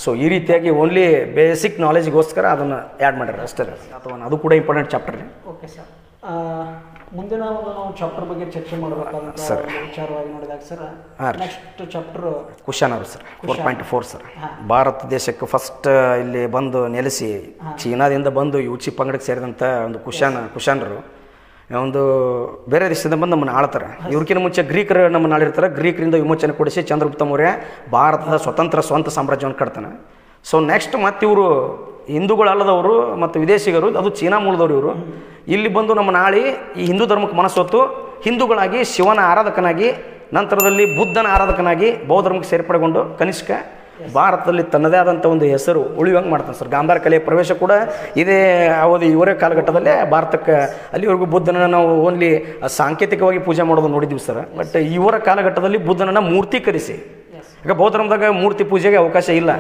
ಸೊ ಈ ರೀತಿಯಾಗಿ ಓನ್ಲಿ ಬೇಸಿಕ್ ನಾಲೆಜ್ಗೋಸ್ಕರ ಅದನ್ನು ಆ್ಯಡ್ ಮಾಡ್ಯಾರ ಅಷ್ಟೇ. ಶಾತವಾಹನ ಅದು ಕೂಡ ಇಂಪಾರ್ಟೆಂಟ್ ಚಾಪ್ಟರ್ ರೀ. ಓಕೆ ಸರ್, ಮುಂದಿನ ಒಂದು ನಾವು ಚಾಪ್ಟರ್ ಬಗ್ಗೆ ಚರ್ಚೆ ಮಾಡಬೇಕಾದಂಥ ವಿಚಾರವಾಗಿ ನೋಡಿದಾಗ ಸರ್, ನೆಕ್ಸ್ಟ್ ಚಾಪ್ಟರ್ ಕುಶಾನರು ಸರ್, 4.4 ಸರ್. ಭಾರತ ದೇಶಕ್ಕೆ ಫಸ್ಟ್ ಇಲ್ಲಿ ಬಂದು ನೆಲೆಸಿ ಚೀನಾದಿಂದ ಬಂದು ಯೂಚಿ ಪಂಗಡಕ್ಕೆ ಸೇರಿದಂಥ ಒಂದು ಕುಶಾನರು ಒಂದು ಬೇರೆ ದೇಶದಿಂದ ಬಂದು ನಮ್ಮನ್ನು ಆಳ್ತಾರೆ. ಇವ್ರಿಗಿಂತ ಮುಂಚೆ ಗ್ರೀಕರು ನಮ್ಮನ್ನು ಆಳಿರ್ತಾರೆ. ಗ್ರೀಕರಿಂದ ವಿಮೋಚನೆ ಕೊಡಿಸಿ ಚಂದ್ರಗುಪ್ತ ಮೌರ್ಯ ಭಾರತದ ಸ್ವಂತ ಸಾಮ್ರಾಜ್ಯವನ್ನು ಕಟ್ತಾನೆ. ಸೊ ನೆಕ್ಸ್ಟ್ ಮತ್ತೆ ಇವರು ಹಿಂದೂಗಳಲ್ಲದವರು ಮತ್ತು ವಿದೇಶಿಗರು, ಅದು ಚೀನಾ ಮೂಲದವರು. ಇವರು ಇಲ್ಲಿ ಬಂದು ನಮ್ಮ ನಾಳಿ ಈ ಹಿಂದೂ ಧರ್ಮಕ್ಕೆ ಮನಸ್ಸೊತ್ತು ಹಿಂದೂಗಳಾಗಿ ಶಿವನ ಆರಾಧಕನಾಗಿ, ನಂತರದಲ್ಲಿ ಬುದ್ಧನ ಆರಾಧಕನಾಗಿ ಬೌದ್ಧ ಧರ್ಮಕ್ಕೆ ಸೇರ್ಪಡೆಗೊಂಡು ಕನಿಷ್ಕ ಭಾರತದಲ್ಲಿ ತನ್ನದೇ ಆದಂಥ ಒಂದು ಹೆಸರು ಉಳಿಯುವಂಗೆ ಮಾಡ್ತಾನೆ ಸರ್. ಗಾಂಧಾರ ಕಲೆಯ ಪ್ರವೇಶ ಕೂಡ ಇದೇ ಅವಧಿ ಇವರೇ ಕಾಲಘಟ್ಟದಲ್ಲೇ ಭಾರತಕ್ಕೆ. ಅಲ್ಲಿವರೆಗೂ ಬುದ್ಧನ ನಾವು ಓನ್ಲಿ ಸಾಂಕೇತಿಕವಾಗಿ ಪೂಜೆ ಮಾಡೋದು ನೋಡಿದ್ವಿ ಸರ್. ಬಟ್ ಇವರ ಕಾಲಘಟ್ಟದಲ್ಲಿ ಬುದ್ಧನನ್ನು ಮೂರ್ತೀಕರಿಸಿ, ಈಗ ಬೌದ್ಧ ಧರ್ಮದಾಗ ಮೂರ್ತಿ ಪೂಜೆಗೆ ಅವಕಾಶ ಇಲ್ಲ.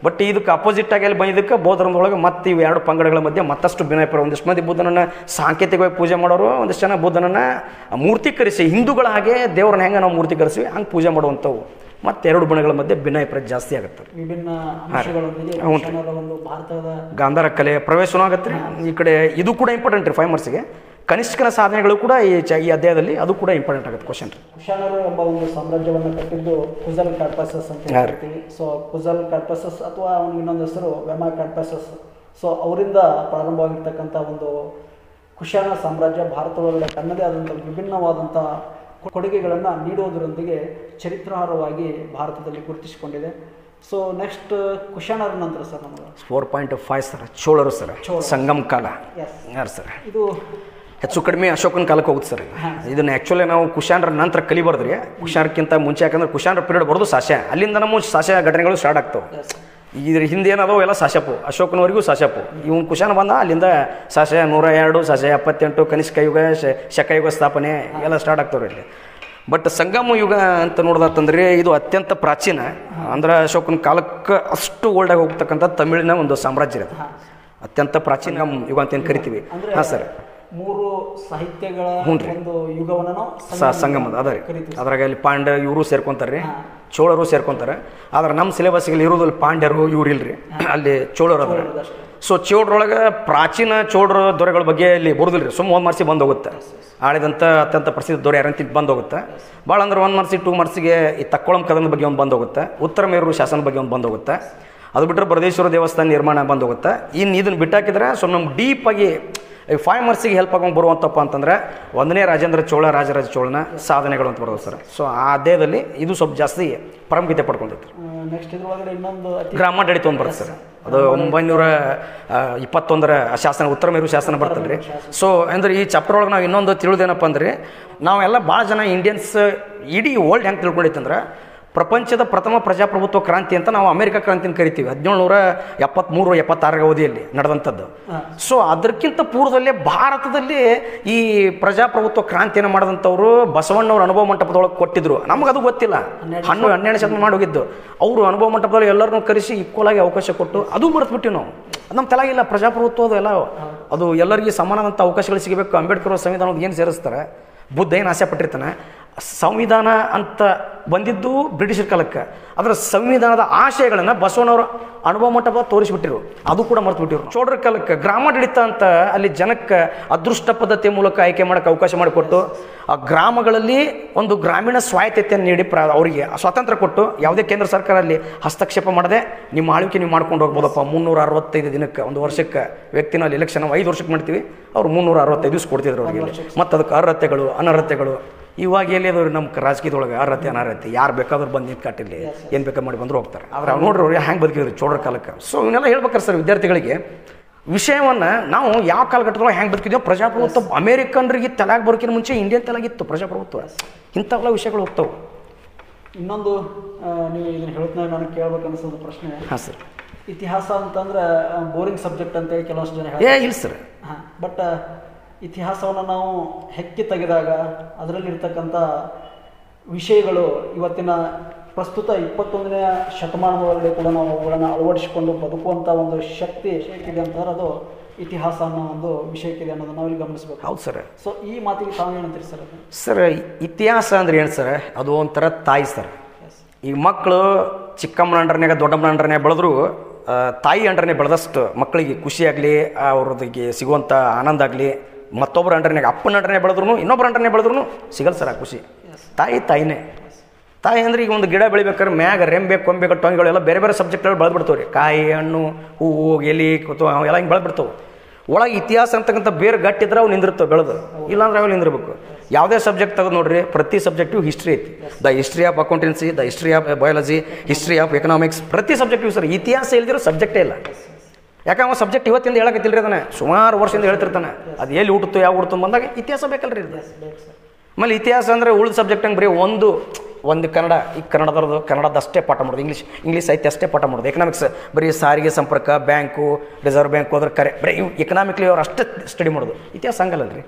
ಬಟ್ ಇದಕ್ಕೆ ಅಪೋಸಿಟ್ ಆಗಿ ಅಲ್ಲಿ ಬಂದಿದ್ದಕ್ಕೆ ಬೌದ್ಧ ಧರ್ಮದೊಳಗೆ ಮತ್ತೆ ಇವು ಎರಡು ಪಂಗಡಗಳ ಮಧ್ಯೆ ಮತ್ತಷ್ಟು ಭಿನ್ನಾಭಿಪ್ರಾಯ. ಒಂದಿಷ್ಟು ಮಂದಿ ಬುದ್ಧನನ್ನು ಸಾಂಕೇತಿಕವಾಗಿ ಪೂಜೆ ಮಾಡೋರು, ಒಂದಿಷ್ಟು ಜನ ಬುದ್ಧನನ್ನು ಮೂರ್ತೀಕರಿಸಿ ಹಿಂದೂಗಳ ಹಾಗೆ ದೇವ್ರನ್ನ ಹೆಂಗೆ ನಾವು ಮೂರ್ತೀಕರಿಸ್ವಿ ಹಂಗೆ ಪೂಜೆ ಮಾಡುವಂಥವು. ಮತ್ತು ಎರಡು ಬಣಗಳ ಮಧ್ಯೆ ಭಿನ್ನಾಭಿಪ್ರಾಯ ಜಾಸ್ತಿ ಆಗುತ್ತೆ. ವಿಭಿನ್ನ ಅಂಶಗಳೊಂದಿಗೆ ಒಂದು ಭಾರತದ ಗಾಂಧಾರ ಕಲೆ ಪ್ರವೇಶನೂ ಆಗುತ್ತೆ ರೀ. ಈ ಕಡೆ ಇದು ಕೂಡ ಇಂಪಾರ್ಟೆಂಟ್ ರೀ 5 ಮಾರ್ಕ್ಸಿಗೆ. ಕನಿಷ್ಕನ ಸಾಧನೆಗಳು ಕೂಡ ಈ ಅಧ್ಯಾಯದಲ್ಲಿ ಅದು ಕೂಡ ಇಂಪಾರ್ಟೆಂಟ್ ಆಗುತ್ತೆ ಕ್ವಶನ್ ರೀ. ಕುಶಾನರು ಎಂಬ ಒಂದು ಸಾಮ್ರಾಜ್ಯವನ್ನು ಕಟ್ಟಿದ್ದು ಕುಜಲ್ ಕಾರ್ಪಸಸ್ ಅಂತ ಹೇಳ್ತೀವಿ. ಸೊ ಕುಜಲ್ ಕಾರ್ಪಸಸ್ ಅಥವಾ ಅವನಿಗೆ ಇನ್ನೊಂದು ಹೆಸರು ವೆಮಾ ಕಾರ್ಪಸಸ್. ಸೊ ಅವರಿಂದ ಪ್ರಾರಂಭವಾಗಿರ್ತಕ್ಕಂಥ ಒಂದು ಕುಶಾನ ಸಾಮ್ರಾಜ್ಯ ಭಾರತದೊಳಗಡೆ ತನ್ನದೇ ಆದಂಥ ವಿಭಿನ್ನವಾದಂಥ ಕೊಡುಗೆಗಳನ್ನು ನೀಡುವುದರೊಂದಿಗೆ ಚರಿತ್ರಾರ್ಹವಾಗಿ ಭಾರತದಲ್ಲಿ ಗುರುತಿಸಿಕೊಂಡಿದೆ. ಸೊ ನೆಕ್ಸ್ಟ್ ಕುಶಾನರ ನಂತರ ಸರ್ ನಮಗೆ 4.5 ಸರ್, ಚೋಳರು ಸರ್, ಸಂಗಮ್ ಕಾಲ. ಯಾರು ಸರ್, ಇದು ಹೆಚ್ಚು ಕಡಿಮೆ ಅಶೋಕನ ಕಾಲಕ್ಕೆ ಹೋಗುತ್ತೆ ಸರ್. ಇದನ್ನು ಆ್ಯಕ್ಚುಲಿ ನಾವು ಕುಶಾನರ ನಂತರ ಕಲಿಬಾರ್ದ್ರಿ, ಕುಶಾನಕ್ಕಿಂತ ಮುಂಚೆ. ಯಾಕಂದ್ರೆ ಕುಶಾನರ ಪೀರಿಯಡ್ ಬರೋದು ಸಾಶ, ಅಲ್ಲಿಂದ ನಮ್ಮ ಸಾಶ ಘಟನೆಗಳು ಸ್ಟಾರ್ಟ್ ಆಗ್ತವೆ. ಇದ್ರ ಹಿಂದೆ ಏನದಾವು ಎಲ್ಲ ಸಾಶಪು, ಅಶೋಕನವರೆಗೂ ಸಾಶಪು. ಇವನು ಕುಶಾನ ಬಂದ ಅಲ್ಲಿಂದ ಸಾಶ 102, ಸಾಶ 78, ಕನಿಷ್ಕ ಯುಗ, ಶಕಯುಗ ಸ್ಥಾಪನೆ ಎಲ್ಲ ಸ್ಟಾರ್ಟ್ ಆಗ್ತವ್ರಿ ಇಲ್ಲಿ. ಬಟ್ ಸಂಗಮ ಯುಗ ಅಂತ ನೋಡ್ದಂತಂದ್ರೆ ಇದು ಅತ್ಯಂತ ಪ್ರಾಚೀನ, ಅಂದ್ರೆ ಅಶೋಕನ ಕಾಲಕ್ಕೆ ಅಷ್ಟು ಓಲ್ಡಾಗಿ ಹೋಗ್ತಕ್ಕಂಥ ತಮಿಳಿನ ಒಂದು ಸಾಮ್ರಾಜ್ಯ ಇದೆ. ಅತ್ಯಂತ ಪ್ರಾಚೀನ ಯುಗ ಅಂತ ಏನು ಕರಿತೀವಿ. ಹಾಂ ಸರ್, 3 ಸಾಹಿತ್ಯಗಳ ಒಂದು ಯುಗವನ್ನು ಸಂಗಮದ ಅದ ರೀ. ಅದ್ರಾಗ ಅಲ್ಲಿ ಪಾಂಡ್ಯ ಇವರು ಸೇರ್ಕೊಂತಾರೆ ರೀ, ಚೋಳರು ಸೇರ್ಕೊಂತಾರೆ. ಆದ್ರೆ ನಮ್ಮ ಸಿಲೆಬಸ್ಗೆ ಇರೋದಲ್ಲಿ ಪಾಂಡ್ಯರು ಇವ್ರು ಇಲ್ರಿ, ಅಲ್ಲಿ ಚೋಳರು ಅದ. ಸೊ ಚೋಳರೊಳಗೆ ಪ್ರಾಚೀನ ಚೋಳರ ದೊರೆಗಳ ಬಗ್ಗೆ ಇಲ್ಲಿ ಬರೋದಿಲ್ಲ ರೀ. ಸುಮ್ಮ 1 ಮಾರ್ಕ್ಸಿಗೆ ಬಂದು ಹೋಗುತ್ತೆ. ಆಳಿದಂಥ ಅತ್ಯಂತ ಪ್ರಸಿದ್ಧ ದೊರೆ ಯಾರಂತ ಬಂದು ಹೋಗುತ್ತೆ. ಭಾಳ ಅಂದ್ರೆ 1 ಮಾರ್ಕ್ಸಿಗೆ 2 ಮಾರ್ಕ್ಸಿಗೆ ಈ ತಕ್ಕೊಳಂ ಕದನದ ಬಗ್ಗೆ ಒಂದು ಬಂದು ಹೋಗುತ್ತೆ. ಉತ್ತರ ಮೇರು ಶಾಸನ ಬಗ್ಗೆ ಒಂದು ಬಂದು ಹೋಗುತ್ತೆ. ಅದು ಬಿಟ್ಟರೆ ಬೃಹದೇಶ್ವರ ದೇವಸ್ಥಾನ ನಿರ್ಮಾಣ ಬಂದು ಹೋಗುತ್ತೆ. ಇನ್ನು ಇದನ್ನು ಬಿಟ್ಟಾಕಿದ್ರೆ ಸೊ ನಮ್ಗೆ ಡೀಪಾಗಿ 5 ಮಾರ್ಕ್ಸಿಗೆ ಹೆಲ್ಪ್ ಆಗೋಂಗೆ ಬರುವಂತಪ್ಪ ಅಂತಂದ್ರೆ 1ನೇ ರಾಜೇಂದ್ರ ಚೋಳ, ರಾಜರಾಜ ಚೋಳನ ಸಾಧನೆಗಳು ಅಂತ ಬರೋದು ಸರ್. ಸೊ ಆ ಅಧ್ಯಾಯದಲ್ಲಿ ಇದು ಸ್ವಲ್ಪ ಜಾಸ್ತಿ ಪ್ರಾಮುಖ್ಯತೆ ಪಡ್ಕೊಂಡೈತೆ. ನೆಕ್ಸ್ಟ್ ಇದ್ರೊಳಗಡೆ ಇನ್ನೊಂದು ಗ್ರಾಮಾಡಳಿತ ಒಂದು ಬರುತ್ತೆ ಸರ್. ಅದು 921 ಶಾಸನ, ಉತ್ತರ ಮೇರು ಶಾಸನ ಬರ್ತಲ್ಲ ರೀ. ಸೊ ಅಂದ್ರೆ ಈ ಚಾಪ್ಟರ್ ಒಳಗೆ ನಾವು ಇನ್ನೊಂದು ತಿಳಿದೇನಪ್ಪ ಅಂದ್ರೆ, ನಾವೆಲ್ಲ ಭಾಳ ಜನ ಇಂಡಿಯನ್ಸ್ ಇಡೀ ವರ್ಲ್ಡ್ ಹೆಂಗೆ ತಿಳ್ಕೊಂಡೈತಂದ್ರೆ, ಪ್ರಪಂಚದ ಪ್ರಥಮ ಪ್ರಜಾಪ್ರಭುತ್ವ ಕ್ರಾಂತಿ ಅಂತ ನಾವು ಅಮೆರಿಕ ಕ್ರಾಂತಿನ ಕರಿತೀವಿ, 1773-76 ಅವಧಿಯಲ್ಲಿ ನಡೆದಂಥದ್ದು. ಸೊ ಅದಕ್ಕಿಂತ ಪೂರ್ವದಲ್ಲೇ ಭಾರತದಲ್ಲಿ ಈ ಪ್ರಜಾಪ್ರಭುತ್ವ ಕ್ರಾಂತಿಯನ್ನು ಮಾಡಿದಂಥವ್ರು ಬಸವಣ್ಣವ್ರ ಅನುಭವ ಮಂಟಪದೊಳಗೆ ಕೊಟ್ಟಿದ್ರು. ನಮಗದು ಗೊತ್ತಿಲ್ಲ, 12ನೇ ಶತಮಾನ ಮಾಡಿ ಹೋಗಿದ್ದು. ಅವರು ಅನುಭವ ಮಂಟಪದಲ್ಲಿ ಎಲ್ಲರನ್ನೂ ಕರೆಸಿ ಈಕ್ವಲ್ ಆಗಿ ಅವಕಾಶ ಕೊಟ್ಟು ಅದು ಮರೆತುಬಿಟ್ಟಿವಿ ನಾವು. ನಮ್ಮ ತಲೆಗಿಲ್ಲ ಪ್ರಜಾಪ್ರಭುತ್ವ ಅದು ಎಲ್ಲ ಅದು ಎಲ್ಲರಿಗೂ ಸಮಾನವಾದಂಥ ಅವಕಾಶಗಳು ಸಿಗಬೇಕು. ಅಂಬೇಡ್ಕರ್ ಸಂವಿಧಾನದ ಏನು ಸೇರಿಸ್ತಾರೆ, ಬುದ್ಧ ಏನು ಆಸೆ ಪಟ್ಟಿರ್ತಾನೆ, ಸಂವಿಧಾನ ಅಂತ ಬಂದಿದ್ದು ಬ್ರಿಟಿಷರ ಕಾಲಕ್ಕೆ, ಅದರ ಸಂವಿಧಾನದ ಆಶಯಗಳನ್ನು ಬಸವಣ್ಣವರು ಅನುಭವ ಮಟ್ಟ ತೋರಿಸಿಬಿಟ್ಟಿರು, ಅದು ಕೂಡ ಮರ್ತು ಬಿಟ್ಟಿರು. ಚೋಳರ ಕಾಲಕ್ಕೆ ಗ್ರಾಮಾಡಳಿತ ಅಂತ ಅಲ್ಲಿ ಜನಕ್ಕೆ ಅದೃಷ್ಟ ಪದ್ಧತಿಯ ಮೂಲಕ ಆಯ್ಕೆ ಮಾಡೋಕ್ಕೆ ಅವಕಾಶ ಮಾಡಿಕೊಟ್ಟು ಆ ಗ್ರಾಮಗಳಲ್ಲಿ ಒಂದು ಗ್ರಾಮೀಣ ಸ್ವಾಯತ್ತತೆಯನ್ನು ನೀಡಿ ಅವರಿಗೆ ಸ್ವಾತಂತ್ರ್ಯ ಕೊಟ್ಟು ಯಾವುದೇ ಕೇಂದ್ರ ಸರ್ಕಾರ ಅಲ್ಲಿ ಹಸ್ತಕ್ಷೇಪ ಮಾಡದೆ ನಿಮ್ಮ ಆಳ್ವಿಕೆ ನೀವು ಮಾಡ್ಕೊಂಡು ಹೋಗ್ಬೋದಪ್ಪ 365 ದಿನಕ್ಕೆ, ಒಂದು ವರ್ಷಕ್ಕೆ ವ್ಯಕ್ತಿನ ಅಲ್ಲಿ ಎಲೆಕ್ಷನ್ 5 ವರ್ಷಕ್ಕೆ ಮಾಡ್ತೀವಿ, ಅವ್ರು 365 ದಿವಸ ಕೊಡ್ತಿದ್ರು ಅವರಿಗೆ. ಮತ್ತು ಅದಕ್ಕೆ ಅರ್ಹತೆಗಳು ಅನರ್ಹತೆಗಳು ಇವಾಗ ಎಲ್ಲಿ ಅದು ನಮ್ಮ ರಾಜಕೀಯದೊಳಗೆ ಅರ್ಹತೆ ಅನರ್ಹತೆ ಯಾರು ಬೇಕಾದ್ರೂ ಬಂದು ನಿಂತು ಕಾಟಿಲ್ಲಿ ಏನು ಬೇಕಾದ್ರೆ ಮಾಡಿ ಬಂದರೂ ಹೋಗ್ತಾರೆ. ಆದ್ರೆ ಅವ್ರು ನೋಡ್ರಿ ಅವ್ರು ಹೆಂಗೆ ಬದುಕಿದ್ರು ಚೋಳರ ಕಾಲಕ್ಕೆ. ಸೊ ಇವನ್ನೆಲ್ಲ ಹೇಳ್ಬೇಕಾರೆ ಸರ್ ವಿದ್ಯಾರ್ಥಿಗಳಿಗೆ ವಿಷಯವನ್ನು ನಾವು ಯಾವ ಕಾಲಘಟ್ಟದೊಳಗೆ ಹೆಂಗೆ ಬದುಕಿದ್ವಿ. ಪ್ರಜಾಪ್ರಭುತ್ವ ಅಮೇರಿಕನ್ರಿಗೆ ತಲೆಗೆ ಬರೋಕ್ಕಿಂತ ಮುಂಚೆ ಇಂಡಿಯನ್ ತಲೆಗಿತ್ತು ಪ್ರಜಾಪ್ರಭುತ್ವ. ಇಂಥವೆಲ್ಲ ವಿಷಯಗಳು ಹೋಗ್ತಾವೆ. ಇನ್ನೊಂದು ನೀವು ಇದನ್ನು ಹೇಳ್ತಾನೆ ನನಗೆ ಕೇಳ್ಬೇಕು ಅನಿಸೋದು ಪ್ರಶ್ನೆ. ಹಾಂ ಸರ್, ಇತಿಹಾಸ ಅಂತಂದ್ರೆ ಬೋರಿಂಗ್ ಸಬ್ಜೆಕ್ಟ್ ಅಂತೇಳಿ ಕೆಲವಷ್ಟು ಜನ ಇಲ್ಲ ಸರ್. ಹಾಂ, ಬಟ್ ಇತಿಹಾಸವನ್ನು ನಾವು ಹೆಕ್ಕಿ ತೆಗೆದಾಗ ಅದರಲ್ಲಿರ್ತಕ್ಕಂಥ ವಿಷಯಗಳು ಇವತ್ತಿನ ಪ್ರಸ್ತುತ 21ನೇ ಶತಮಾನದಲ್ಲಿ ಕೂಡ ನಾವು ಅವುಗಳನ್ನು ಅಳವಡಿಸಿಕೊಂಡು ಬದುಕುವಂಥ ಒಂದು ಶಕ್ತಿ ಇದೆ ಅಂತಂದ್ರೆ ಅದು ಇತಿಹಾಸ ಅನ್ನೋ ಒಂದು ವಿಷಯಕ್ಕಿದೆ ಅನ್ನೋದನ್ನು ನಾವಿಲ್ಲಿ ಗಮನಿಸಬೇಕು. ಹೌದು ಸರ್. ಸೊ ಈ ಮಾತಿಗೆ ತಾವು ಏನಂತೀರಿ ಸರ್? ಸರ್, ಇತಿಹಾಸ ಅಂದ್ರೆ ಏನು ಸರ್? ಅದು ಒಂಥರ ತಾಯಿ ಸರ್. ಈಗ ಮಕ್ಕಳು ಚಿಕ್ಕಮ್ಮನ ಅಂಡ್ರನ್ಯಾಗ ದೊಡ್ಡಮ್ಮನ ಅಂಡ್ರನ್ಯಾಗ ಬೆಳೆದ್ರು ತಾಯಿ ಅಂಡ್ರನ್ನೇ ಬೆಳೆದಷ್ಟು ಮಕ್ಕಳಿಗೆ ಖುಷಿಯಾಗಲಿ, ಅವ್ರದಿಗೆ ಸಿಗುವಂಥ ಆನಂದ ಆಗಲಿ, ಮತ್ತೊಬ್ಬರ ಅಂಡ್ರನ್ಯಾಗ ಅಪ್ಪನ ಅಂಡ್ರನ್ನೇ ಬೆಳೆದ್ರು ಇನ್ನೊಬ್ಬರ ಅಂಡ್ರನ್ನೇ ಬೆಳೆದ್ರು ಸಿಗಲ್ಲ ಸರ್ ಆ ಖುಷಿ. ತಾಯಿನೇ. ತಾಯಿ ಅಂದ್ರೆ ಈಗ ಒಂದು ಗಿಡ ಬೆಳಿಬೇಕಾದ್ರೆ ಮ್ಯಾಗ ರೆಂಬೆ ಕೊಂಬೆ ಟೊಂಗೆಗಳೆಲ್ಲ ಬೇರೆ ಬೇರೆ ಸಬ್ಜೆಕ್ಟ್ಗಳು ಬೆಳೆದ್ಬಿಡ್ತಾವೆ ರೀ. ಕಾಯಿ, ಹಣ್ಣು, ಹೂವು, ಎಲೆ, ಅವೆಲ್ಲ ಹಿಂಗೆ ಬೆಳೆದ್ಬಿಡ್ತಾವೆ. ಒಳಗೆ ಇತಿಹಾಸ ಅಂತಕ್ಕಂಥ ಬೇರೆ ಗಟ್ಟಿದ್ರೆ ಅವು ನಿಂದಿರ್ತವೆ ಬೆಳೆದು, ಇಲ್ಲಾಂದ್ರೆ ಅವು ನಿಂದಿರ್ಬೇಕು. ಯಾವುದೇ ಸಬ್ಜೆಕ್ಟ್ ತೆಗೆದು ನೋಡ್ರಿ, ಪ್ರತಿ ಸಬ್ಜೆಕ್ಟಿವ್ ಹಿಸ್ಟ್ರಿ ಐತಿ. The history of accountancy, the history of biology, history of economics, ಪ್ರತಿ ಸಬ್ಜೆಕ್ಟಿವ್ ಸರ್. ಇತಿಹಾಸ ಇಲ್ದಿರೋ ಸಬ್ಜೆಕ್ಟೇ ಇಲ್ಲ. ಯಾಕಂದ್ರೆ ಸಬ್ಜೆಕ್ಟ್ ಇವತ್ತಿಂದ ಹೇಳಕತ್ತಿಲ್ರಿ, ಅದನ್ನ ಸುಮಾರು ವರ್ಷದಿಂದ ಹೇಳ್ತಿರ್ತಾನೆ. ಅದು ಎಲ್ಲಿ ಹುಟ್ಟುತ್ತೋ ಯಾವ ಹುಡ್ತು ಬಂದಾಗ ಇತಿಹಾಸ ಬೇಕಲ್ರಿ ಇದು. ಆಮೇಲೆ ಇತಿಹಾಸ ಅಂದರೆ ಉಳಿದ ಸಬ್ಜೆಕ್ಟ್ ಹಂಗೆ ಬರೀ ಒಂದು ಕನ್ನಡ, ಈಗ ಕನ್ನಡದಷ್ಟೇ ಪಾಠ ಮಾಡೋದು, ಇಂಗ್ಲೀಷ್ ಸಾಹಿತ್ಯ ಅಷ್ಟೇ ಪಾಠ ಮಾಡೋದು. ಎಕನಾಮಿಕ್ಸ್ ಬರೀ ಸಾರಿಗೆ ಸಂಪರ್ಕ, ಬ್ಯಾಂಕು, ರಿಸರ್ವ್ ಬ್ಯಾಂಕು, ಅದ್ರ ಬರೀ ಎಕನಾಮಿಕ್ಲಿ ಅವ್ರು ಅಷ್ಟೇ ಸ್ಟಡಿ ಮಾಡೋದು. ಇತಿಹಾಸ ಹಂಗಲ್ಲರಿ,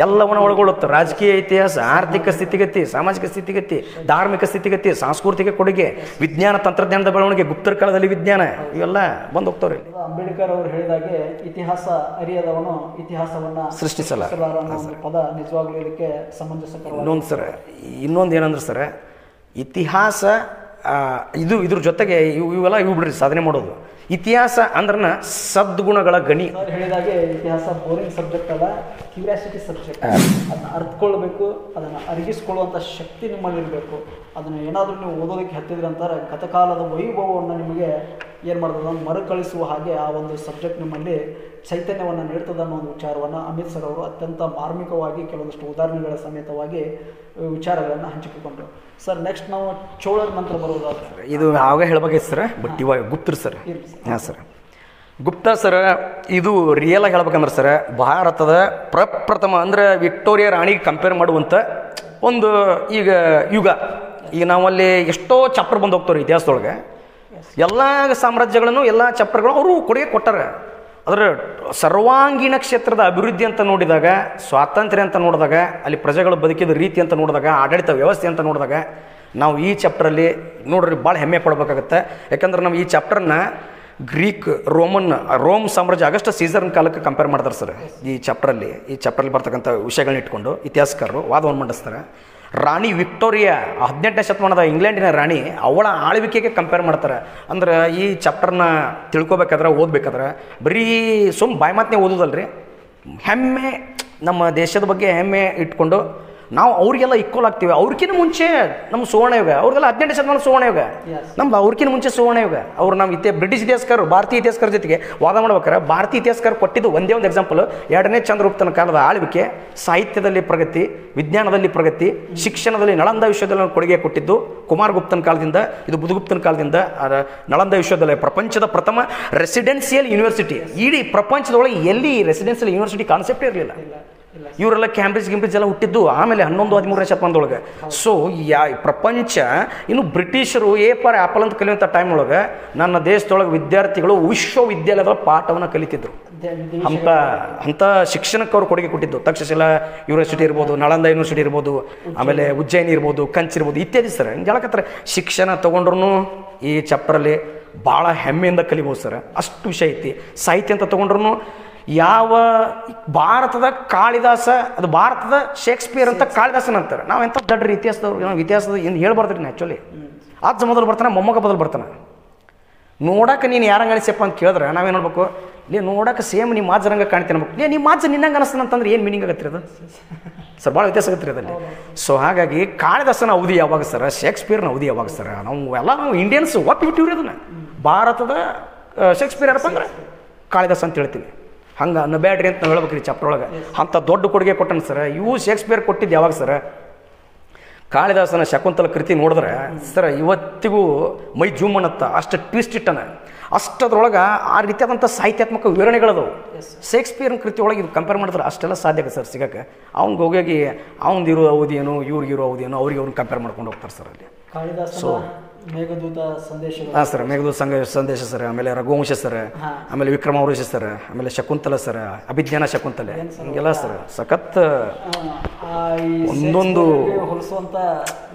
ಎಲ್ಲವನ್ನ ಒಳಗೊಳ್ಳುತ್ತೆ. ರಾಜಕೀಯ ಇತಿಹಾಸ, ಆರ್ಥಿಕ ಸ್ಥಿತಿಗತಿ, ಸಾಮಾಜಿಕ ಸ್ಥಿತಿಗತಿ, ಧಾರ್ಮಿಕ ಸ್ಥಿತಿಗತಿ, ಸಾಂಸ್ಕೃತಿಕ ಕೊಡುಗೆ, ವಿಜ್ಞಾನ ತಂತ್ರಜ್ಞಾನದ ಬೆಳವಣಿಗೆ, ಗುಪ್ತರ ಕಾಲದಲ್ಲಿ ವಿಜ್ಞಾನ, ಇವೆಲ್ಲ ಬಂದು ಹೋಗ್ತಾವ್ರಿ. ಅಂಬೇಡ್ಕರ್ ಅವರು ಹೇಳಿದಾಗೆ ಇತಿಹಾಸ ಅರಿಯದವನು ಇತಿಹಾಸವನ್ನ ಸೃಷ್ಟಿಸಲ್ಲ ಪದ ನಿಜವಾಗ್ಲೂ ಇದಕ್ಕೆ ಸಮಂಜಸಕರ. ಇನ್ನೊಂದು ಏನಂದ್ರೆ ಸರ್, ಇತಿಹಾಸ ಇದ್ರ ಜೊತೆಗೆ ಇವೆಲ್ಲ ಬಿಡ್ರಿ ಸಾಧನೆ ಮಾಡೋದು. ಇತಿಹಾಸ ಅಂದ್ರನ ಸದ್ಗುಣಗಳ ಗಣಿ. ಹೇಳಿದಾಗೆ ಇತಿಹಾಸ ಬೋರಿಂಗ್ ಸಬ್ಜೆಕ್ಟ್ ಅಲ್ಲ, ಕ್ಯೂರಿಯಾಸಿಟಿ ಸಬ್ಜೆಕ್ಟ್. ಅದನ್ನ ಅರ್ಥಕೊಳ್ಬೇಕು, ಅದನ್ನು ಅರಗಿಸ್ಕೊಳ್ಳುವಂಥ ಶಕ್ತಿ ನಿಮ್ಮಲ್ಲಿ ಇರಬೇಕು. ಅದನ್ನು ಏನಾದರೂ ನೀವು ಓದೋದಕ್ಕೆ ಹತ್ತಿದ್ರೆ ಅಂತಾರೆ ಗತಕಾಲದ ವೈಭವವನ್ನು ನಿಮಗೆ ಏನು ಮಾಡ್ತದೆ ಮರುಕಳಿಸುವ ಹಾಗೆ ಆ ಒಂದು ಸಬ್ಜೆಕ್ಟ್ ನಿಮ್ಮಲ್ಲಿ ಚೈತನ್ಯವನ್ನು ನೀಡ್ತದೆ ಅನ್ನೋ ಒಂದು ವಿಚಾರವನ್ನು ಅಮಿತ್ ಸರ್ ಅವರು ಅತ್ಯಂತ ಮಾರ್ಮಿಕವಾಗಿ ಕೆಲವೊಂದಷ್ಟು ಉದಾಹರಣೆಗಳ ಸಮೇತವಾಗಿ ವಿಚಾರಗಳನ್ನು ಹಂಚಿಕೊಂಡ್ರು. ಸರ್, ನೆಕ್ಸ್ಟ್ ನಾವು ಚೋಳರ ನಂತರ ಬರೋದಾದ್ರೆ ಇದು ಆವಾಗ ಹೇಳ್ಬೇಕಾಯ್ತು ಸರ್, ಬಟ್ ಇವಾಗ ಗುಪ್ತರು ಸರ್. ಹಾಂ ಸರ್, ಗುಪ್ತ ಸರ್ ಇದು ರಿಯಲ್ ಆಗಿ ಹೇಳ್ಬೇಕಂದ್ರೆ ಸರ್, ಭಾರತದ ಪ್ರಪ್ರಥಮ ಅಂದರೆ ವಿಕ್ಟೋರಿಯಾ ರಾಣಿಗೆ ಕಂಪೇರ್ ಮಾಡುವಂಥ ಒಂದು ಈಗ ಯುಗ. ಈಗ ನಾವಲ್ಲಿ ಎಷ್ಟೋ ಚಾಪ್ಟರ್ ಬಂದು ಹೋಗ್ತಾರೆ ಇತಿಹಾಸದೊಳಗೆ. ಎಲ್ಲ ಸಾಮ್ರಾಜ್ಯಗಳನ್ನು ಎಲ್ಲ ಚಾಪ್ಟರ್ಗಳು ಅವರು ಕೊಡುಗೆ ಕೊಟ್ಟಾರೆ. ಅದರ ಸರ್ವಾಂಗೀಣ ಕ್ಷೇತ್ರದ ಅಭಿವೃದ್ಧಿ ಅಂತ ನೋಡಿದಾಗ, ಸ್ವಾತಂತ್ರ್ಯ ಅಂತ ನೋಡಿದಾಗ, ಅಲ್ಲಿ ಪ್ರಜೆಗಳು ಬದುಕಿದ ರೀತಿ ಅಂತ ನೋಡಿದಾಗ, ಆಡಳಿತ ವ್ಯವಸ್ಥೆ ಅಂತ ನೋಡಿದಾಗ ನಾವು ಈ ಚಾಪ್ಟ್ರಲ್ಲಿ ನೋಡ್ರಿ ಭಾಳ ಹೆಮ್ಮೆ ಪಡ್ಬೇಕಾಗತ್ತೆ. ಯಾಕಂದ್ರೆ ನಾವು ಈ ಚಾಪ್ಟರ್ನ ಗ್ರೀಕ್, ರೋಮ್ ಸಾಮ್ರಾಜ್ಯ ಅಗಸ್ಟ ಸೀಸರ್ನ ಕಾಲಕ್ಕೆ ಕಂಪೇರ್ ಮಾಡ್ತಾರೆ ಸರ್. ಈ ಚಾಪ್ಟ್ರಲ್ಲಿ ಬರ್ತಕ್ಕಂಥ ವಿಷಯಗಳನ್ನ ಇಟ್ಕೊಂಡು ಇತಿಹಾಸಕಾರರು ವಾದವನ್ನು ಮಂಡಿಸ್ತಾರೆ. ರಾಣಿ ವಿಕ್ಟೋರಿಯಾ 18ನೇ ಶತಮಾನದ ಇಂಗ್ಲೆಂಡಿನ ರಾಣಿ, ಅವಳ ಆಳ್ವಿಕೆಗೆ ಕಂಪೇರ್ ಮಾಡ್ತಾರೆ. ಅಂದ್ರೆ ಈ ಚಾಪ್ಟರ್ನ ತಿಳ್ಕೊಬೇಕಾದ್ರೆ ಓದಬೇಕಾದ್ರೆ ಬರೀ ಬಾಯಿ ಮಾತನ್ನೇ ಓದೋದಲ್ರಿ, ಹೆಮ್ಮೆ, ನಮ್ಮ ದೇಶದ ಬಗ್ಗೆ ಹೆಮ್ಮೆ ಇಟ್ಕೊಂಡು ನಾವು ಅವ್ರಿಗೆಲ್ಲ ಈಕ್ವಲ್ ಆಗ್ತೀವಿ. ಅವ್ರಿಗಿಂತ ಮುಂಚೆ ನಮ್ಮ ಸುವರ್ಣಯುಗ, ಅವ್ರಿಗೆಲ್ಲ 18ನೇ ಶತಮಾನ ಸುವರ್ಣಯುಗ, ನಮ್ದು ಅವ್ರಿಗಿಂತ ಮುಂಚೆ ಸುವರ್ಣಯುಗ. ಅವ್ರು ನಮ್ಮ ಬ್ರಿಟಿಷ್ ಇತಿಹಾಸಕಾರರು ಭಾರತೀಯ ಇತಿಹಾಸಕಾರ ಜೊತೆಗೆ ವಾದ ಮಾಡ್ಬೇಕಾರೆ ಭಾರತೀಯ ಇತಿಹಾಸಕಾರ ಕೊಟ್ಟಿದ್ದು ಒಂದೇ ಒಂದು ಎಕ್ಸಾಂಪಲ್, 2ನೇ ಚಂದ್ರಗುಪ್ತನ ಕಾಲದ ಆಳ್ವಿಕೆ, ಸಾಹಿತ್ಯದಲ್ಲಿ ಪ್ರಗತಿ, ವಿಜ್ಞಾನದಲ್ಲಿ ಪ್ರಗತಿ, ಶಿಕ್ಷಣದಲ್ಲಿ ನಳಂದ ವಿಶ್ವವಿದ್ಯಾಲಯ ಕೊಡುಗೆ ಕೊಟ್ಟಿದ್ದು ಕುಮಾರಗುಪ್ತನ ಕಾಲದಿಂದ, ಇದು ಬುಧಗುಪ್ತನ ಕಾಲದಿಂದ. ನಳಂದ ವಿಶ್ವವಿದ್ಯಾಲಯ ಪ್ರಪಂಚದ ಪ್ರಥಮ ರೆಸಿಡೆನ್ಸಿಯಲ್ ಯೂನಿವರ್ಸಿಟಿ. ಇಡೀ ಪ್ರಪಂಚದೊಳಗೆ ಎಲ್ಲಿ ರೆಸಿಡೆನ್ಸಿಯಲ್ ಯೂನಿವರ್ಸಿಟಿ ಕಾನ್ಸೆಪ್ಟೇ ಇರಲಿಲ್ಲ. ಇವರೆಲ್ಲ ಕ್ಯಾಂಬ್ರಿಡ್ಜ್ ಎಲ್ಲ ಹುಟ್ಟಿದ್ದು ಆಮೇಲೆ 11-13ನೇ ಶತಮಾನದೊಳಗೆ. ಸೊ ಪ್ರಪಂಚ ಇನ್ನು ಬ್ರಿಟಿಷರು ಫಾರ್ ಆ್ಯಪಲ್ ಅಂತ ಕಲಿಯುವಂಥ ಟೈಮ್ನೊಳಗೆ ನನ್ನ ದೇಶದೊಳಗೆ ವಿದ್ಯಾರ್ಥಿಗಳು ವಿಶ್ವವಿದ್ಯಾಲಯದ ಪಾಠವನ್ನು ಕಲಿತಿದ್ರು. ಅಂಥ ಶಿಕ್ಷಣಕ್ಕೆ ಅವರು ಕೊಡುಗೆ ಕೊಟ್ಟಿದ್ದು. ತಕ್ಷಶಿಲಾ ಯೂನಿವರ್ಸಿಟಿ ಇರ್ಬೋದು, ನಳಂದ ಯೂನಿವರ್ಸಿಟಿ ಇರ್ಬೋದು, ಆಮೇಲೆ ಉಜ್ಜಯಿನಿ ಇರ್ಬೋದು, ಕಂಚ್ ಇರ್ಬೋದು ಇತ್ಯಾದಿ ಸರ್. ಹೇಳಕತ್ತಾರೆ ಶಿಕ್ಷಣ ತೊಗೊಂಡ್ರು ಈ ಚಾಪ್ಟ್ರಲ್ಲಿ ಭಾಳ ಹೆಮ್ಮೆಯಿಂದ ಕಲಿಬೋದು ಸರ್. ಅಷ್ಟು ವಿಷಯ ಐತಿ. ಸಾಹಿತ್ಯ ಅಂತ ತೊಗೊಂಡ್ರು ಯಾವ ಭಾರತದ ಕಾಳಿದಾಸ, ಅದು ಭಾರತದ ಶೇಕ್ಸ್ಪಿಯರ್ ಅಂತ ಕಾಳಿದಾಸನ ಅಂತಾರೆ. ನಾವು ಎಂಥ ದಡ್ಡ್ರಿ ಇತಿಹಾಸದವ್ರು, ನಾವು ಇತಿಹಾಸದ ಏನು ಹೇಳ್ಬಾರ್ದ್ರಿ ಆ್ಯಕ್ಚುಲಿ. ಅಜ್ಜ ಮೊದಲು ಬರ್ತಾನೆ, ಮೊಮ್ಮಗ ಮೊದಲು ಬರ್ತಾನೆ. ನೋಡಕ್ಕೆ ನೀನು ಯಾರಂಗೆ ಅನಿಸಪ್ಪ ಅಂತ ಕೇಳಿದ್ರೆ ನಾವೇನು ನೋಡ್ಬೇಕು, ಲೇ ನೋಡಕ್ಕೆ ಸೇಮ್ ನಿಮ್ಮ ಅಜ್ಜರಂಗೆ ಕಾಣ್ತೀನಿ ಅನ್ಬೇಕು. ಲೇ ನಿಮ್ಮ ಅಜ್ಜ ನಿನ್ನಂಗೆ ಅನಿಸ್ತಾನೆ ಅಂತಂದ್ರೆ ಏನು ಮೀನಿಂಗ್ ಆಗತ್ತೆ ಅದು ಸರ್? ಭಾಳ ವ್ಯತ್ಯಾಸ ಆಗತ್ತೆ ರೀ ಅದಲ್ಲಿ. ಸೊ ಹಾಗಾಗಿ ಕಾಳಿದಾಸನ ಅವಧಿ ಯಾವಾಗ ಸರ್, ಶೇಕ್ಸ್ಪಿಯರ್ನ ಅವಧಿ ಯಾವಾಗ ಸರ್? ನಾವು ಇಂಡಿಯನ್ಸ್ ಒಟ್ಟು ಬಿಟ್ಟಿವ್ರಿ ಅದನ್ನು. ಭಾರತದ ಶೇಕ್ಸ್ಪಿಯರ್ ಯಾರಪ್ಪ ಅಂದ್ರೆ ಕಾಳಿದಾಸ ಅಂತ ಹೇಳ್ತೀವಿ. ಹಂಗೆ ಅನ್ನಬೇಡ್ರಿ ಅಂತ ನಾವು ಹೇಳ್ಬೇಕ್ರಿ ಚಾಪ್ಟರ್ ಒಳಗೆ. ಅಂಥ ದೊಡ್ಡ ಕೊಡುಗೆ ಕೊಟ್ಟನು ಸರ್. ಇವು ಶೇಕ್ಸ್ಪಿಯರ್ ಕೊಟ್ಟಿದ್ದು ಯಾವಾಗ ಸರ್? ಕಾಳಿದಾಸನ ಶಕುಂತಲ ಕೃತಿ ನೋಡಿದ್ರೆ ಸರ್ ಇವತ್ತಿಗೂ ಮೈ ಜೂಮ್ ಅನ್ನತ್ತ, ಅಷ್ಟು ಟ್ವಿಸ್ಟ್ ಇಟ್ಟನ. ಅಷ್ಟದ್ರೊಳಗೆ ಆ ರೀತಿಯಾದಂಥ ಸಾಹಿತ್ಯಾತ್ಮಕ ವಿವರಣೆಗಳದವು. ಶೇಕ್ಸ್ಪಿಯರ್ನ ಕೃತಿ ಒಳಗೆ ಇದು ಕಂಪೇರ್ ಮಾಡಿದ್ರೆ ಅಷ್ಟೆಲ್ಲ ಸಾಧ್ಯ ಸರ್ ಸಿಗೋಕ್ಕೆ. ಅವ್ನಿಗೆ ಹೋಗಿ ಅವ್ನಿರೋ ಅವಧಿ ಏನು, ಇವ್ರಿಗಿರೋ ಅವಧಿ ಏನು, ಅವ್ರಿಗೆ ಕಂಪೇರ್ ಮಾಡ್ಕೊಂಡು ಹೋಗ್ತಾರೆ ಸರ್ ಅಲ್ಲಿ. ಕಾಳಿದಾಸನ ಮೇಘದೂತ ಸಂದೇಶ. ಹಾಂ ಸರ್, ಮೇಘದೂತ ಸಂದೇಶ ಸರ್, ಆಮೇಲೆ ರಘುವಂಶ ಸರ್, ಆಮೇಲೆ ವಿಕ್ರಮಾವೃಷ ಸರ್, ಆಮೇಲೆ ಶಕುಂತಲ ಸರ್, ಅಭಿಜ್ಞಾನ ಶಕುಂತಲೆ, ಹಿಂಗೆಲ್ಲ ಸರ್ ಸಖತ್ ಒಂದೊಂದು ಹೋಲಿಸುವಂಥ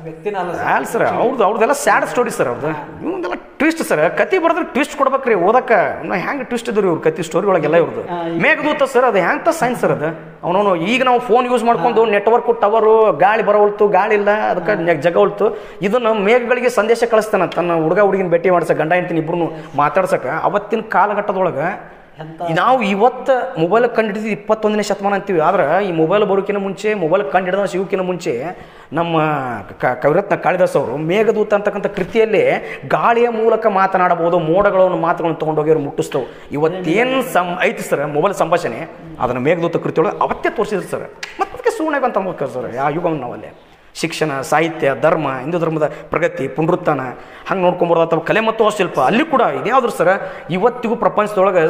ವ್ಯಕ್ತಿನ ಅಲ್ಲ ಸರ್. ಅವ್ರದ್ದೆಲ್ಲ ಸ್ಯಾಡ್ ಸ್ಟೋರಿ ಸರ್. ಅವ್ರದ್ದು ಇವಂದೆಲ್ಲ ಟ್ವಿಸ್ಟ್ ಸರ್. ಕತೆ ಬರೆದ್ರೆ ಟ್ವಿಸ್ಟ್ ಕೊಡ್ಬೇಕ್ರಿ ಓದಕ್ಕೆ. ಹೆಂಗೆ ಟ್ವಿಸ್ಟ್ ಇದ್ರು ಇವ್ರು ಕತೆ ಸ್ಟೋರಿ ಒಳಗೆಲ್ಲ ಇವ್ರದ್ದು. ಮೇಘದೂತ ಸರ್ ಅದು ಹೆಂಗೆ ಸೈನ್ಸ್ ಸರ್ ಅದು. ಅವನವನು ಈಗ ನಾವು ಫೋನ್ ಯೂಸ್ ಮಾಡ್ಕೊಂಡು ನೆಟ್ವರ್ಕ್ ಟವರು, ಗಾಳಿ ಬರೋವಲ್ತು, ಗಾಳಿ ಇಲ್ಲ, ಅದಕ್ಕೆ ಜಗ ಹೊಲ್ತು. ಇದನ್ನು ಮೇಘಗಳಿಗೆ ಸಂದೇಶ ಕಳಿಸ್ತಾನೆ ತನ್ನ ಹುಡುಗಿನ ಭೇಟಿ ಮಾಡ್ಸಕ್ಕೆ, ಗಂಡ ಹೆಂಡ್ತಿನ ಇಬ್ಬರು ಮಾತಾಡ್ಸಕ್ಕೆ. ಅವತ್ತಿನ ಕಾಲಘಟ್ಟದೊಳಗೆ ನಾವು ಇವತ್ತು ಮೊಬೈಲ್ ಕಂಡಿಡಿದ 21ನೇ ಶತಮಾನ ಅಂತೀವಿ. ಆದ್ರೆ ಈ ಮೊಬೈಲ್ ಬರೋಕಿನ ಮುಂಚೆ, ಮೊಬೈಲ್ ಕಂಡಿಡಿದ ಸಿಗೋಕಿನ ಮುಂಚೆ ನಮ್ಮ ಕವಿರತ್ನ ಕಾಳಿದಾಸ್ ಅವರು ಮೇಘದೂತ ಅಂತಕ್ಕಂಥ ಕೃತಿಯಲ್ಲಿ ಗಾಳಿಯ ಮೂಲಕ ಮಾತನಾಡಬಹುದು, ಮೋಡಗಳನ್ನು ಮಾತುಗಳನ್ನು ತೊಗೊಂಡೋಗಿ ಅವ್ರು ಮುಟ್ಟಿಸ್ತವು. ಇವತ್ತೇನು ಐತಿ ಸರ್ ಮೊಬೈಲ್ ಸಂಭಾಷಣೆ, ಅದನ್ನು ಮೇಘದೂತ ಕೃತಿಯೊಳಗೆ ಅವತ್ತೇ ತೋರಿಸಿದ್ರು ಸರ್. ಮತ್ತೆ ಸುವರ್ಣ ಅಂತ ಅನ್ಬೇಕು ಸರ್ ಆ ಯುಗವನ್ನು ನಾವಲ್ಲಿ. ಶಿಕ್ಷಣ, ಸಾಹಿತ್ಯ, ಧರ್ಮ, ಹಿಂದೂ ಧರ್ಮದ ಪ್ರಗತಿ, ಪುನರುತ್ಥಾನ, ಹಂಗೆ ನೋಡ್ಕೊಂಬರೋದು. ಅಥವಾ ಕಲೆ ಮತ್ತು ಶಿಲ್ಪ ಅಲ್ಲಿ ಕೂಡ ಇದ್ಯಾವ್ದು ಸರ್ ಇವತ್ತಿಗೂ ಪ್ರಪಂಚದೊಳಗೆ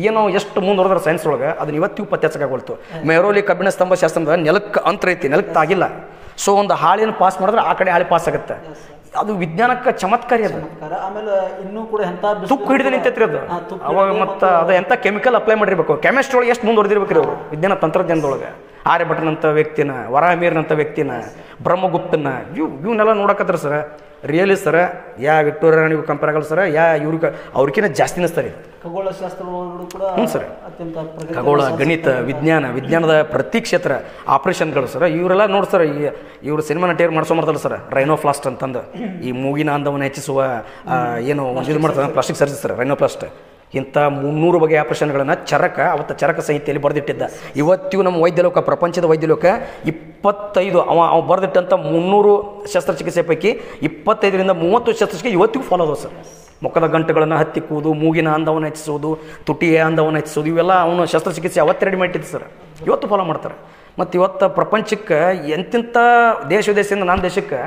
ಏನೋ ಎಷ್ಟು ಮುಂದುವರೆದ್ರೆ ಸೈನ್ಸ್ ಒಳಗೆ ಅದನ್ನ ಇವತ್ತಿಗೂ ಪತ್ತೆಹಚ್ಚಕ್ಕಾಗೋಲ್ತು. ಮೆಹರೋಲಿ ಕಬ್ಬಿಣ ಸ್ತಂಭ ಶಾಸ್ತ್ರದ ನೆಲಕ್ಕೆ ಅಂತರ ಐತಿ, ನೆಲಕ್ಕೆ ತಾಗಿಲ್ಲ. ಸೊ ಒಂದು ಹಾಳಿನ ಪಾಸ್ ಮಾಡಿದ್ರೆ ಆ ಕಡೆ ಹಾಳಿ ಪಾಸ್ ಆಗುತ್ತೆ. ಅದು ವಿಜ್ಞಾನಕ್ಕೆ ಚಮತ್ಕಾರಿ ಅದು. ಆಮೇಲೆ ಇನ್ನೂ ಕೂಡ ಎಂಥ ತುಕ್ಕು ಹಿಡಿದು ನಿಂತೈತ್ರಿ ಅದು. ಅವಾಗ ಮತ್ತು ಅದು ಎಂಥ ಕೆಮಿಕಲ್ ಅಪ್ಲೈ ಮಾಡಿರ್ಬೇಕು. ಕೆಮಿಸ್ಟ್ರಿ ಒಳಗೆ ಎಷ್ಟು ಮುಂದುವರೆದಿರ್ಬೇಕ್ರಿ ಅವರು ವಿಜ್ಞಾನ ತಂತ್ರಜ್ಞಾನದೊಳಗೆ. ಆರ್ಯಭಟನಂಥ ವ್ಯಕ್ತಿನ, ವರಾಹಮೀರ್ನಂಥ ವ್ಯಕ್ತಿನ, ಬ್ರಹ್ಮಗುಪ್ತನ, ಇವನ್ನೆಲ್ಲ ನೋಡಕತ್ತಾರೆ ಸರ್. ರಿಯಲಿ ಸರ್ ವಿಕ್ಟೋರಿಯಾ ರಾಣಿಗೂ ಕಂಪೇರ್ ಆಗಲ್ಲ ಸರ್. ಅವ್ರಿಗೆ ಅವ್ರಿಗಿಂತ ಜಾಸ್ತಿನ ಸರ್ ಇದು. ಖಗೋಳಶಾಸ್ತ್ರಗಳು ಕೂಡ ಹ್ಞೂ ಸರ್. ಅತ್ಯಂತ ಖಗೋಳ, ಗಣಿತ, ವಿಜ್ಞಾನದ ಪ್ರತಿ ಕ್ಷೇತ್ರ ಆಪರೇಷನ್ಗಳು ಸರ್. ಇವರೆಲ್ಲ ನೋಡಿ ಸರ್, ಇವರು ಸಿನಿಮಾ ನಟಿಯರು ಮಾಡ್ಸೋಮರ್ತಲ್ಲ ಸರ್, ರೈನೋಪ್ಲಾಸ್ಟ್ ಅಂತಂದು. ಈ ಮೂಗಿನ ಅಂದವನ್ನು ಹೆಚ್ಚಿಸುವ ಏನು ಇದು ಮಾಡ್ತಾರೆ ಪ್ಲಾಸ್ಟಿಕ್ ಸರ್ಜರಿ ಸರ್, ರೈನೋಪ್ಲಾಸ್ಟ್. ಇಂಥ 300 ಬಗೆಯ ಆಪರೇಷನ್ಗಳನ್ನು ಅವತ್ತು ಚರಕ ಸಂಹಿತೆಯಲ್ಲಿ ಬರೆದಿಟ್ಟಿದ್ದ. ಇವತ್ತಿಗೂ ನಮ್ಮ ವೈದ್ಯಲೋಕ, ಪ್ರಪಂಚದ ವೈದ್ಯಲೋಕ 25 ಅವ ಬರೆದಿಟ್ಟಂಥ 300 ಶಸ್ತ್ರಚಿಕಿತ್ಸೆ ಪೈಕಿ 25ರಿಂದ 30 ಶಸ್ತ್ರಚಿಕಿತ್ಸೆ ಇವತ್ತಿಗೂ ಫಾಲೋ ಅದಾವೆ ಸರ್. ಮುಖದ ಗಂಟುಗಳನ್ನು ಹತ್ತಿಕ್ಕುವುದು, ಮೂಗಿನ ಅಂದವನ್ನು ಹೆಚ್ಚಿಸುವುದು, ತುಟಿಯ ಅಂದವನ್ನು ಹೆಚ್ಚಿಸೋದು, ಇವೆಲ್ಲ ಅವನು ಶಸ್ತ್ರಚಿಕಿತ್ಸೆ ಅವತ್ತು ರೆಡಿ ಮಾಡಿಟ್ಟಿದ್ದು ಸರ್. ಇವತ್ತು ಫಾಲೋ ಮಾಡ್ತಾರೆ. ಮತ್ತು ಇವತ್ತು ಪ್ರಪಂಚಕ್ಕೆ ಎಂತೆಂಥ ವಿದೇಶದಿಂದ ನಮ್ಮ ದೇಶಕ್ಕೆ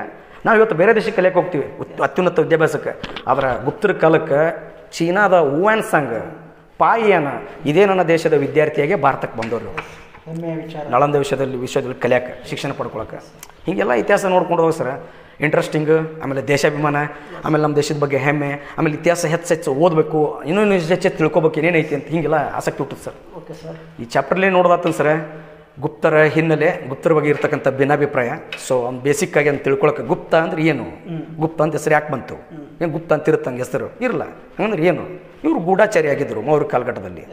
ನಾವು ಇವತ್ತು ಬೇರೆ ದೇಶಕ್ಕೆ ಕಲಿಯಕ್ಕೆ ಹೋಗ್ತೀವಿ ಅತ್ಯುನ್ನತ ವಿದ್ಯಾಭ್ಯಾಸಕ್ಕೆ. ಆದರೆ ಗುಪ್ತರ ಕಾಲಕ್ಕೆ ಚೀನಾದ ಹೂವಾನ್ಸಾಂಗ್, ಪಾಯಿಯಾನ ಇದೇ ನನ್ನ ದೇಶದ ವಿದ್ಯಾರ್ಥಿಯಾಗಿ ಭಾರತಕ್ಕೆ ಬಂದವರು. ಹೆಮ್ಮೆಯ ವಿಚಾರ. ನಳಂದ ವಿಶ್ವದಲ್ಲಿ ಕಲಿಯಕ್ಕೆ, ಶಿಕ್ಷಣ ಪಡ್ಕೊಳಕ್ಕೆ. ಹೀಗೆಲ್ಲ ಇತಿಹಾಸ ನೋಡ್ಕೊಂಡು ಹೋಗಿ ಸರ್ ಇಂಟ್ರೆಸ್ಟಿಂಗ್. ಆಮೇಲೆ ದೇಶಾಭಿಮಾನ, ಆಮೇಲೆ ನಮ್ಮ ದೇಶದ ಬಗ್ಗೆ ಹೆಮ್ಮೆ, ಆಮೇಲೆ ಇತಿಹಾಸ ಹೆಚ್ಚು ಓದಬೇಕು, ಇನ್ನೂ ಹೆಚ್ಚು ತಿಳ್ಕೊಬೇಕು ಏನೇನೈತಿ ಅಂತ ಹಿಂಗೆಲ್ಲ ಆಸಕ್ತಿ ಹುಟ್ಟುತ್ತೆ ಸರ್. Okay sir. ಈ ಚಾಪ್ಟರ್ಲಿ ನೋಡೋದಾತನ್ ಸರ್ ಗುಪ್ತರ ಹಿನ್ನೆಲೆ, ಗುಪ್ತರ ಬಗ್ಗೆ ಇರ್ತಕ್ಕಂಥ ಭಿನ್ನಾಭಿಪ್ರಾಯ. ಸೊ ಅವ್ನು ಬೇಸಿಕ್ಕಾಗಿ ಅಂತ ತಿಳ್ಕೊಳಕ್ಕೆ ಗುಪ್ತ ಅಂದ್ರೆ ಏನು, ಗುಪ್ತ ಅಂತ ಹೆಸರು ಯಾಕೆ ಬಂತು, ಏನು ಗುಪ್ತ ಅಂತ ಇರುತ್ತಂಗೆ ಹೆಸರು ಇರಲ್ಲ. ಹಂಗಂದ್ರೆ ಏನು, ಇವರು ಗೂಢಾಚಾರಿ ಆಗಿದ್ದರು ಮೌರ್ಯ ಕಾಲಘಟ್ಟದಲ್ಲಿ.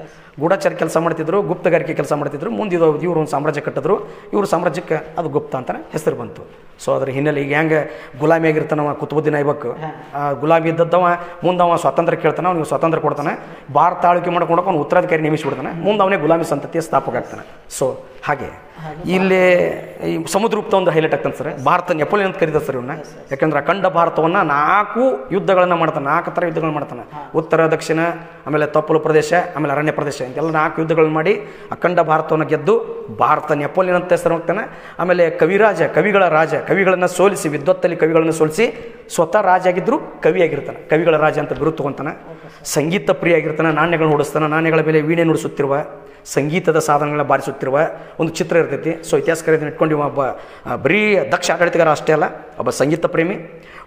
ಗೂಢಾಚಾರಿ ಕೆಲಸ ಮಾಡ್ತಿದ್ರು, ಗುಪ್ತಗಾರಿಕೆ ಕೆಲಸ ಮಾಡ್ತಿದ್ರು. ಮುಂದೆ ಇವರು ಒಂದು ಸಾಮ್ರಾಜ್ಯ ಕಟ್ಟಿದ್ರು. ಇವರು ಸಾಮ್ರಾಜ್ಯಕ್ಕೆ ಅದು ಗುಪ್ತ ಅಂತಲೇ ಹೆಸರು ಬಂತು. ಸೊ ಅದ್ರ ಹಿನ್ನೆಲೆ ಈಗ ಹೆಂಗೆ ಗುಲಾಮಿ ಆಗಿರ್ತಾನವ ಕುತುಬುದ್ದೀನ್ ಐಬಕ್, ಗುಲಾಮಿ ಇದ್ದದ್ದವ ಮುಂದವ ಸ್ವಾತಂತ್ರ್ಯ ಕೇಳ್ತಾನೆ, ಅವ್ನಿಗೆ ಸ್ವಾತಂತ್ರ್ಯ ಕೊಡ್ತಾನೆ, ಭಾರತ ಆಳ್ವಿಕೆ ಮಾಡ್ಕೊಂಡು ಅವ್ನು ಉತ್ತರಾಧಿಕಾರಿ ನೇಮಿಸಿಬಿಡ್ತಾನೆ, ಮುಂದೆ ಅವನೇ ಗುಲಾಮಿ ಸಂತತಿಯ ಸ್ಥಾಪಕ ಆಗ್ತಾನೆ. ಸೊ ಹಾಗೆ ಇಲ್ಲಿ ಈ ಸಮುದ್ರಗುಪ್ತ ಒಂದು ಹೈಲೈಟ್ ಆಗ್ತಾನೆ ಸರ್. ಭಾರತ ನೆಪೋಲಿಯನ್ ಅಂತ ಕರೀತಾರೆ ಸರ್ ಇವನ್ನ. ಯಾಕಂದ್ರೆ ಅಖಂಡ ಭಾರತವನ್ನು 4 ಯುದ್ಧಗಳನ್ನು ಮಾಡ್ತಾನೆ, 4 ಥರ ಯುದ್ಧಗಳು ಮಾಡ್ತಾನೆ. ಉತ್ತರ, ದಕ್ಷಿಣ, ಆಮೇಲೆ ತಪ್ಪಲು ಪ್ರದೇಶ, ಆಮೇಲೆ ಅರಣ್ಯ ಪ್ರದೇಶ, ಇಂತೆಲ್ಲ 4 ಯುದ್ಧಗಳನ್ನು ಮಾಡಿ ಅಖಂಡ ಭಾರತವನ್ನು ಗೆದ್ದು ಭಾರತ ನೆಪೋಲಿಯನ್ ಅಂತ ಹೆಸರು ಹೋಗ್ತಾನೆ. ಆಮೇಲೆ ಕವಿಗಳ ರಾಜ, ಕವಿಗಳನ್ನು ಸೋಲಿಸಿ, ವಿದ್ವತ್ತಲ್ಲಿ ಕವಿಗಳನ್ನು ಸೋಲಿಸಿ ಸ್ವತಃ ರಾಜ ಆಗಿದ್ದರೂ ಕವಿಯಾಗಿರ್ತಾನೆ, ಕವಿಗಳ ರಾಜ ಅಂತ ಬಿರುದು ತಗೊತಾನೆ. ಸಂಗೀತ ಪ್ರಿಯ ಆಗಿರ್ತಾನೆ, ನಾಣ್ಯಗಳನ್ನು ಹೊಡಿಸ್ತಾನೆ, ನಾಣ್ಯಗಳ ಮೇಲೆ ವೀಣೆ ನುಡಿಸುತ್ತಿರುವ, ಸಂಗೀತದ ಸಾಧನಗಳನ್ನ ಬಾರಿಸುತ್ತಿರುವ ಒಂದು ಚಿತ್ರ ಇರ್ತೈತಿ. ಸೊ ಇತಿಹಾಸಕಾರ ಇದನ್ನು ಇಟ್ಕೊಂಡು ಒಬ್ಬ ಬರೀ ದಕ್ಷ ಆಡಳಿತಗಾರ ಅಷ್ಟೇ ಅಲ್ಲ, ಒಬ್ಬ ಸಂಗೀತ ಪ್ರೇಮಿ,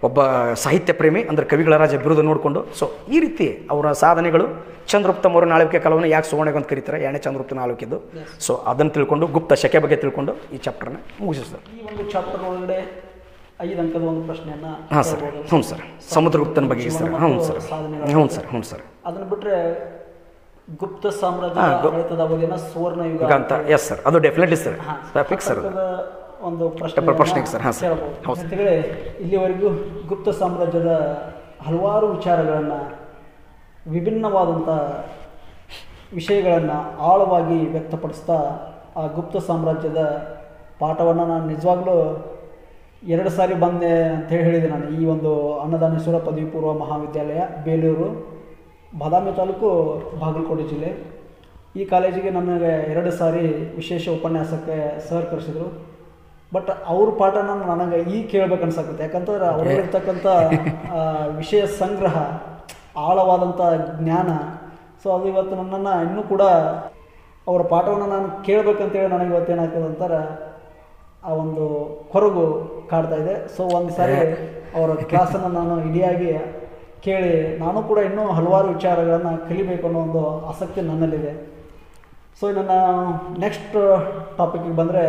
ಒಬ್ಬ ಸಾಹಿತ್ಯ ಪ್ರೇಮಿ, ಅಂದರೆ ಕವಿಗಳ ರಾಜ ಬಿರುದು ನೋಡಿಕೊಂಡು. ಸೊ ಈ ರೀತಿ ಅವರ ಸಾಧನೆಗಳು ಚಂದ್ರಗುಪ್ತ ಮೌರ್ಯನ ಆಳ್ವಿಕೆ ಕಾಲವನ್ನು ಯಾಕೆ ಸುವರ್ಣಯುಗ ಅಂತ ಕರೀತಾರೆ, 2ನೇ ಚಂದ್ರಗುಪ್ತನ ಆಳ್ವಿಕೆದ್ದು. ಸೊ ಅದನ್ನು ತಿಳ್ಕೊಂಡು ಗುಪ್ತ ಶಕೆ ಬಗ್ಗೆ ತಿಳ್ಕೊಂಡು ಈ ಚಾಪ್ಟರ್ನ ಮುಗಿಸಿದ್ರು. ಈ ಒಂದು ಚಾಪ್ಟರ್ ಒಳಗಡೆ 5 ಅಂಕದ ಒಂದು ಪ್ರಶ್ನೆಯನ್ನು ಹಾಂ ಸರ್, ಹ್ಞೂ ಸರ್, ಸಮುದ್ರಗುಪ್ತನ ಬಗ್ಗೆ ಸರ್, ಹ್ಞೂ ಸರ್, ಹ್ಞೂ ಸರ್, ಹ್ಞೂ ಸರ್. ಅದನ್ನು ಬಿಟ್ಟರೆ ಗುಪ್ತ ಸಾಮ್ರಾಜ್ಯದ ಆಡಳಿತದ ಅವಧಿನ ಸುವರ್ಣ ಯುಗ ಅಂತ, ಎಸ್ ಸರ್, ಅದು ಡೆಫಿನೆಟ್ಲಿ ಸರ್, ಫಿಕ್ಸ್ ಸರ್, ಒಂದು ಪ್ರಶ್ನೆ ಸರ್. ಹಾಂ ಸರ್, ಹೌದು ಸರ್. ಇಲ್ಲಿವರೆಗೂ ಗುಪ್ತ ಸಾಮ್ರಾಜ್ಯದ ಹಲವಾರು ವಿಚಾರಗಳನ್ನು, ವಿಭಿನ್ನವಾದಂಥ ವಿಷಯಗಳನ್ನು ಆಳವಾಗಿ ವ್ಯಕ್ತಪಡಿಸ್ತಾ ಆ ಗುಪ್ತ ಸಾಮ್ರಾಜ್ಯದ ಪಾಠವನ್ನು ನಾನು ನಿಜವಾಗ್ಲೂ 2 ಸಾರಿ ಬಂದೆ ಅಂತೇಳಿ ಹೇಳಿದೆ. ನಾನು ಈ ಒಂದು ಅನ್ನದಾನೇಶ್ವರ ಪದವಿ ಪೂರ್ವ ಮಹಾವಿದ್ಯಾಲಯ ಬೇಲೂರು, ಬಾದಾಮಿ ತಾಲೂಕು, ಬಾಗಲಕೋಟೆ ಜಿಲ್ಲೆ. ಈ ಕಾಲೇಜಿಗೆ ನನಗೆ 2 ಸಾರಿ ವಿಶೇಷ ಉಪನ್ಯಾಸಕ್ಕೆ ಸರ್ ಕರೆಸಿದರು. ಬಟ್ ಅವ್ರ ಪಾಠನ ನನಗೆ ಈಗ ಕೇಳ್ಬೇಕು ಅನ್ಸಕತ್ತೆ. ಯಾಕಂತಂದ್ರೆ ಅವರಲ್ಲಿರ್ತಕ್ಕಂಥ ವಿಷಯ ಸಂಗ್ರಹ, ಆಳವಾದಂಥ ಜ್ಞಾನ. ಸೊ ಅದು ಇವತ್ತು ನನ್ನನ್ನು ಇನ್ನೂ ಕೂಡ ಅವರ ಪಾಠವನ್ನು ನಾನು ಕೇಳಬೇಕಂತೇಳಿ ನನಗೆ ಇವತ್ತೇನಾಗ್ತದೆ ಅಂತಾರೆ ಆ ಒಂದು ಕೊರಗು ಕಾಡ್ತಾ ಇದೆ. ಸೊ ಒಂದು ಸಾರಿ ಅವರ ಕ್ಲಾಸನ್ನು ನಾನು ಇಡಿಯಾಗಿ ಕೇಳಿ ನಾನು ಕೂಡ ಇನ್ನೂ ಹಲವಾರು ವಿಚಾರಗಳನ್ನು ಕಲಿಬೇಕು ಅನ್ನೋ ಒಂದು ಆಸಕ್ತಿ ನನ್ನಲ್ಲಿದೆ. ಸೊ ನನ್ನ ನೆಕ್ಸ್ಟ್ ಟಾಪಿಕ್ಗೆ ಬಂದರೆ,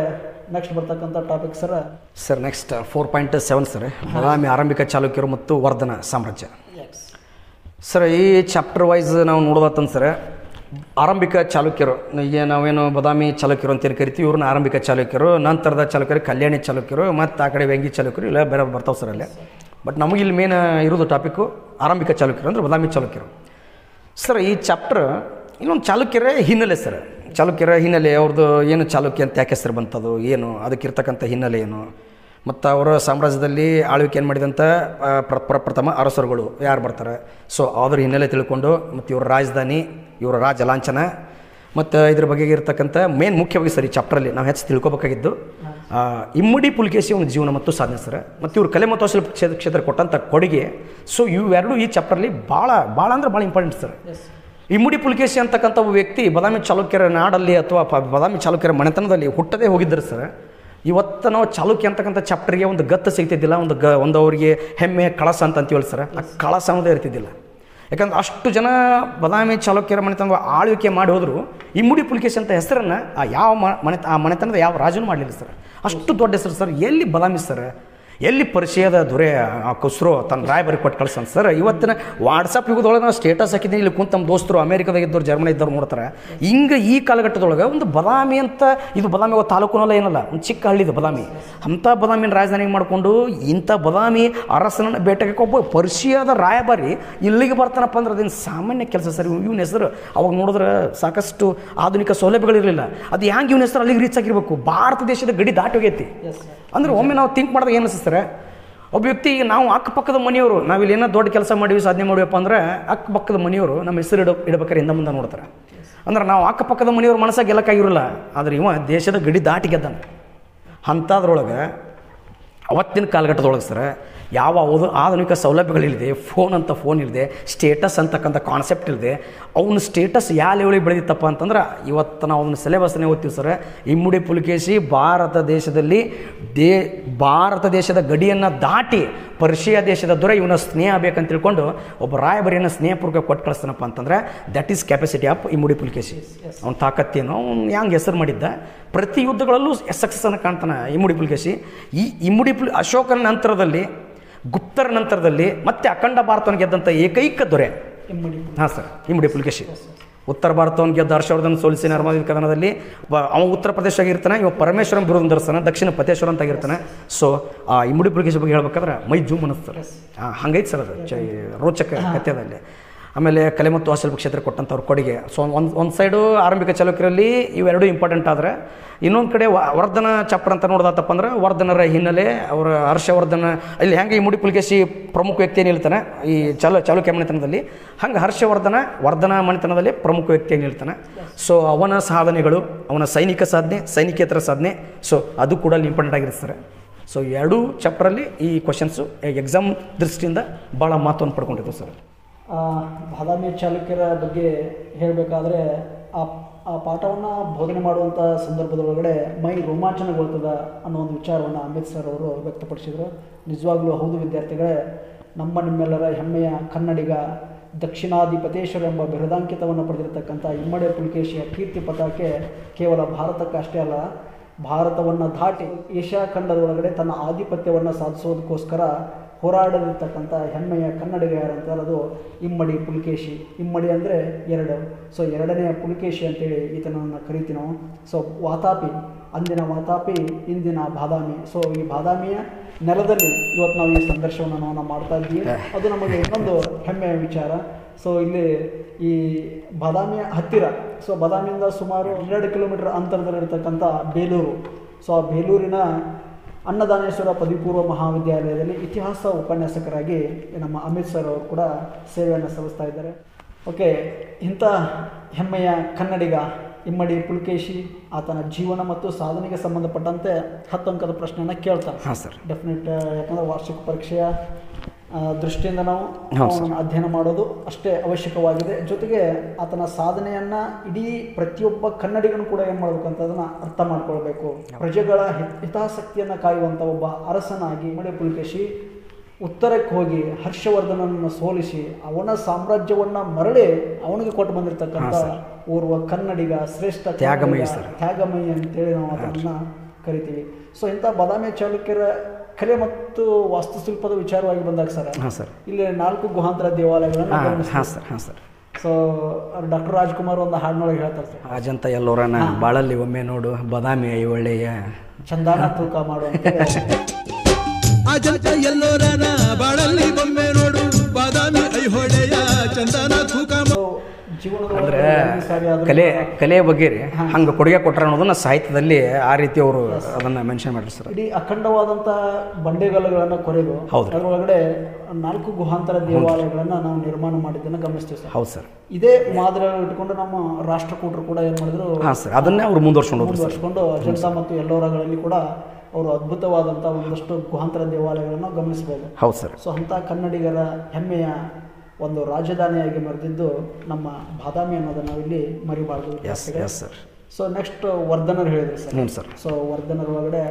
ನೆಕ್ಸ್ಟ್ ಬರ್ತಕ್ಕಂಥ ಟಾಪಿಕ್ ಸರ್ ನೆಕ್ಸ್ಟ್ 4.7 ಸರ್, ಬಾದಾಮಿ ಆರಂಭಿಕ ಚಾಲುಕ್ಯರು ಮತ್ತು ವರ್ಧನ ಸಾಮ್ರಾಜ್ಯ. ಸರ್ ಈ ಚಾಪ್ಟರ್ ವೈಸ್ ನಾವು ನೋಡೋದತ್ತಂದು ಸರ್, ಆರಂಭಿಕ ಚಾಲುಕ್ಯರು, ಈಗ ನಾವೇನು ಬಾದಾಮಿ ಚಾಲುಕ್ಯರು ಅಂತೇನು ಕರಿತೀವಿ, ಇವ್ರನ್ನ ಆರಂಭಿಕ ಚಾಲುಕ್ಯರು, ನಂತರದ ಚಾಲುಕ್ಯರು ಕಲ್ಯಾಣಿ ಚಾಲುಕ್ಯರು, ಮತ್ತು ಆ ಕಡೆ ವೆಂಗಿ ಚಾಲುಕ್ಯರು ಇಲ್ಲ ಬೇರೆ ಬರ್ತಾವೆ ಸರ್ ಅಲ್ಲೇ. ಬಟ್ ನಮಗೆ ಇಲ್ಲಿ ಮೇನ್ ಇರೋದು ಟಾಪಿಕ್ಕು ಆರಂಭಿಕ ಚಾಲುಕ್ಯರು ಅಂದರೆ ಬಾದಾಮಿ ಚಾಲುಕ್ಯರು. ಸರ್ ಈ ಚಾಪ್ಟರ್ ಇನ್ನೊಂದು ಚಾಲುಕ್ಯರೇ ಹಿನ್ನೆಲೆ ಸರ್, ಚಾಲುಕ್ಯರ ಹಿನ್ನೆಲೆ, ಅವ್ರದ್ದು ಏನು ಚಾಲುಕ್ಯ ಅಂತ ಯಾಕೆ ಹೆಸರು ಬಂತದು, ಏನು ಅದಕ್ಕಿರ್ತಕ್ಕಂಥ ಹಿನ್ನೆಲೆ ಏನು, ಮತ್ತು ಅವರ ಸಾಮ್ರಾಜ್ಯದಲ್ಲಿ ಆಳ್ವಿಕೆ ಏನು ಮಾಡಿದಂಥ ಪ್ರಪ್ರಥಮ ಅರಸರುಗಳು ಯಾರು ಬರ್ತಾರೆ, ಸೊ ಅದ್ರ ಹಿನ್ನೆಲೆ ತಿಳ್ಕೊಂಡು, ಮತ್ತು ಇವರ ರಾಜಧಾನಿ, ಇವರ ರಾಜ ಲಾಂಛನ, ಮತ್ತು ಇದ್ರ ಬಗ್ಗೆ ಇರ್ತಕ್ಕಂಥ ಮೇನ್ ಮುಖ್ಯವಾಗಿ ಸರ್ ಈ ಚಾಪ್ಟ್ರಲ್ಲಿ ನಾವು ಹೆಚ್ಚು ತಿಳ್ಕೊಬೇಕಾಗಿದ್ದು ಇಮ್ಮಡಿ ಪುಲಿಕೇಶಿ ಒಂದು ಜೀವನ ಮತ್ತು ಸಾಧನೆ ಸರ್, ಮತ್ತು ಇವ್ರು ಕಲೆ ಮತ್ತು ಶಿಲ್ಪ ಕ್ಷೇತ್ರ ಕೊಟ್ಟಂಥ ಕೊಡುಗೆ. ಸೊ ಇವೆರಡು ಈ ಚಾಪ್ಟ್ರಲ್ಲಿ ಭಾಳ ಅಂದ್ರೆ ಭಾಳ ಇಂಪಾರ್ಟೆಂಟ್ ಸರ್. ಇಮ್ಮಡಿ ಪುಲಿಕೇಶಿ ಅಂತಕ್ಕಂಥ ವ್ಯಕ್ತಿ ಬಾದಾಮಿ ಚಾಲುಕ್ಯರ ನಾಡಲ್ಲಿ ಅಥವಾ ಬಾದಾಮಿ ಚಾಲುಕ್ಯರ ಮನೆತನದಲ್ಲಿ ಹುಟ್ಟದೇ ಹೋಗಿದ್ದರು ಸರ್. ಇವತ್ತು ನಾವು ಚಾಲುಕ್ಯ ಅಂತಕ್ಕಂಥ ಚಾಪ್ಟರ್ಗೆ ಒಂದು ಗತ್ತು ಸಿಗ್ತಿದ್ದಿಲ್ಲ, ಒಂದು ಅವರಿಗೆ ಹೆಮ್ಮೆ ಕಳಸ ಅಂತ ಅಂತೀವಲ್ಲ ಸರ್, ಆ ಕಳಸ ಅನ್ನೋದೇ ಇರ್ತಿದ್ದಿಲ್ಲ. ಯಾಕಂದ್ರೆ ಅಷ್ಟು ಜನ ಬಾದಾಮಿ ಚಾಲುಕ್ಯರ ಮನೆತನ ಆಳ್ವಿಕೆ ಮಾಡಿ ಹೋದ್ರು, ಇಮ್ಮಡಿ ಪುಲಿಕೇಶಿ ಅಂತ ಹೆಸರನ್ನು ಆ ಮನೆತನದ ಯಾವ ರಾಜನೂ ಮಾಡಲಿಲ್ಲ ಸರ್. ಅಷ್ಟು ದೊಡ್ಡ ಹೆಸರು ಸರ್. ಎಲ್ಲಿ ಬಾದಾಮಿ ಸರ್, ಎಲ್ಲಿ ಪರಿಚಯದ ದೊರೆ ಖುಸ್ರೋ ತನ್ನ ರಾಯಬಾರಿ ಕೊಟ್ಟು ಕಳ್ಸನ್ ಸರ್. ಇವತ್ತಿನ ವಾಟ್ಸಪ್ ಯುಗದೊಳಗೆ ನಾವು ಸ್ಟೇಟಸ್ ಹಾಕಿದ್ದೀನಿ, ಇಲ್ಲಿ ಕುಂತ ನಮ್ಮ ದೋಸ್ತರು ಅಮೇರಿಕಾದಾಗ ಇದ್ದವ್ರು, ಜರ್ಮನಿ ಇದ್ದವ್ರು ನೋಡ್ತಾರೆ. ಹಿಂಗೆ ಈ ಕಾಲಘಟ್ಟದೊಳಗೆ ಒಂದು ಬಾದಾಮಿ ಅಂತ, ಇದು ಬಾದಾಮಿ ತಾಲೂಕುನಲ್ಲ ಏನಲ್ಲ, ಒಂದು ಚಿಕ್ಕ ಹಳ್ಳಿದು ಬಾದಾಮಿ, ಅಂಥ ಬಾದಾಮಿನ ರಾಜಧಾನಿಗೆ ಮಾಡಿಕೊಂಡು ಇಂಥ ಬಾದಾಮಿ ಅರಸನನ್ನು ಬೇಟೆಗೆ ಒಬ್ಬ ಪರಿಚಯದ ರಾಯಬಾರಿ ಇಲ್ಲಿಗೆ ಬರ್ತಾನಪ್ಪ ಅಂದ್ರೆ ಅದೇನು ಸಾಮಾನ್ಯ ಕೆಲಸ ಸರ್. ಇವನ ಹೆಸರು ಅವಾಗ ನೋಡಿದ್ರೆ ಸಾಕಷ್ಟು ಆಧುನಿಕ ಸೌಲಭ್ಯಗಳಿರಲಿಲ್ಲ. ಅದು ಹ್ಯಾಂಗೆ ಇವನ ಹೆಸರು ಅಲ್ಲಿಗೆ ರೀಚ್ ಆಗಿರ್ಬೇಕು, ಭಾರತ ದೇಶದ ಗಡಿ ದಾಟಿ ಹೋಗೈತಿ ಅಂದ್ರೆ ಒಮ್ಮೆ ನಾವು ಥಿಂಕ್ ಮಾಡಿದಾಗ ಏನು ಅನಿಸ್ತಾರೆ, ಒಬ್ಬ ವ್ಯಕ್ತಿ ನಾವು ಅಕ್ಕಪಕ್ಕದ ಮನೆಯವರು, ನಾವಿಲ್ಲಿ ಏನೋ ದೊಡ್ಡ ಕೆಲಸ ಮಾಡಿವಿ ಸಾಧನೆ ಮಾಡಿವಪ್ಪ ಅಂದ್ರೆ ಅಕ್ಕಪಕ್ಕದ ಮನೆಯವರು ನಮ್ಮ ಹೆಸರು ಇಡಬೇಕಾದ್ರೆ ಹಿಂದೆ ಮುಂದೆ ನೋಡ್ತಾರೆ. ಅಂದ್ರೆ ನಾವು ಅಕ್ಕಪಕ್ಕದ ಮನೆಯವ್ರ ಮನಸ್ಸಾಗ ಗೆಲ್ಲಕ್ಕಾಗಿರಲ್ಲ, ಆದರೆ ಇವ ದೇಶದ ಗಡಿ ದಾಟಿ ಗೆದ್ದಾನ. ಅಂಥದ್ರೊಳಗೆ ಅವತ್ತಿನ ಕಾಲಘಟ್ಟದೊಳಗೆ ಸರ್ ಯಾವ ಆಧುನಿಕ ಸೌಲಭ್ಯಗಳಿಲ್ಲದೆ, ಫೋನ್ ಇಲ್ಲದೆ, ಸ್ಟೇಟಸ್ ಅಂತಕ್ಕಂಥ ಕಾನ್ಸೆಪ್ಟ್ ಇಲ್ಲದೆ, ಅವನ ಸ್ಟೇಟಸ್ ಯಾವ ಲೆವೆಲಿಗೆ ಬೆಳೆದಿತ್ತಪ್ಪ ಅಂತಂದ್ರೆ ಇವತ್ತು ನಾವು ಅವನ ಸಿಲೆಬಸ್ನೇ ಓದ್ತೀವಿ ಸರ್. ಇಮ್ಮಡಿ ಪುಲಿಕೇಶಿ ಭಾರತ ದೇಶದ ಗಡಿಯನ್ನು ದಾಟಿ ಪರ್ಷಿಯಾ ದೇಶದ ದೊರೆ ಇವನ ಸ್ನೇಹ ಬೇಕಂತ ತಿಳ್ಕೊಂಡು ಒಬ್ಬ ರಾಯಬರಿಯನ್ನು ಸ್ನೇಹಪೂರ್ವಕ ಕೊಟ್ಟು ಕಳಿಸ್ತಾನಪ್ಪ ಅಂತಂದ್ರೆ ದಟ್ ಈಸ್ ಕೆಪಾಸಿಟಿ ಆಫ್ ಇಮ್ಮಡಿ ಪುಲಿಕೇಶಿ. ಅವ್ನ ತಾಕತ್ತೇನು, ಅವ್ನು ಹ್ಯಾಂಗೆ ಹೆಸರು ಮಾಡಿದ್ದ, ಪ್ರತಿ ಯುದ್ಧಗಳಲ್ಲೂ ಸಕ್ಸಸ್ಸನ್ನು ಕಾಣ್ತಾನೆ ಇಮ್ಮಡಿ ಪುಲಿಕೇಶಿ. ಈ ಇಮ್ಮಡಿ ಅಶೋಕನ ನಂತರದಲ್ಲಿ, ಗುಪ್ತರ ನಂತರದಲ್ಲಿ ಮತ್ತೆ ಅಖಂಡ ಭಾರತವನ್ನು ಗೆದ್ದಂಥ ಏಕೈಕ ದೊರೆ ಹಾಂ ಸರ್ ಇಮ್ಮಡಿ ಪುಲಿಕೇಶಿ. ಉತ್ತರ ಭಾರತವನ್ನು ಗೆದ್ದ ಹರ್ಷವರ್ಧನ್ ಸೋಲಿಸಿ ನರ್ಮದಾ ಕದನದಲ್ಲಿ ಅವ ಉತ್ತರ ಪ್ರದೇಶದಾಗ ಇರ್ತಾನೆ, ಇವ ಪರಮೇಶ್ವರನ್ ಬಿರುದನ್ನು ಧರಿಸ್ತಾನೆ, ದಕ್ಷಿಣ ಪತೇಶ್ವರ ಅಂತ ಆಗಿರ್ತಾನೆ. ಸೊ ಆ ಇಮ್ಮಡಿ ಪುಲಿಕೇಶಿ ಬಗ್ಗೆ ಹೇಳ್ಬೇಕಾದ್ರೆ ಮೈ ಜೂಮ್ ಅನ್ನಿಸ್ತಾರೆ. ಹಂಗೈತೆ ಸರ್ ಅದು ರೋಚಕ ಕಥೆಯಲ್ಲಿ. ಆಮೇಲೆ ಕಲೆ ಮತ್ತು ವಾಸ್ತುಶಿಲ್ಪ ಕ್ಷೇತ್ರ ಕೊಟ್ಟಂಥವ್ರ ಕೊಡುಗೆ. ಸೊ ಒಂದು ಸೈಡು ಆರಂಭಿಕ ಚಾಲುಕ್ಯರಲ್ಲಿ ಇವೆರಡೂ ಇಂಪಾರ್ಟೆಂಟ್ ಆದರೆ, ಇನ್ನೊಂದು ಕಡೆ ವರ್ಧನ ಚಾಪ್ಟರ್ ಅಂತ ನೋಡೋದತ್ತಪ್ಪ ಅಂದ್ರೆ ವರ್ಧನರ ಹಿನ್ನೆಲೆ, ಅವರ ಹರ್ಷವರ್ಧನ ಇಲ್ಲಿ ಹೆಂಗೆ ಇಮ್ಮಡಿ ಪುಲಿಕೇಶಿ ಪ್ರಮುಖ ವ್ಯಕ್ತಿಯನ್ನು ಹೇಳ್ತಾನೆ ಈ ಚಾಲುಕ್ಯ ಮನೆತನದಲ್ಲಿ, ಹಂಗೆ ವರ್ಧನ ಮನೆತನದಲ್ಲಿ ಪ್ರಮುಖ ವ್ಯಕ್ತಿಯನ್ನು ಹೇಳ್ತಾನೆ. ಸೊ ಅವನ ಸಾಧನೆಗಳು, ಅವನ ಸೈನಿಕ ಸಾಧನೆ, ಸೈನಿಕೇತರ ಸಾಧನೆ, ಸೊ ಅದು ಕೂಡ ಅಲ್ಲಿ ಇಂಪಾರ್ಟೆಂಟ್ ಆಗಿರ್ತಾರೆ. ಸೊ ಎರಡೂ ಚಾಪ್ಟ್ರಲ್ಲಿ ಈ ಕ್ವಶನ್ಸು ಎಕ್ಸಾಮ್ ದೃಷ್ಟಿಯಿಂದ ಭಾಳ ಮಹತ್ವವನ್ನು ಪಡ್ಕೊಂಡಿರ್ತವೆ ಸರ್. ಬಾದಾಮಿ ಚಾಲುಕ್ಯರ ಬಗ್ಗೆ ಹೇಳಬೇಕಾದ್ರೆ ಆ ಪಾಠವನ್ನು ಬೋಧನೆ ಮಾಡುವಂಥ ಸಂದರ್ಭದೊಳಗಡೆ ಮೈ ರೋಮಾಂಚನಗೊಳ್ತದ ಅನ್ನೋ ಒಂದು ವಿಚಾರವನ್ನು ಅಂಬೇಡ್ಕರ್ ಸರ್ ಅವರು ವ್ಯಕ್ತಪಡಿಸಿದರು. ನಿಜವಾಗ್ಲೂ ಹೌದು ವಿದ್ಯಾರ್ಥಿಗಳೇ, ನಿಮ್ಮೆಲ್ಲರ ಹೆಮ್ಮೆಯ ಕನ್ನಡಿಗ, ದಕ್ಷಿಣಾಧಿಪತೇಶ್ವರ ಎಂಬ ಬಿರುದಾಂಕಿತವನ್ನು ಪಡೆದಿರತಕ್ಕಂಥ ಇಮ್ಮಡಿ ಪುಲಿಕೇಶಿಯ ಕೀರ್ತಿ ಪತಾಕೆ ಕೇವಲ ಭಾರತಕ್ಕೆ ಅಷ್ಟೇ ಅಲ್ಲ, ಭಾರತವನ್ನು ದಾಟಿ ಏಷ್ಯಾ ಖಂಡದ ಒಳಗಡೆ ತನ್ನ ಆಧಿಪತ್ಯವನ್ನು ಸಾಧಿಸೋದಕ್ಕೋಸ್ಕರ ಹೋರಾಡಲಿರ್ತಕ್ಕಂಥ ಹೆಮ್ಮೆಯ ಕನ್ನಡಿಗ ಯಾರಂತಾರೆ ಅದು ಇಮ್ಮಡಿ ಪುಲಿಕೇಶಿ. ಇಮ್ಮಡಿ ಅಂದರೆ 2, ಸೊ ಎರಡನೆಯ ಪುಲಿಕೇಶಿ ಅಂತೇಳಿ ಈತನನ್ನು ಕರಿತೀವಿ ನಾವು. ಸೊ ವಾತಾಪಿ, ಅಂದಿನ ವಾತಾಪಿ, ಇಂದಿನ ಬಾದಾಮಿ. ಸೊ ಈ ಬಾದಾಮಿಯ ನೆಲದಲ್ಲಿ ಇವತ್ತು ನಾವು ಈ ಸಂದರ್ಶನವನ್ನು ನಾವು ಮಾಡ್ತಾ ಇದ್ದೀವಿ. ಅದು ನಮಗೆ ಇನ್ನೊಂದು ಹೆಮ್ಮೆಯ ವಿಚಾರ. ಸೊ ಇಲ್ಲಿ ಈ ಬಾದಾಮಿಯ ಹತ್ತಿರ, ಸೊ ಬಾದಾಮಿಯಿಂದ ಸುಮಾರು 12 ಕಿಲೋಮೀಟರ್ ಅಂತರದಲ್ಲಿರ್ತಕ್ಕಂಥ ಬೇಲೂರು. ಸೊ ಆ ಬೇಲೂರಿನ ಅನ್ನದಾನೇಶ್ವರ ಪದವಿ ಪೂರ್ವ ಮಹಾವಿದ್ಯಾಲಯದಲ್ಲಿ ಇತಿಹಾಸ ಉಪನ್ಯಾಸಕರಾಗಿ ನಮ್ಮ ಅಮಿತ್ ಸರ್ ಅವರು ಕೂಡ ಸೇವೆಯನ್ನು ಸಲ್ಲಿಸ್ತಾ ಇದ್ದಾರೆ. ಓಕೆ, ಇಂಥ ಹೆಮ್ಮೆಯ ಕನ್ನಡಿಗ ಇಮ್ಮಡಿ ಪುಲಿಕೇಶಿ ಆತನ ಜೀವನ ಮತ್ತು ಸಾಧನೆಗೆ ಸಂಬಂಧಪಟ್ಟಂತೆ 10 ಅಂಕದ ಪ್ರಶ್ನೆಯನ್ನು ಕೇಳ್ತಾರೆ. ಹಾಂ ಸರ್. ಡೆಫಿನೆಟ್, ಯಾಕಂದರೆ ವಾರ್ಷಿಕ ಪರೀಕ್ಷೆಯ ದೃಷ್ಟಿಯಿಂದ ನಾವು ಅಧ್ಯಯನ ಮಾಡೋದು ಅಷ್ಟೇ ಅವಶ್ಯಕವಾಗಿದೆ. ಜೊತೆಗೆ ಆತನ ಸಾಧನೆಯನ್ನು ಇಡೀ ಪ್ರತಿಯೊಬ್ಬ ಕನ್ನಡಿಗನು ಕೂಡ ಏನು ಮಾಡಬೇಕಂತ ಅದನ್ನು ಅರ್ಥ ಮಾಡ್ಕೊಳ್ಬೇಕು. ಪ್ರಜೆಗಳ ಹಿತಾಸಕ್ತಿಯನ್ನು ಕಾಯುವಂಥ ಒಬ್ಬ ಅರಸನಾಗಿ ಇಮ್ಮಡಿ ಪುಲಿಕೇಶಿ ಉತ್ತರಕ್ಕೆ ಹೋಗಿ ಹರ್ಷವರ್ಧನನ್ನು ಸೋಲಿಸಿ ಅವನ ಸಾಮ್ರಾಜ್ಯವನ್ನು ಮರಳಿ ಅವನಿಗೆ ಕೊಟ್ಟು ಬಂದಿರತಕ್ಕಂಥ ಓರ್ವ ಕನ್ನಡಿಗ, ಶ್ರೇಷ್ಠ ತ್ಯಾಗಮಯಿ ಅಂತೇಳಿ ನಾವು ಅದನ್ನು ಕರಿತೀವಿ. ಸೊ ಇಂಥ ಬಾದಾಮಿ ಚಾಲುಕ್ಯರ ಕಲೆ ಮತ್ತು ವಾಸ್ತುಶಿಲ್ಪದ ವಿಚಾರವಾಗಿ ಬಂದಾಗ ಸರ್, ಇಲ್ಲಿ 4 ಗುಹಾಂತರ ದೇವಾಲಯಗಳನ್ನು ಸೊ ಡಾಕ್ಟರ್ ರಾಜ್ಕುಮಾರ್ ಒಂದು ಹಾಡಿನೊಳಗೆ ಹೇಳ್ತಾರೆ ಸರ್, ಅಜಂತ ಎಲ್ಲೋರನ ಬಾಳಲ್ಲಿ ಒಮ್ಮೆ ನೋಡು ಬಾದಾಮಿ ಒಳ್ಳೆಯ ಚಂದಾನ ತೂಕ ಮಾಡುವಂತ. ಅಜಂತ ಎಲ್ಲೋರನ ಬಾಳಲ್ಲಿ ಒಮ್ಮೆ ನೋಡು ಬಾದಾಮಿ ಐಹೊಳೆಯ ಚಂದಾನ ತೂಕ. ಅಂದ್ರೆ ಕಲೆಯ ಬಗ್ಗೆ ರೀ ಹಂಗೆ ಕೊಡುಗೆ ಕೊಟ್ಟರೆ ಅನ್ನೋದನ್ನ ಸಾಹಿತ್ಯದಲ್ಲಿ ಆ ರೀತಿ ಅವರು ಅದನ್ನ ಮೆನ್ಷನ್ ಮಾಡಿದ್ರು ಸರ್. ಇಡೀ ಅಖಂಡವಾದಂಥ ಬಂಡೆಗಲ್ಲುಗಳನ್ನು ಕೊರೆದು ಅದರೊಳಗಡೆ 4 ಗುಹಾಂತರ ದೇವಾಲಯಗಳನ್ನು ನಾವು ನಿರ್ಮಾಣ ಮಾಡಿದ್ದನ್ನು ಗಮನಿಸ್ತೀವಿ ಸರ್. ಹೌದು ಸರ್. ಇದೇ ಮಾದರಿಯನ್ನು ಇಟ್ಕೊಂಡು ನಮ್ಮ ರಾಷ್ಟ್ರಕೂಟರು ಕೂಡ ಏನು ಮಾಡಿದ್ರು, ಹಾಂ ಸರ್, ಅದನ್ನೇ ಅವರು ಮುಂದುವರ್ಸ್ಕೊಂಡು ಅಜಂತಾ ಮತ್ತು ಎಲ್ಲೋರಗಳಲ್ಲಿ ಕೂಡ ಅವರು ಅದ್ಭುತವಾದಂಥ ಒಂದಷ್ಟು ಗುಹಾಂತರ ದೇವಾಲಯಗಳನ್ನು ಗಮನಿಸಬಹುದು. ಹೌದು ಸರ್. ಸೊ ಅಂಥ ಕನ್ನಡಿಗರ ಹೆಮ್ಮೆಯ ಒಂದು ರಾಜಧಾನಿಯಾಗಿ ಮೆರೆದಿದ್ದು ನಮ್ಮ ಬಾದಾಮಿ ಅನ್ನೋದನ್ನು ನಾವು ಇಲ್ಲಿ ಮರಿಬಾರ್ದು. ಸೊ ನೆಕ್ಸ್ಟ್ ವರ್ಧನರು ಹೇಳಿದ್ರು ಸರ್. ಸೊ ವರ್ಧನರ ಒಳಗಡೆ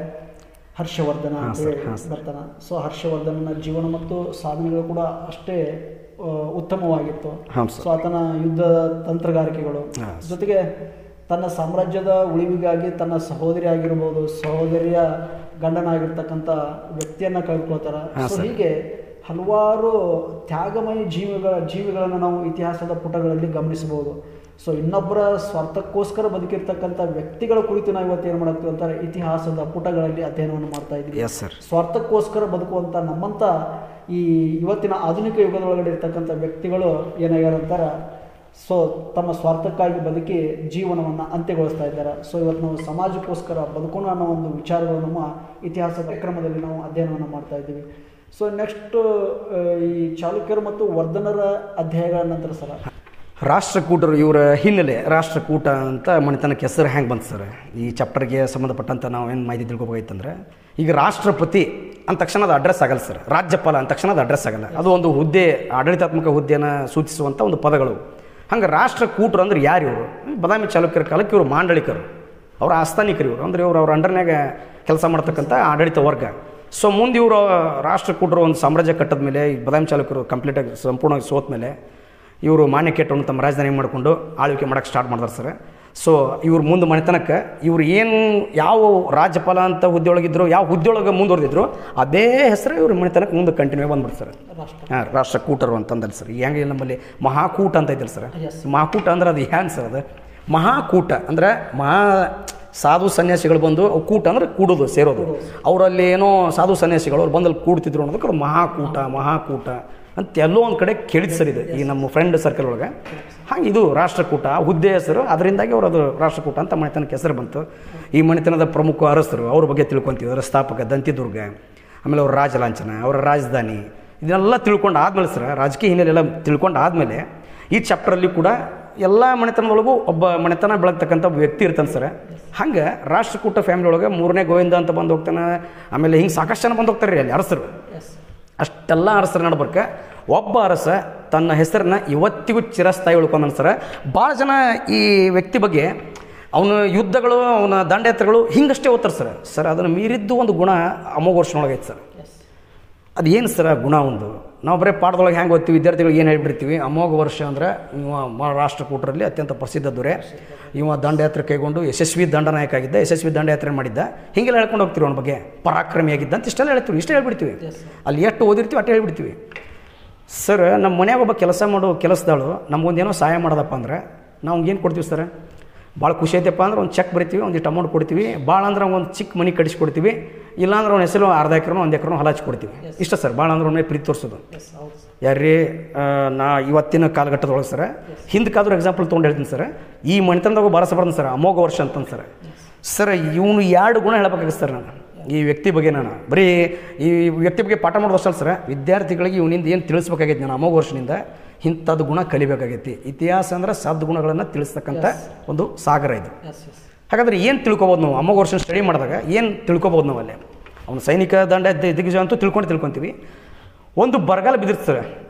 ಹರ್ಷವರ್ಧನ ಅಂತ ಹೇಳಿ ಬರ್ತಾನೆ. ಸೊ ಹರ್ಷವರ್ಧನನ ಜೀವನ ಮತ್ತು ಸಾಧನೆಗಳು ಕೂಡ ಅಷ್ಟೇ ಉತ್ತಮವಾಗಿತ್ತು. ಸೊ ಆತನ ಯುದ್ಧ ತಂತ್ರಗಾರಿಕೆಗಳು ಜೊತೆಗೆ ತನ್ನ ಸಾಮ್ರಾಜ್ಯದ ಉಳಿವಿಗಾಗಿ ತನ್ನ ಸಹೋದರಿ ಆಗಿರ್ಬೋದು, ಸಹೋದರಿಯ ಗಂಡನಾಗಿರ್ತಕ್ಕಂಥ ವ್ಯಕ್ತಿಯನ್ನು ಕಳ್ಕೊಳ್ತಾರೆ. ಸೊ ಹೀಗೆ ಹಲವಾರು ತ್ಯಾಗಮಯ ಜೀವಿಗಳನ್ನು ನಾವು ಇತಿಹಾಸದ ಪುಟಗಳಲ್ಲಿ ಗಮನಿಸಬಹುದು. ಸೊ ಇನ್ನೊಬ್ಬರ ಸ್ವಾರ್ಥಕ್ಕೋಸ್ಕರ ಬದುಕಿರ್ತಕ್ಕಂಥ ವ್ಯಕ್ತಿಗಳ ಕುರಿತು ನಾವು ಇವತ್ತು ಏನು ಮಾಡ್ತೀವಿ ಅಂತಾರೆ, ಇತಿಹಾಸದ ಪುಟಗಳಲ್ಲಿ ಅಧ್ಯಯನವನ್ನು ಮಾಡ್ತಾ ಇದ್ದೀವಿ. ಸ್ವಾರ್ಥಕ್ಕೋಸ್ಕರ ಬದುಕುವಂಥ ನಮ್ಮಂಥ ಈ ಇವತ್ತಿನ ಆಧುನಿಕ ಯುಗದೊಳಗಡೆ ಇರ್ತಕ್ಕಂಥ ವ್ಯಕ್ತಿಗಳು ಏನಾಗ್ಯಾರಂತಾರೆ, ಸೊ ತಮ್ಮ ಸ್ವಾರ್ಥಕ್ಕಾಗಿ ಬದುಕಿ ಜೀವನವನ್ನು ಅಂತ್ಯಗೊಳಿಸ್ತಾ ಇದ್ದಾರೆ. ಸೊ ಇವತ್ತು ನಾವು ಸಮಾಜಕ್ಕೋಸ್ಕರ ಬದುಕೋಣ ಅನ್ನೋ ಒಂದು ವಿಚಾರಗಳು ನಮ್ಮ ಇತಿಹಾಸ ಕ್ರಮದಲ್ಲಿ ನಾವು ಅಧ್ಯಯನವನ್ನು ಮಾಡ್ತಾ ಇದ್ದೀವಿ. ಸೊ ನೆಕ್ಸ್ಟ್ ಈ ಚಾಲುಕ್ಯರು ಮತ್ತು ವರ್ಧನರ ಅಧ್ಯಾಯಗಳ ನಂತರ ಸರ್, ರಾಷ್ಟ್ರಕೂಟರು ಇವರ ಹಿನ್ನೆಲೆ, ರಾಷ್ಟ್ರಕೂಟ ಅಂತ ಮನೆತನಕ್ಕೆ ಹೆಸರು ಹೆಂಗೆ ಬಂತು ಸರ್? ಈ ಚಾಪ್ಟರ್ಗೆ ಸಂಬಂಧಪಟ್ಟಂತೆ ನಾವು ಏನು ಮಾಹಿತಿ ತಿಳ್ಕೊಬೇಕಾಯ್ತಂದ್ರೆ, ಈಗ ರಾಷ್ಟ್ರಪತಿ ಅಂದ ತಕ್ಷಣ ಅದು ಅಡ್ರೆಸ್ ಆಗಲ್ಲ ಸರ್, ರಾಜ್ಯಪಾಲ ಅಂದ ತಕ್ಷಣ ಅದು ಅಡ್ರೆಸ್ ಆಗಲ್ಲ. ಅದು ಒಂದು ಹುದ್ದೆ, ಆಡಳಿತಾತ್ಮಕ ಹುದ್ದೆಯನ್ನು ಸೂಚಿಸುವಂಥ ಒಂದು ಪದಗಳು. ಹಂಗೆ ರಾಷ್ಟ್ರಕೂಟರು ಅಂದ್ರೆ ಯಾರು ಇವರು? ಬಾದಾಮಿ ಚಾಲುಕ್ಯರ ಕಾಲಕ್ಕೆ ಇವರು ಮಾಂಡಳಿಕರು, ಅವರ ಆಸ್ಥಾನಿಕರು ಇವರು, ಅಂದರೆ ಇವರು ಅವ್ರ ಅಂಡರ್ನಾಗ ಕೆಲಸ ಮಾಡ್ತಕ್ಕಂಥ ಆಡಳಿತ ವರ್ಗ. ಸೊ ಮುಂದೆ ಇವರು ರಾಷ್ಟ್ರಕೂಟರು ಒಂದು ಸಾಮ್ರಾಜ್ಯ ಕಟ್ಟದ ಮೇಲೆ, ಈ ಬಾದಾಮಿ ಚಾಲುಕ್ಯರು ಕಂಪ್ಲೀಟಾಗಿ ಸಂಪೂರ್ಣವಾಗಿ ಸೋತ ಮೇಲೆ ಇವರು ಮಾನ್ಯಕೆಟ್ಟವನ್ನು ತಮ್ಮ ರಾಜಧಾನಿ ಮಾಡಿಕೊಂಡು ಆಳ್ವಿಕೆ ಮಾಡೋಕ್ಕೆ ಸ್ಟಾರ್ಟ್ ಮಾಡ್ತಾರೆ ಸರ್. ಸೊ ಇವ್ರು ಮುಂದೆ ಮನೆತನಕ್ಕೆ ಇವ್ರು ಏನು ಯಾವ ರಾಜ್ಯಪಾಲ ಅಂತ ಹುದ್ದೆ ಒಳಗಿದ್ರು, ಯಾವ ಹುದ್ದೆ ಒಳಗೆ ಮುಂದುವರೆದಿದ್ರು, ಅದೇ ಹೆಸರು ಇವ್ರ ಮನೆತನಕ್ಕೆ ಮುಂದೆ ಕಂಟಿನ್ಯೂ ಬಂದ್ಬಿಡ್ತಾರೆ ಸರ್. ಹಾಂ, ರಾಷ್ಟ್ರಕೂಟರು ಅಂತಂದಲ್ಲ ಸರ್. ಹೆಂಗೆ ನಮ್ಮಲ್ಲಿ ಮಹಾಕೂಟ ಅಂತ ಇದ್ದಿಲ್ಲ ಸರ್. ಮಹಾಕೂಟ ಅಂದ್ರೆ ಅದು ಹ್ಯಾಂಗೆ ಸರ್? ಅದು ಮಹಾಕೂಟ ಅಂದರೆ ಸಾಧು ಸನ್ಯಾಸಿಗಳು ಬಂದು, ಕೂಟ ಅಂದ್ರೆ ಕೂಡೋದು, ಸೇರೋದು. ಅವರಲ್ಲಿ ಏನೋ ಸಾಧು ಸನ್ಯಾಸಿಗಳು ಅವ್ರು ಬಂದಲ್ಲಿ ಕೂಡ್ತಿದ್ರು ಅನ್ನೋದಕ್ಕೆ ಅವ್ರು ಮಹಾಕೂಟ ಅಂತ ಎಲ್ಲೋ ಒಂದು ಕಡೆ ಕೇಳಿದ್ ಸರ್. ಇದು ಈ ನಮ್ಮ ಫ್ರೆಂಡ್ ಸರ್ಕಲ್ ಒಳಗೆ ಹಾಗೆ ಇದು ರಾಷ್ಟ್ರಕೂಟ ಹುದ್ದೆ ಹೆಸರು, ಅದರಿಂದಾಗಿ ಅವರು ಅದು ರಾಷ್ಟ್ರಕೂಟ ಅಂತ ಮನೆತನಕ್ಕೆ ಹೆಸರು ಬಂತು. ಈ ಮನೆತನದ ಪ್ರಮುಖ ಅರಸರು ಅವ್ರ ಬಗ್ಗೆ ತಿಳ್ಕೊತೀವಿ. ಅದರ ಸ್ಥಾಪಕ ದಂತಿದುರ್ಗ, ಆಮೇಲೆ ಅವ್ರ ರಾಜಲಾಂಛನ, ಅವರ ರಾಜಧಾನಿ, ಇದನ್ನೆಲ್ಲ ತಿಳ್ಕೊಂಡು ಆದ್ಮೇಲೆ ಸರ್, ರಾಜಕೀಯ ಹಿನ್ನೆಲೆ ಎಲ್ಲ ತಿಳ್ಕೊಂಡು ಆದಮೇಲೆ ಈ ಚಾಪ್ಟರಲ್ಲಿ ಕೂಡ ಎಲ್ಲ ಮನೆತನದೊಳಗೂ ಒಬ್ಬ ಮನೆತನ ಬೆಳಗ್ತಕ್ಕಂಥ ವ್ಯಕ್ತಿ ಇರ್ತಾನೆ ಸರ್. ಹಂಗೆ ರಾಷ್ಟ್ರಕೂಟ ಫ್ಯಾಮಿಲಿ ಒಳಗೆ 3ನೇ ಗೋವಿಂದ ಅಂತ ಬಂದು ಹೋಗ್ತಾನೆ. ಆಮೇಲೆ ಹಿಂಗೆ ಸಾಕಷ್ಟು ಜನ ಬಂದು ಹೋಗ್ತಾರೆ ರೀ ಅಲ್ಲಿ ಅರಸರು. ಅಷ್ಟೆಲ್ಲ ಅರಸರು ನಡ್ಬರ್ಕ ಒಬ್ಬ ಅರಸ ತನ್ನ ಹೆಸರನ್ನ ಇವತ್ತಿಗೂ ಚಿರಸ್ಥಾಯಿ ಉಳ್ಕೊಂಡನ ಸರ್. ಭಾಳ ಜನ ಈ ವ್ಯಕ್ತಿ ಬಗ್ಗೆ ಅವನ ಯುದ್ಧಗಳು, ಅವನ ದಂಡಯಾತ್ರೆಗಳು ಹಿಂಗಷ್ಟೇ ಓದ್ತಾರೆ ಸರ್. ಅದನ್ನು ಮೀರಿದ್ದು ಒಂದು ಗುಣ ಅಮೋಘ ವರ್ಷನೊಳಗೈತೆ ಸರ್. ಅದು ಏನು ಸರ ಗುಣ ಒಂದು ನಾವು ಬರೀ ಪಾಠದೊಳಗೆ ಹೆಂಗೆ ಓದ್ತೀವಿ ವಿದ್ಯಾರ್ಥಿಗಳಿಗೆ ಏನು ಹೇಳ್ಬಿಡ್ತೀವಿ ಅಮೋಘ ವರ್ಷ ಅಂದರೆ ಇವ ರಾಷ್ಟ್ರಕೂಟರಲ್ಲಿ ಅತ್ಯಂತ ಪ್ರಸಿದ್ಧ ದೊರೆ ಇವ ದಂಡಯಾತ್ರೆ ಕೈಗೊಂಡು ಯಶಸ್ವಿ ದಂಡನಾಯಕ ಆಗಿದ್ದ ಯಶಸ್ವಿ ದಂಡಯಾತ್ರೆ ಮಾಡಿದ್ದ ಹೀಗೆಲ್ಲ ಹೇಳ್ಕೊಂಡು ಹೋಗ್ತೀವಿ ಅವನ ಬಗ್ಗೆ ಪರಾಕ್ರಮಿಯಾಗಿದ್ದ ಅಂತ ಇಷ್ಟೆಲ್ಲ ಹೇಳ್ತೀವಿ ಇಷ್ಟೇ ಹೇಳ್ಬಿಡ್ತೀವಿ ಅಲ್ಲಿ ಎಷ್ಟು ಓದಿರ್ತೀವಿ ಅಷ್ಟೇ ಹೇಳ್ಬಿಡ್ತೀವಿ. ಸರ್ ನಮ್ಮ ಮನ್ಯಾಗ ಒಬ್ಬ ಕೆಲಸ ಮಾಡೋ ಕೆಲಸದಾಳು ನಮಗೊಂದೇನೋ ಸಹಾಯ ಮಾಡೋದಪ್ಪ ಅಂದ್ರೆ ನಾವು ಏನು ಕೊಡ್ತೀವಿ ಸರ್ ಭಾಳ ಖುಷಿ ಐತಪ್ಪ ಅಂದ್ರೆ ಒಂದು ಚೆಕ್ ಬರಿತೀವಿ ಒಂದಿಷ್ಟು ಅಮೌಂಟ್ ಕೊಡ್ತೀವಿ ಭಾಳ ಅಂದ್ರೆ ಒಂದು ಚಿಕ್ಕ ಮನೆ ಕಡಿಸ್ಕೊಡ್ತೀವಿ ಇಲ್ಲಾಂದ್ರೆ ಅವ್ನ ಹೆಸರು ಅರ್ಧ ಎಕರೆನೋ 1 ಎಕರೆನೋ ಹೊಲ ಹಚ್ಕೊಡ್ತೀವಿ ಇಷ್ಟ ಸರ್ ಭಾಳ ಅಂದ್ರೆ ಅವನೇ ಪ್ರೀತಿ ತೋರಿಸೋದು ಯಾರ್ರೀ ನಾ ಇವತ್ತಿನ ಕಾಲಘಟ್ಟದೊಳಗೆ ಸರ್ ಹಿಂದಕ್ಕಾದ್ರೂ ಎಕ್ಸಾಂಪಲ್ ತೊಗೊಂಡು ಹೇಳ್ತೀನಿ ಸರ್ ಈ ಮನೆತನದಾಗ ಭಾಳ ಬರ್ತೀನಿ ಸರ್ ಅಮೋಘ ವರ್ಷ ಅಂತಂದು ಸರ್ ಇವನು 2 ಗುಣ ಹೇಳ್ಬೇಕಾಗುತ್ತೆ ಸರ್ ನಾನು ಈ ವ್ಯಕ್ತಿ ಬಗ್ಗೆ ನಾನು ಬರೀ ಈ ವ್ಯಕ್ತಿ ಬಗ್ಗೆ ಪಾಠ ಮಾಡೋದು ಅಷ್ಟಲ್ಲ ಸರ್ ವಿದ್ಯಾರ್ಥಿಗಳಿಗೆ ಇವನಿಂದ ಏನು ತಿಳಿಸ್ಬೇಕಾಗೈತಿ ನಾನು ಅಮೋಘ ವರ್ಷದಿಂದ ಇಂಥದ್ದು ಗುಣ ಕಲಿಬೇಕಾಗೈತಿ. ಇತಿಹಾಸ ಅಂದರೆ ಸದ್ಗುಣಗಳನ್ನು ತಿಳಿಸ್ತಕ್ಕಂಥ ಒಂದು ಸಾಗರ ಇದು. ಹಾಗಾದ್ರೆ ಏನು ತಿಳ್ಕೊಬೋದು ನಾವು ಅಮೋಘ ವರ್ಷ ಸ್ಟಡಿ ಮಾಡಿದಾಗ ಏನು ತಿಳ್ಕೊಬೋದು ನಾವು ಅಲ್ಲಿ ಅವನು ಸೈನಿಕ ದಂಡ ದಿಗ್ವಿಜಯ ಅಂತೂ ತಿಳ್ಕೊತೀವಿ. ಒಂದು ಬರಗಾಲ ಬಿದ್ದಿರ್ತಾರೆ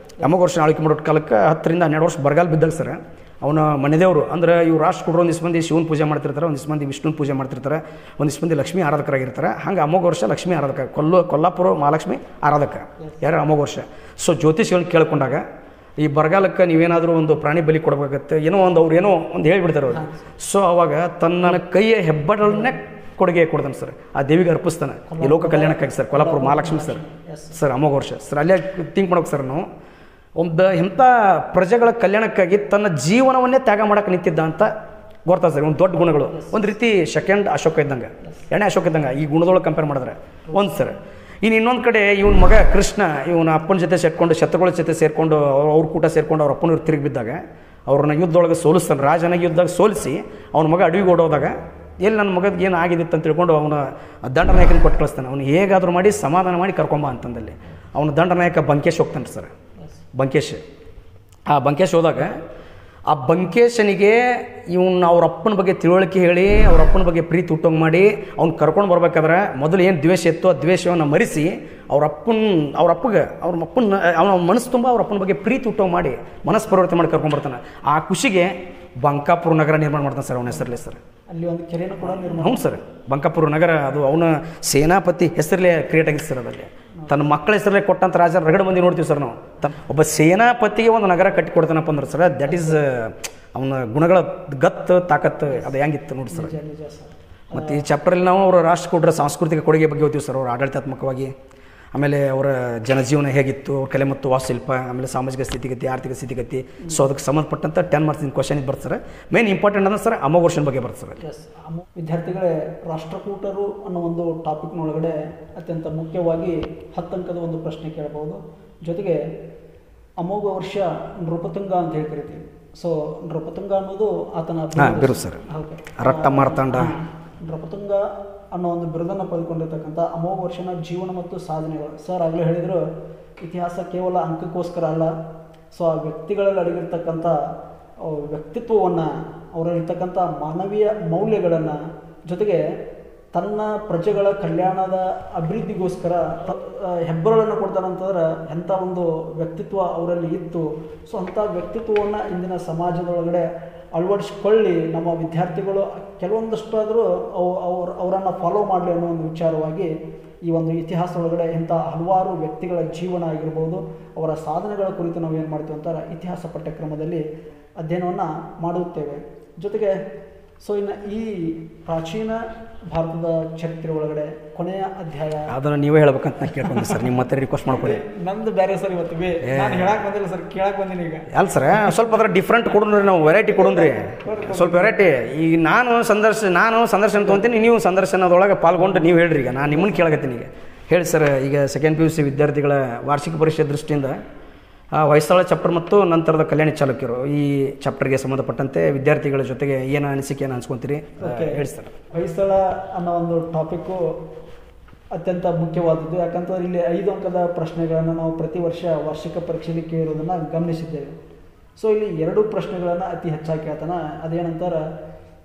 ಅಮೋಘ ವರ್ಷ ಆಳ್ವಿಕೆ ಮಾಡೋ ಕಾಲಕ್ಕೆ 10 ರಿಂದ 12 ವರ್ಷ ಬರಗಾಲ ಬಿದ್ದಾಗ ಸರ್ ಅವನ ಮನೆದೇವರು ಅಂದ್ರೆ ಇವ್ರು ರಾಷ್ಟ್ರಕೂಟರು ಒಂದಿಷ್ಟು ಮಂದಿ ಶಿವನ ಪೂಜೆ ಮಾಡ್ತಿರ್ತಾರೆ ಒಂದಿಷ್ಟು ಮಂದಿ ವಿಷ್ಣುನ ಪೂಜೆ ಮಾಡ್ತಿರ್ತಾರೆ ಒಂದಿಷ್ಟು ಮಂದಿ ಲಕ್ಷ್ಮೀ ಆರಾಧಕರಾಗಿರ್ತಾರೆ. ಹಂಗೆ ಅಮೋಘ ವರ್ಷ ಲಕ್ಷ್ಮೀ ಆರಾಧಕ ಕೊಲ್ಲಾಪುರ ಮಹಾಲಕ್ಷ್ಮಿ ಆರಾಧಕ ಯಾರು ಅಮೋಘ ವರ್ಷ. ಸೊ ಜ್ಯೋತಿಷಿಗಳನ್ನ ಕೇಳ್ಕೊಂಡಾಗ ಈ ಬರಗಾಲಕ್ಕೆ ನೀವೇನಾದರೂ ಒಂದು ಪ್ರಾಣಿ ಬಲಿ ಕೊಡಬೇಕಾಗತ್ತೆ ಏನೋ ಒಂದು ಅವ್ರು ಏನೋ ಒಂದು ಹೇಳ್ಬಿಡ್ತಾರೆ ಅವ್ರು. ಸೊ ಅವಾಗ ತನ್ನ ಕೈಯ ಹೆಬ್ಬಡಲನ್ನೇ ಕೊಡುಗೆ ಕೊಡ್ತಾನೆ ಸರ್ ಆ ದೇವಿಗೆ ಅರ್ಪಿಸ್ತಾನೆ ಈ ಲೋಕ ಕಲ್ಯಾಣಕ್ಕಾಗಿ ಸರ್ ಕೊಲ್ಲಾಪುರ ಮಹಾಲಕ್ಷ್ಮಿ ಸರ್ ಅಮೋಘ ವರ್ಷ ಸರ್ ಅಲ್ಲೇ ಥಿಂಕ್ ಮಾಡೋಕೆ ಸರ್ ನಾವು ಒಂದು ಎಂಥ ಪ್ರಜೆಗಳ ಕಲ್ಯಾಣಕ್ಕಾಗಿ ತನ್ನ ಜೀವನವನ್ನೇ ತ್ಯಾಗ ಮಾಡೋಕೆ ನಿಂತಿದ್ದ ಅಂತ ಗೊತ್ತಾ ಸರ್ ಒಂದು ದೊಡ್ಡ ಗುಣಗಳು. ಒಂದು ರೀತಿ ಸೆಕೆಂಡ್ ಅಶೋಕ ಇದ್ದಂಗೆ ಎಣ್ಣೆ ಅಶೋಕ ಇದ್ದಂಗೆ ಈ ಗುಣದೊಳಗೆ ಕಂಪೇರ್ ಮಾಡಿದ್ರೆ ಒಂದು ಸರ್. ಇನ್ನು ಇನ್ನೊಂದು ಕಡೆ ಇವನ ಮಗ ಕೃಷ್ಣ ಇವನ ಅಪ್ಪನ ಜೊತೆ ಸೇರ್ಕೊಂಡು ಶತ್ರುಗಳ ಜೊತೆ ಸೇರಿಕೊಂಡು ಅವ್ರ ಕೂಟ ಸೇರಿಕೊಂಡು ಅವ್ರ ಅಪ್ಪನವ್ರು ತಿರುಗಿ ಬಿದ್ದಾಗ ಅವ್ರನ್ನ ಯುದ್ಧದೊಳಗೆ ಸೋಲಿಸ್ತಾನೆ ರಾಜನಾಗಿ ಯುದ್ಧದಾಗ ಸೋಲಿಸಿ ಅವನ ಮಗ ಅಡವಿಗೆ ಓಡೋದಾಗ ಎಲ್ಲಿ ನನ್ನ ಮಗದ ಏನು ಆಗಿದ್ದಿತ್ತು ಅಂತ ತಿಳ್ಕೊಂಡು ಅವನ ದಂಡನಾಯಕನ ಕೊಟ್ಟು ಕಳಿಸ್ತಾನೆ. ಅವನು ಹೇಗಾದರೂ ಮಾಡಿ ಸಮಾಧಾನ ಮಾಡಿ ಕರ್ಕೊಂಬ ಅಂತಂದಲ್ಲಿ ಅವನ ದಂಡನಾಯಕ ಬಂಕೇಶ್ ಹೋಗ್ತಾನೆ ಸರ್ ಬಂಕೇಶ್. ಆ ಬಂಕೇಶ್ ಹೋದಾಗ ಆ ಬಂಕೇಶನಿಗೆ ಇವನ್ನ ಅವ್ರ ಅಪ್ಪನ ಬಗ್ಗೆ ತಿಳುವಳಿಕೆ ಹೇಳಿ ಅವ್ರ ಅಪ್ಪನ ಬಗ್ಗೆ ಪ್ರೀತಿ ಹುಟ್ಟೋಂಗೆ ಮಾಡಿ ಅವ್ನು ಕರ್ಕೊಂಡು ಬರ್ಬೇಕಾದ್ರೆ ಮೊದಲು ಏನು ದ್ವೇಷ ಇತ್ತು ಆ ದ್ವೇಷವನ್ನು ಮರೆಸಿ ಅವ್ರ ಅಪ್ಪಗೆ ಅವನ ಮನಸ್ಸು ತುಂಬ ಅವ್ರ ಅಪ್ಪನ ಬಗ್ಗೆ ಪ್ರೀತಿ ಹುಟ್ಟೋಂಗೆ ಮಾಡಿ ಮನಸ್ಸು ಪರಿವರ್ತನೆ ಮಾಡಿ ಕರ್ಕೊಂಡ್ಬರ್ತಾನೆ. ಆ ಖುಷಿಗೆ ಬಂಕಾಪುರ ನಗರ ನಿರ್ಮಾಣ ಮಾಡ್ತಾನೆ ಸರ್ ಅವನ ಹೆಸರಲ್ಲೇ ಸರ್. ಅಲ್ಲಿ ಒಂದು ಕೆರೆನೂ ಕೂಡ ಹೌದು ಸರ್ ಬಂಕಾಪುರ ನಗರ ಅದು ಅವನ ಸೇನಾಪತಿ ಹೆಸರಲ್ಲೇ ಕ್ರಿಯೇಟ್ ಆಗಿತ್ತು ಸರ್. ಅದರಲ್ಲಿ ತನ್ನ ಮಕ್ಕಳ ಹೆಸರಲ್ಲೇ ಕೊಟ್ಟಂಥ ರಾಜ ರಗಡ ಮಂದಿ ನೋಡ್ತೀವಿ ಸರ್ ನಾವು. ಒಬ್ಬ ಸೇನಾಪತಿಗೆ ಒಂದು ನಗರ ಕಟ್ಟಿ ಕೊಡ್ತಾನಪ್ಪ ಅಂದ್ರೆ ಸರ್ ದ್ಯಾಟ್ ಈಸ್ ಅವನ ಗುಣಗಳ ಗತ್ತು ತಾಕತ್ತು ಅದು ಹೆಂಗಿತ್ತು ನೋಡಿ ಸರ್. ಮತ್ತು ಈ ಚಾಪ್ಟರಲ್ಲಿ ನಾವು ಅವರ ರಾಷ್ಟ್ರಕೂಟರ ಸಾಂಸ್ಕೃತಿಕ ಕೊಡುಗೆ ಬಗ್ಗೆ ಓದ್ತೀವಿ ಸರ್ ಅವ್ರ ಆಡಳಿತಾತ್ಮಕವಾಗಿ. ಆಮೇಲೆ ಅವರ ಜನಜೀವನ ಹೇಗಿತ್ತು ಅವ್ರ ಕಲೆ ಮತ್ತು ವಾಸ್ತುಶಿಲ್ಪ ಆಮೇಲೆ ಸಾಮಾಜಿಕ ಸ್ಥಿತಿಗತಿ ಆರ್ಥಿಕ ಸ್ಥಿತಿಗತಿ. ಸೊ ಅದಕ್ಕೆ ಸಂಬಂಧಪಟ್ಟಂಥ 10 ಮಾರ್ಕ್ಸಿನ ಕ್ವಶನ್ ಇದು ಬರ್ತಾರೆ. ಮೇನ್ ಇಂಪಾರ್ಟೆಂಟ್ ಅಂದ್ರೆ ಸರ್ ಅಮೋಘ ವರ್ಷನ ಬಗ್ಗೆ ಬರ್ತಾರೆ. ವಿದ್ಯಾರ್ಥಿಗಳೇ ರಾಷ್ಟ್ರಕೂಟರು ಅನ್ನೋ ಒಂದು ಟಾಪಿಕ್ನೊಳಗಡೆ ಅತ್ಯಂತ ಮುಖ್ಯವಾಗಿ 10 ಅಂಕದ ಒಂದು ಪ್ರಶ್ನೆ ಕೇಳಬಹುದು. ಜೊತೆಗೆ ಅಮೋಘ ವರ್ಷ ನೃಪತುಂಗ ಅಂತ ಹೇಳಿ ಕರಿತೀವಿ. ಸೊ ನೃಪತುಂಗ ಅನ್ನೋದು ಆತನ ಬಿರುದು ಸರ್ ರಟ್ಟ ಮಾರ್ತಾಂಡ. ನೃಪತುಂಗ ಅನ್ನೋ ಒಂದು ಬಿರುದನ್ನು ಪಡೆದುಕೊಂಡಿರ್ತಕ್ಕಂಥ ಅಮೋಘ ವರ್ಷನ ಜೀವನ ಮತ್ತು ಸಾಧನೆಗಳು. ಸರ್ ಆಗಲೇ ಹೇಳಿದರು ಇತಿಹಾಸ ಕೇವಲ ಅಂಕಕ್ಕೋಸ್ಕರ ಅಲ್ಲ. ಸೊ ಆ ವ್ಯಕ್ತಿಗಳಲ್ಲಿ ಅಡಗಿರ್ತಕ್ಕಂಥ ವ್ಯಕ್ತಿತ್ವವನ್ನು ಅವರಲ್ಲಿರ್ತಕ್ಕಂಥ ಮಾನವೀಯ ಮೌಲ್ಯಗಳನ್ನು ಜೊತೆಗೆ ತನ್ನ ಪ್ರಜೆಗಳ ಕಲ್ಯಾಣದ ಅಭಿವೃದ್ಧಿಗೋಸ್ಕರ ಹೆಬ್ಬರಳನ್ನು ಕೊಡ್ತಾರಂತಂದ್ರೆ ಎಂಥ ಒಂದು ವ್ಯಕ್ತಿತ್ವ ಅವರಲ್ಲಿ ಇತ್ತು. ಸೊ ಅಂಥ ವ್ಯಕ್ತಿತ್ವವನ್ನು ಇಂದಿನ ಸಮಾಜದೊಳಗಡೆ ಅಳವಡಿಸ್ಕೊಳ್ಳಿ ನಮ್ಮ ವಿದ್ಯಾರ್ಥಿಗಳು ಕೆಲವೊಂದಷ್ಟಾದರೂ ಅವರನ್ನು ಫಾಲೋ ಮಾಡಲಿ ಅನ್ನೋ ಒಂದು ವಿಚಾರವಾಗಿ ಈ ಒಂದು ಇತಿಹಾಸದೊಳಗಡೆ ಇಂಥ ಹಲವಾರು ವ್ಯಕ್ತಿಗಳ ಜೀವನ ಆಗಿರ್ಬೋದು ಅವರ ಸಾಧನೆಗಳ ಕುರಿತು ನಾವು ಏನು ಮಾಡ್ತೀವಿ ಅಂತಾರೆ ಇತಿಹಾಸ ಪಠ್ಯಕ್ರಮದಲ್ಲಿ ಅಧ್ಯಯನವನ್ನು ಮಾಡುತ್ತೇವೆ. ಜೊತೆಗೆ ಸೊ ಇನ್ನು ಈ ಪ್ರಾಚೀನ ಭಾರತದ ಚರಿತ್ರೆ ಒಳಗಡೆ ಕೊನೆಯ ಅಧ್ಯಾಯ ಅದನ್ನು ನೀವೇ ಹೇಳ್ಬೇಕಂತ ನಾನು ಕೇಳ್ಕೊಂಡೆ ಸರ್. ನಿಮ್ಮ ಮತ್ತೆ ರಿಕ್ವೆಸ್ಟ್ ಮಾಡ್ಕೊಳ್ಳಿ. ನಂದು ಬೇರೆ ಸರ್ ಇವತ್ತು ನಾನು ಹೇಳಕ್ಕೆ ಬಂದಿಲ್ಲ ಸರ್ ಕೇಳಕ್ಕೆ ಬಂದೀನಿ ಈಗ. ಅಲ್ಲ ಸರ್ ಸ್ವಲ್ಪ ಅದರ ಡಿಫ್ರೆಂಟ್ ಕೊಡೋಣ್ರಿ ನಾವು ವೆರೈಟಿ ಕೊಡೋಣ್ರಿ ಸ್ವಲ್ಪ ವೆರೈಟಿ. ಈಗ ನಾನು ಸಂದರ್ಶನ ತೊಗೊತೀನಿ ನೀವು ಸಂದರ್ಶನದೊಳಗೆ ಪಾಲ್ಗೊಂಡು ನೀವು ಹೇಳ್ರಿ. ಈಗ ನಾನು ನಿಮ್ಮನ್ನು ಕೇಳಕತ್ತೀನಿ. ಈಗ ಹೇಳಿ ಸರ್ ಈಗ ಸೆಕೆಂಡ್ PUC ವಿದ್ಯಾರ್ಥಿಗಳ ವಾರ್ಷಿಕ ಪರೀಕ್ಷೆ ದೃಷ್ಟಿಯಿಂದ ಹೊಯ್ಸಳ ಚಾಪ್ಟರ್ ಮತ್ತು ನಂತರದ ಕಲ್ಯಾಣಿ ಚಾಲುಕ್ಯರು ಈ ಚಾಪ್ಟರ್ಗೆ ಸಂಬಂಧಪಟ್ಟಂತೆ ವಿದ್ಯಾರ್ಥಿಗಳ ಜೊತೆಗೆ ಏನು ಅನಿಸಿಕೆಯನ್ನು ಹಂಚ್ಕೊತೀರಿ ಹೇಳಿ ಸರ್. ಹೊಯ್ಸಳ ಅನ್ನೋ ಒಂದು ಟಾಪಿಕ್ಕು ಅತ್ಯಂತ ಮುಖ್ಯವಾದದ್ದು. ಯಾಕಂತಂದ್ರೆ ಇಲ್ಲಿ 5 ಅಂಕದ ಪ್ರಶ್ನೆಗಳನ್ನು ನಾವು ಪ್ರತಿ ವರ್ಷ ವಾರ್ಷಿಕ ಪರೀಕ್ಷೆಯಲ್ಲಿ ಕೇಳೋದನ್ನು ಗಮನಿಸಿದ್ದೇವೆ. ಸೊ ಇಲ್ಲಿ 2 ಪ್ರಶ್ನೆಗಳನ್ನು ಅತಿ ಹೆಚ್ಚಾಗಿ ಕೇಳ್ತಾನೆ. ಅದೇನಂತಾರೆ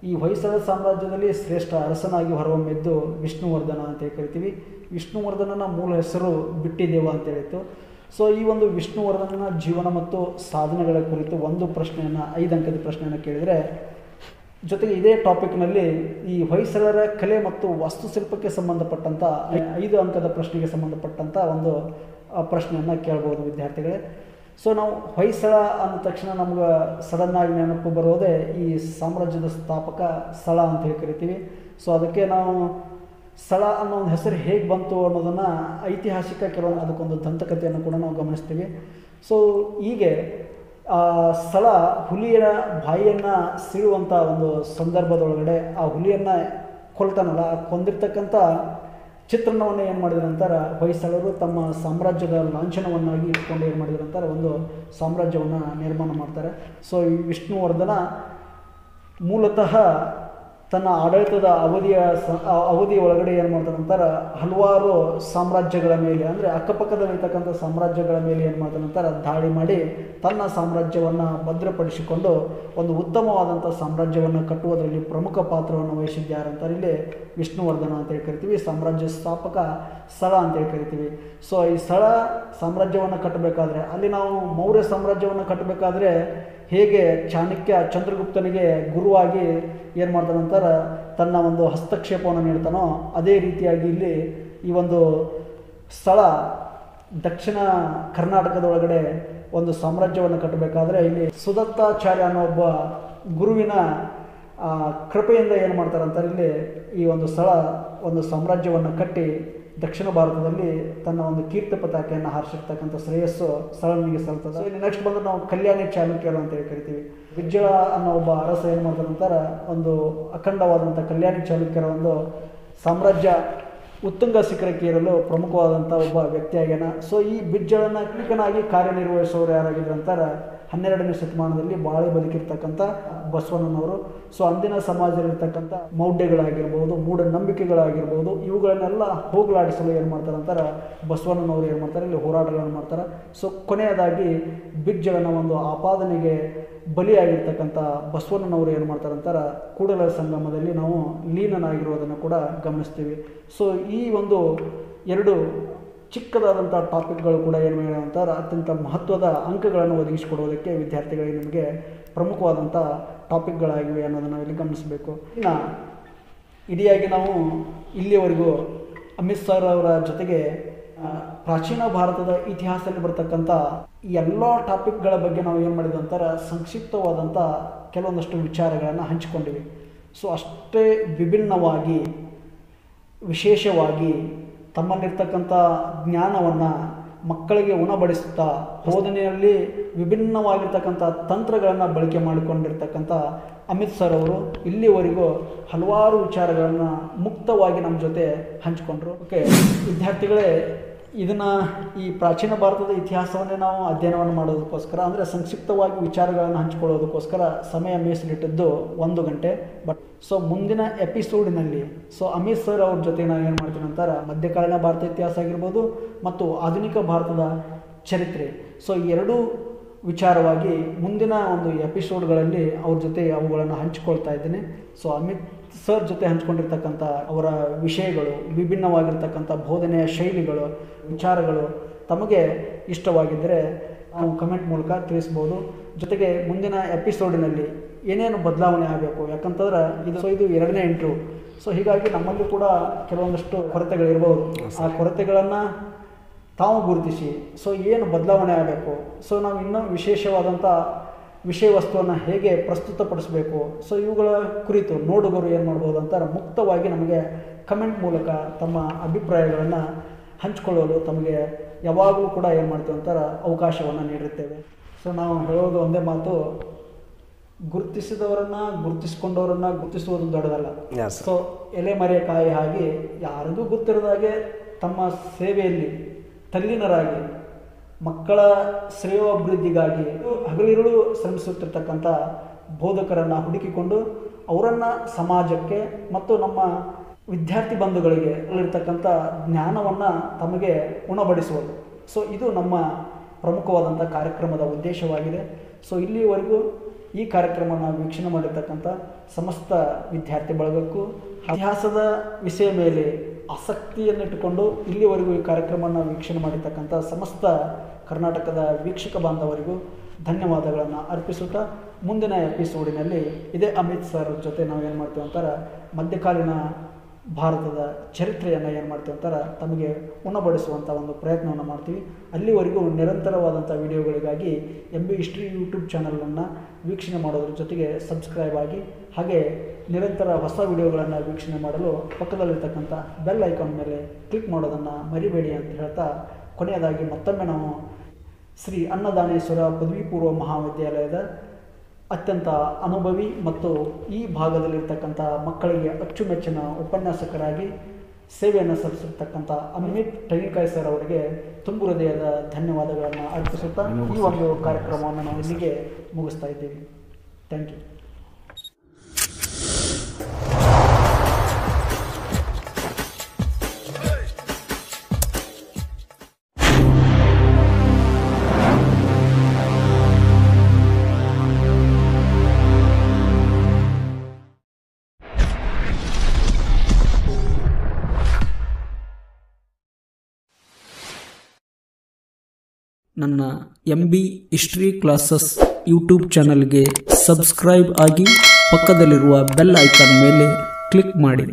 ಈ ಹೊಯ್ಸಳ ಸಾಮ್ರಾಜ್ಯದಲ್ಲಿ ಶ್ರೇಷ್ಠ ಅರಸನಾಗಿ ಹೊರಹೊಮ್ಮಿದ್ದು ವಿಷ್ಣುವರ್ಧನ ಅಂತ ಕರಿತೀವಿ. ವಿಷ್ಣುವರ್ಧನನ ಮೂಲ ಹೆಸರು ಬಿಟ್ಟಿದೇವ ಅಂತ ಹೇಳಿತ್ತು. ಸೊ ಈ ಒಂದು ವಿಷ್ಣುವರ್ಧನನ ಜೀವನ ಮತ್ತು ಸಾಧನೆಗಳ ಕುರಿತು ಒಂದು ಪ್ರಶ್ನೆಯನ್ನು 5 ಅಂಕದ ಪ್ರಶ್ನೆಯನ್ನು ಕೇಳಿದರೆ ಜೊತೆಗೆ ಇದೇ ಟಾಪಿಕ್ನಲ್ಲಿ ಈ ಹೊಯ್ಸಳರ ಕಲೆ ಮತ್ತು ವಾಸ್ತುಶಿಲ್ಪಕ್ಕೆ ಸಂಬಂಧಪಟ್ಟಂಥ 5 ಅಂಕದ ಪ್ರಶ್ನೆಗೆ ಸಂಬಂಧಪಟ್ಟಂಥ ಒಂದು ಪ್ರಶ್ನೆಯನ್ನು ಕೇಳ್ಬೋದು ವಿದ್ಯಾರ್ಥಿಗಳೇ. ಸೊ ನಾವು ಹೊಯ್ಸಳ ಅಂದ ತಕ್ಷಣ ನಮ್ಗೆ ಸಡನ್ನಾಗಿ ನೆನಪು ಬರೋದೇ ಈ ಸಾಮ್ರಾಜ್ಯದ ಸ್ಥಾಪಕ ಸ್ಥಳ ಅಂತ ಹೇಳಿ ಕರಿತೀವಿ. ಸೊ ಅದಕ್ಕೆ ನಾವು ಸ್ಥಳ ಅನ್ನೋ ಒಂದು ಹೆಸರು ಹೇಗೆ ಬಂತು ಅನ್ನೋದನ್ನು ಐತಿಹಾಸಿಕ ಕೆಲವೊಂದು ಅದಕ್ಕೊಂದು ದಂತಕಥೆಯನ್ನು ಕೂಡ ನಾವು ಗಮನಿಸ್ತೀವಿ. ಸೊ ಹೀಗೆ ಆ ಸ್ಥಳ ಹುಲಿಯ ಬಾಯಿಯನ್ನು ಸೀಳುವಂಥ ಒಂದು ಸಂದರ್ಭದೊಳಗಡೆ ಆ ಹುಲಿಯನ್ನು ಕೊಲ್ತಾನಲ್ಲ, ಕೊಂದಿರ್ತಕ್ಕಂಥ ಚಿತ್ರಣವನ್ನು ಏನು ಮಾಡಿದ್ರು ಅಂತಾರೆ ಹೊಯ್ಸಳರು ತಮ್ಮ ಸಾಮ್ರಾಜ್ಯದ ಲಾಂಛನವನ್ನಾಗಿ ಇಟ್ಕೊಂಡು ಏನು ಮಾಡಿದ್ರು ಅಂತಾರೆ ಒಂದು ಸಾಮ್ರಾಜ್ಯವನ್ನು ನಿರ್ಮಾಣ ಮಾಡ್ತಾರೆ. ಸೊ ಈ ವಿಷ್ಣುವರ್ಧನ ಮೂಲತಃ ತನ್ನ ಆಡಳಿತದ ಅವಧಿಯ ಒಳಗಡೆ ಏನು ಮಾಡ್ತಾನೆ ಅಂತಾರೆ ಹಲವಾರು ಸಾಮ್ರಾಜ್ಯಗಳ ಮೇಲೆ, ಅಂದರೆ ಅಕ್ಕಪಕ್ಕದಲ್ಲಿರ್ತಕ್ಕಂಥ ಸಾಮ್ರಾಜ್ಯಗಳ ಮೇಲೆ ಏನು ಮಾಡ್ತಾನೆ ಅಂತಾರೆ ದಾಳಿ ಮಾಡಿ ತನ್ನ ಸಾಮ್ರಾಜ್ಯವನ್ನು ಭದ್ರಪಡಿಸಿಕೊಂಡು ಒಂದು ಉತ್ತಮವಾದಂಥ ಸಾಮ್ರಾಜ್ಯವನ್ನು ಕಟ್ಟುವುದರಲ್ಲಿ ಪ್ರಮುಖ ಪಾತ್ರವನ್ನು ವಹಿಸಿದ್ದಾರೆ ಅಂತಾರೆ. ಇಲ್ಲಿ ವಿಷ್ಣುವರ್ಧನ ಅಂತೇಳಿ ಕರಿತೀವಿ, ಸಾಮ್ರಾಜ್ಯ ಸ್ಥಾಪಕ ಸ್ಥಳ ಅಂತೇಳಿ ಕರಿತೀವಿ. ಸೊ ಈ ಸ್ಥಳ ಸಾಮ್ರಾಜ್ಯವನ್ನು ಕಟ್ಟಬೇಕಾದ್ರೆ ಅಲ್ಲಿ ನಾವು ಮೌರ್ಯ ಸಾಮ್ರಾಜ್ಯವನ್ನು ಕಟ್ಟಬೇಕಾದ್ರೆ ಹೇಗೆ ಚಾಣಕ್ಯ ಚಂದ್ರಗುಪ್ತನಿಗೆ ಗುರುವಾಗಿ ಏನು ಮಾಡ್ತಾನಂತಾರೆ ತನ್ನ ಒಂದು ಹಸ್ತಕ್ಷೇಪವನ್ನು ನೀಡ್ತಾನೋ ಅದೇ ರೀತಿಯಾಗಿ ಇಲ್ಲಿ ಈ ಒಂದು ಸ್ಥಳ ದಕ್ಷಿಣ ಕರ್ನಾಟಕದೊಳಗಡೆ ಒಂದು ಸಾಮ್ರಾಜ್ಯವನ್ನು ಕಟ್ಟಬೇಕಾದ್ರೆ ಇಲ್ಲಿ ಸುದತ್ತಾಚಾರ್ಯ ಅನ್ನೋ ಒಬ್ಬ ಗುರುವಿನ ಕೃಪೆಯಿಂದ ಏನು ಮಾಡ್ತಾರಂತಾರೆ ಇಲ್ಲಿ ಈ ಒಂದು ಸ್ಥಳ ಒಂದು ಸಾಮ್ರಾಜ್ಯವನ್ನು ಕಟ್ಟಿ ದಕ್ಷಿಣ ಭಾರತದಲ್ಲಿ ತನ್ನ ಒಂದು ಕೀರ್ತಿ ಪತಾಕೆಯನ್ನು ಹಾರಿಸಿರ್ತಕ್ಕಂಥ ಶ್ರೇಯಸ್ಸು ಸ್ಥಳನಿಗೆ ಸಲ್ತದೆ. ಇಲ್ಲಿ ನೆಕ್ಸ್ಟ್ ಬಂದ್ರೆ ನಾವು ಕಲ್ಯಾಣಿ ಚಾಲುಕ್ಯರು ಅಂತೇಳಿ ಕರಿತೀವಿ. ಬಿಜ್ಜಳ ಅನ್ನೋ ಒಬ್ಬ ಅರಸ ಏನು ಮಾಡ್ತಾರಂತಾರೆ ಒಂದು ಅಖಂಡವಾದಂಥ ಕಲ್ಯಾಣಿ ಚಾಲುಕ್ಯರ ಒಂದು ಸಾಮ್ರಾಜ್ಯ ಉತ್ತುಂಗ ಶಿಖರಕ್ಕೆ ಏರಲು ಪ್ರಮುಖವಾದಂಥ ಒಬ್ಬ ವ್ಯಕ್ತಿಯಾಗ್ಯಾನ. ಸೊ ಈ ಬಿಜ್ಜಳನ ಕ್ಲಿಕನಾಗಿ ಕಾರ್ಯನಿರ್ವಹಿಸೋರು ಯಾರಾಗಿದ್ರು ಅಂತಾರೆ 12ನೇ ಶತಮಾನದಲ್ಲಿ ಬಾಳೆ ಬದುಕಿರ್ತಕ್ಕಂಥ ಬಸವಣ್ಣನವರು. ಸೊ ಅಂದಿನ ಸಮಾಜದಲ್ಲಿರ್ತಕ್ಕಂಥ ಮೌಢ್ಯಗಳಾಗಿರ್ಬೋದು, ಮೂಢನಂಬಿಕೆಗಳಾಗಿರ್ಬೋದು, ಇವುಗಳನ್ನೆಲ್ಲ ಹೋಗಲಾಡಿಸಲು ಏನು ಮಾಡ್ತಾರೆ ಅಂತಾರೆ ಬಸವಣ್ಣನವರು ಏನು ಮಾಡ್ತಾರೆ ಇಲ್ಲಿ ಹೋರಾಟಗಳನ್ನು ಮಾಡ್ತಾರೆ. ಸೊ ಕೊನೆಯದಾಗಿ ಬಿಜ್ಜಳನ ಒಂದು ಆಪಾದನೆಗೆ ಬಲಿಯಾಗಿರ್ತಕ್ಕಂಥ ಬಸವಣ್ಣನವರು ಏನು ಮಾಡ್ತಾರೆ ಅಂತಾರೆ ಕೂಡಲ ಸಂಗಮದಲ್ಲಿ ನಾವು ಲೀನನಾಗಿರೋದನ್ನು ಕೂಡ ಗಮನಿಸ್ತೀವಿ. ಸೊ ಈ ಒಂದು ಎರಡು ಚಿಕ್ಕದಾದಂಥ ಟಾಪಿಕ್ಗಳು ಕೂಡ ಏನು ಅಂತಾರೆ ಅತ್ಯಂತ ಮಹತ್ವದ ಅಂಕಗಳನ್ನು ಒದಗಿಸಿಕೊಡೋದಕ್ಕೆ ವಿದ್ಯಾರ್ಥಿಗಳಿಗೆ ನಿಮಗೆ ಪ್ರಮುಖವಾದಂಥ ಟಾಪಿಕ್ಗಳಾಗಿವೆ ಅನ್ನೋದನ್ನು ಇಲ್ಲಿ ಗಮನಿಸಬೇಕು. ಇನ್ನು ಇಡಿಯಾಗಿ ನಾವು ಇಲ್ಲಿಯವರೆಗೂ ಅಮಿತ್ ಸರ್ ಅವರ ಜೊತೆಗೆ ಪ್ರಾಚೀನ ಭಾರತದ ಇತಿಹಾಸದಲ್ಲಿ ಬರ್ತಕ್ಕಂಥ ಎಲ್ಲ ಟಾಪಿಕ್ಗಳ ಬಗ್ಗೆ ನಾವು ಏನು ಮಾಡಿದ್ವಿ ಅಂತಾರೆ ಸಂಕ್ಷಿಪ್ತವಾದಂಥ ಕೆಲವೊಂದಷ್ಟು ವಿಚಾರಗಳನ್ನು ಹಂಚಿಕೊಂಡಿವಿ. ಸೊ ಅಷ್ಟೇ ವಿಭಿನ್ನವಾಗಿ ವಿಶೇಷವಾಗಿ ತಮ್ಮಲ್ಲಿರ್ತಕ್ಕಂಥ ಜ್ಞಾನವನ್ನು ಮಕ್ಕಳಿಗೆ ಉಣಬಡಿಸುತ್ತಾ ಬೋಧನೆಯಲ್ಲಿ ವಿಭಿನ್ನವಾಗಿರ್ತಕ್ಕಂಥ ತಂತ್ರಗಳನ್ನು ಬಳಕೆ ಮಾಡಿಕೊಂಡಿರ್ತಕ್ಕಂಥ ಅಮಿತ್ ಸರ್ ಅವರು ಇಲ್ಲಿವರೆಗೂ ಹಲವಾರು ವಿಚಾರಗಳನ್ನು ಮುಕ್ತವಾಗಿ ನಮ್ಮ ಜೊತೆ ಹಂಚಿಕೊಂಡ್ರು. ಓಕೆ ವಿದ್ಯಾರ್ಥಿಗಳೇ, ಇದನ್ನು ಈ ಪ್ರಾಚೀನ ಭಾರತದ ಇತಿಹಾಸವನ್ನೇ ನಾವು ಅಧ್ಯಯನವನ್ನು ಮಾಡೋದಕ್ಕೋಸ್ಕರ ಅಂದರೆ ಸಂಕ್ಷಿಪ್ತವಾಗಿ ವಿಚಾರಗಳನ್ನು ಹಂಚಿಕೊಳ್ಳೋದಕ್ಕೋಸ್ಕರ ಸಮಯ ಮೀಸಲಿಟ್ಟಿದ್ದು 1 ಗಂಟೆ. ಬಟ್ ಸೊ ಮುಂದಿನ ಎಪಿಸೋಡಿನಲ್ಲಿ ಸೊ ಅಮಿತ್ ಸರ್ ಅವ್ರ ಜೊತೆ ನಾವು ಏನು ಮಾಡ್ತೀವಿ ಅಂತಾರೆ ಮಧ್ಯಕಾಲೀನ ಭಾರತ ಇತಿಹಾಸ ಆಗಿರ್ಬೋದು ಮತ್ತು ಆಧುನಿಕ ಭಾರತದ ಚರಿತ್ರೆ, ಸೊ ಎರಡೂ ವಿಚಾರವಾಗಿ ಮುಂದಿನ ಒಂದು ಎಪಿಸೋಡ್ಗಳಲ್ಲಿ ಅವ್ರ ಜೊತೆ ಅವುಗಳನ್ನು ಹಂಚಿಕೊಳ್ತಾ ಇದ್ದೀನಿ. ಸೊ ಅಮಿತ್ ಸರ್ ಜೊತೆ ಹಂಚ್ಕೊಂಡಿರ್ತಕ್ಕಂಥ ಅವರ ವಿಷಯಗಳು, ವಿಭಿನ್ನವಾಗಿರ್ತಕ್ಕಂಥ ಬೋಧನೆಯ ಶೈಲಿಗಳು, ವಿಚಾರಗಳು ತಮಗೆ ಇಷ್ಟವಾಗಿದ್ದರೆ ನಾವು ಕಮೆಂಟ್ ಮೂಲಕ ತಿಳಿಸ್ಬೋದು. ಜೊತೆಗೆ ಮುಂದಿನ ಎಪಿಸೋಡಿನಲ್ಲಿ ಏನೇನು ಬದಲಾವಣೆ ಆಗಬೇಕು, ಯಾಕಂತಂದ್ರೆ ಇದು 2ನೇ ಇಂಟ್ರ್ಯೂ. ಸೊ ಹೀಗಾಗಿ ನಮ್ಮಲ್ಲಿ ಕೂಡ ಕೆಲವೊಂದಷ್ಟು ಕೊರತೆಗಳಿರ್ಬೋದು. ಆ ಕೊರತೆಗಳನ್ನು ತಾವು ಗುರುತಿಸಿ ಸೊ ಏನು ಬದಲಾವಣೆ ಆಗಬೇಕು, ಸೊ ನಾವು ಇನ್ನೂ ವಿಶೇಷವಾದಂಥ ವಿಷಯ ವಸ್ತುವನ್ನು ಹೇಗೆ ಪ್ರಸ್ತುತಪಡಿಸಬೇಕು, ಸೊ ಇವುಗಳ ಕುರಿತು ನೋಡುಗರು ಏನು ಮಾಡ್ಬೋದು ಅಂತಾರೆ ಮುಕ್ತವಾಗಿ ನಮಗೆ ಕಮೆಂಟ್ ಮೂಲಕ ತಮ್ಮ ಅಭಿಪ್ರಾಯಗಳನ್ನು ಹಂಚಿಕೊಳ್ಳಲು ತಮಗೆ ಯಾವಾಗಲೂ ಕೂಡ ಏನು ಮಾಡ್ತೀವಿ ಅಂತಾರೆ ಅವಕಾಶವನ್ನು ನೀಡಿರ್ತೇವೆ. ಸೊ ನಾವು ಹೇಳೋದು ಒಂದೇ ಮಾತು, ಗುರುತಿಸಿದವರನ್ನು ಗುರುತಿಸ್ಕೊಂಡವರನ್ನು ಗುರುತಿಸುವುದು ದೊಡ್ಡದಲ್ಲ. ಸೊ ಎಲೆ ಮರೆ ಕಾಯಿ ಹಾಗೆ ಯಾರಿಗೂ ಗೊತ್ತಿರೋದಾಗೆ ತಮ್ಮ ಸೇವೆಯಲ್ಲಿ ತಲ್ಲೀನರಾಗಿ ಮಕ್ಕಳ ಶ್ರೇಯೋಭಿವೃದ್ಧಿಗಾಗಿ ಹಗಲಿರುಳು ಶ್ರಮಿಸುತ್ತಿರ್ತಕ್ಕಂಥ ಬೋಧಕರನ್ನು ಹುಡುಕಿಕೊಂಡು ಅವರನ್ನು ಸಮಾಜಕ್ಕೆ ಮತ್ತು ನಮ್ಮ ವಿದ್ಯಾರ್ಥಿ ಬಂಧುಗಳಿಗೆ ಅಲ್ಲಿರ್ತಕ್ಕಂಥ ಜ್ಞಾನವನ್ನು ತಮಗೆ ಉಣಬಡಿಸುವುದು. ಸೊ ಇದು ನಮ್ಮ ಪ್ರಮುಖವಾದಂಥ ಕಾರ್ಯಕ್ರಮದ ಉದ್ದೇಶವಾಗಿದೆ. ಸೊ ಇಲ್ಲಿವರೆಗೂ ಈ ಕಾರ್ಯಕ್ರಮವನ್ನು ವೀಕ್ಷಣೆ ಮಾಡಿರ್ತಕ್ಕಂಥ ಸಮಸ್ತ ವಿದ್ಯಾರ್ಥಿ ಬಳಗಕ್ಕೂ ಇತಿಹಾಸದ ವಿಷಯ ಮೇಲೆ ಆಸಕ್ತಿಯನ್ನಿಟ್ಟುಕೊಂಡು ಇಲ್ಲಿವರೆಗೂ ಈ ಕಾರ್ಯಕ್ರಮವನ್ನು ವೀಕ್ಷಣೆ ಮಾಡಿರ್ತಕ್ಕಂಥ ಸಮಸ್ತ ಕರ್ನಾಟಕದ ವೀಕ್ಷಕ ಬಾಂಧವರಿಗೂ ಧನ್ಯವಾದಗಳನ್ನು ಅರ್ಪಿಸುತ್ತಾ ಮುಂದಿನ ಎಪಿಸೋಡಿನಲ್ಲಿ ಇದೇ ಅಮಿತ್ ಸರ್ ಜೊತೆ ನಾವು ಏನು ಮಾಡ್ತೀವಿ ಅಂತಾರೆ ಮಧ್ಯಕಾಲೀನ ಭಾರತದ ಚರಿತ್ರೆಯನ್ನು ಏನು ಮಾಡ್ತೀವಿ ಅಂತಾರೆ ತಮಗೆ ಉಣಬಡಿಸುವಂಥ ಒಂದು ಪ್ರಯತ್ನವನ್ನು ಮಾಡ್ತೀವಿ. ಅಲ್ಲಿವರೆಗೂ ನಿರಂತರವಾದಂಥ ವಿಡಿಯೋಗಳಿಗಾಗಿ MB ಹಿಸ್ಟ್ರಿ ಯೂಟ್ಯೂಬ್ ಚಾನಲನ್ನು ವೀಕ್ಷಣೆ ಮಾಡೋದ್ರ ಜೊತೆಗೆ ಸಬ್ಸ್ಕ್ರೈಬ್ ಆಗಿ, ಹಾಗೆ ನಿರಂತರ ಹೊಸ ವಿಡಿಯೋಗಳನ್ನು ವೀಕ್ಷಣೆ ಮಾಡಲು ಪಕ್ಕದಲ್ಲಿರ್ತಕ್ಕಂಥ ಬೆಲ್ ಐಕಾನ್ ಮೇಲೆ ಕ್ಲಿಕ್ ಮಾಡೋದನ್ನು ಮರಿಬೇಡಿ ಅಂತ ಹೇಳ್ತಾ, ಕೊನೆಯದಾಗಿ ಮತ್ತೊಮ್ಮೆ ನಾವು ಶ್ರೀ ಅನ್ನದಾನೇಶ್ವರ ಪದವಿ ಪೂರ್ವ ಮಹಾವಿದ್ಯಾಲಯದ ಅತ್ಯಂತ ಅನುಭವಿ ಮತ್ತು ಈ ಭಾಗದಲ್ಲಿರ್ತಕ್ಕಂಥ ಮಕ್ಕಳಿಗೆ ಅಚ್ಚುಮೆಚ್ಚಿನ ಉಪನ್ಯಾಸಕರಾಗಿ ಸೇವೆಯನ್ನು ಸಲ್ಲಿಸಿರ್ತಕ್ಕಂಥ ಅಮಿತ್ ಟೈನಿಕಾಯ್ ಸರ್ ಅವರಿಗೆ ತುಂಬು ಹೃದಯದ ಧನ್ಯವಾದಗಳನ್ನು ಅರ್ಪಿಸುತ್ತಾ ಈ ಒಂದು ಕಾರ್ಯಕ್ರಮವನ್ನು ನಾವು ಇಲ್ಲಿಗೆ ಮುಗಿಸ್ತಾ ಇದ್ದೀವಿ. Thank you. ನನ್ನ MB ಹಿಸ್ಟ್ರಿ ಕ್ಲಾಸಸ್ ಯೂಟ್ಯೂಬ್ ಚಾನಲ್ಗೆ ಸಬ್ಸ್ಕ್ರೈಬ್ ಆಗಿ, ಪಕ್ಕದಲ್ಲಿರುವ ಬೆಲ್ ಐಕಾನ್ ಮೇಲೆ ಕ್ಲಿಕ್ ಮಾಡಿ.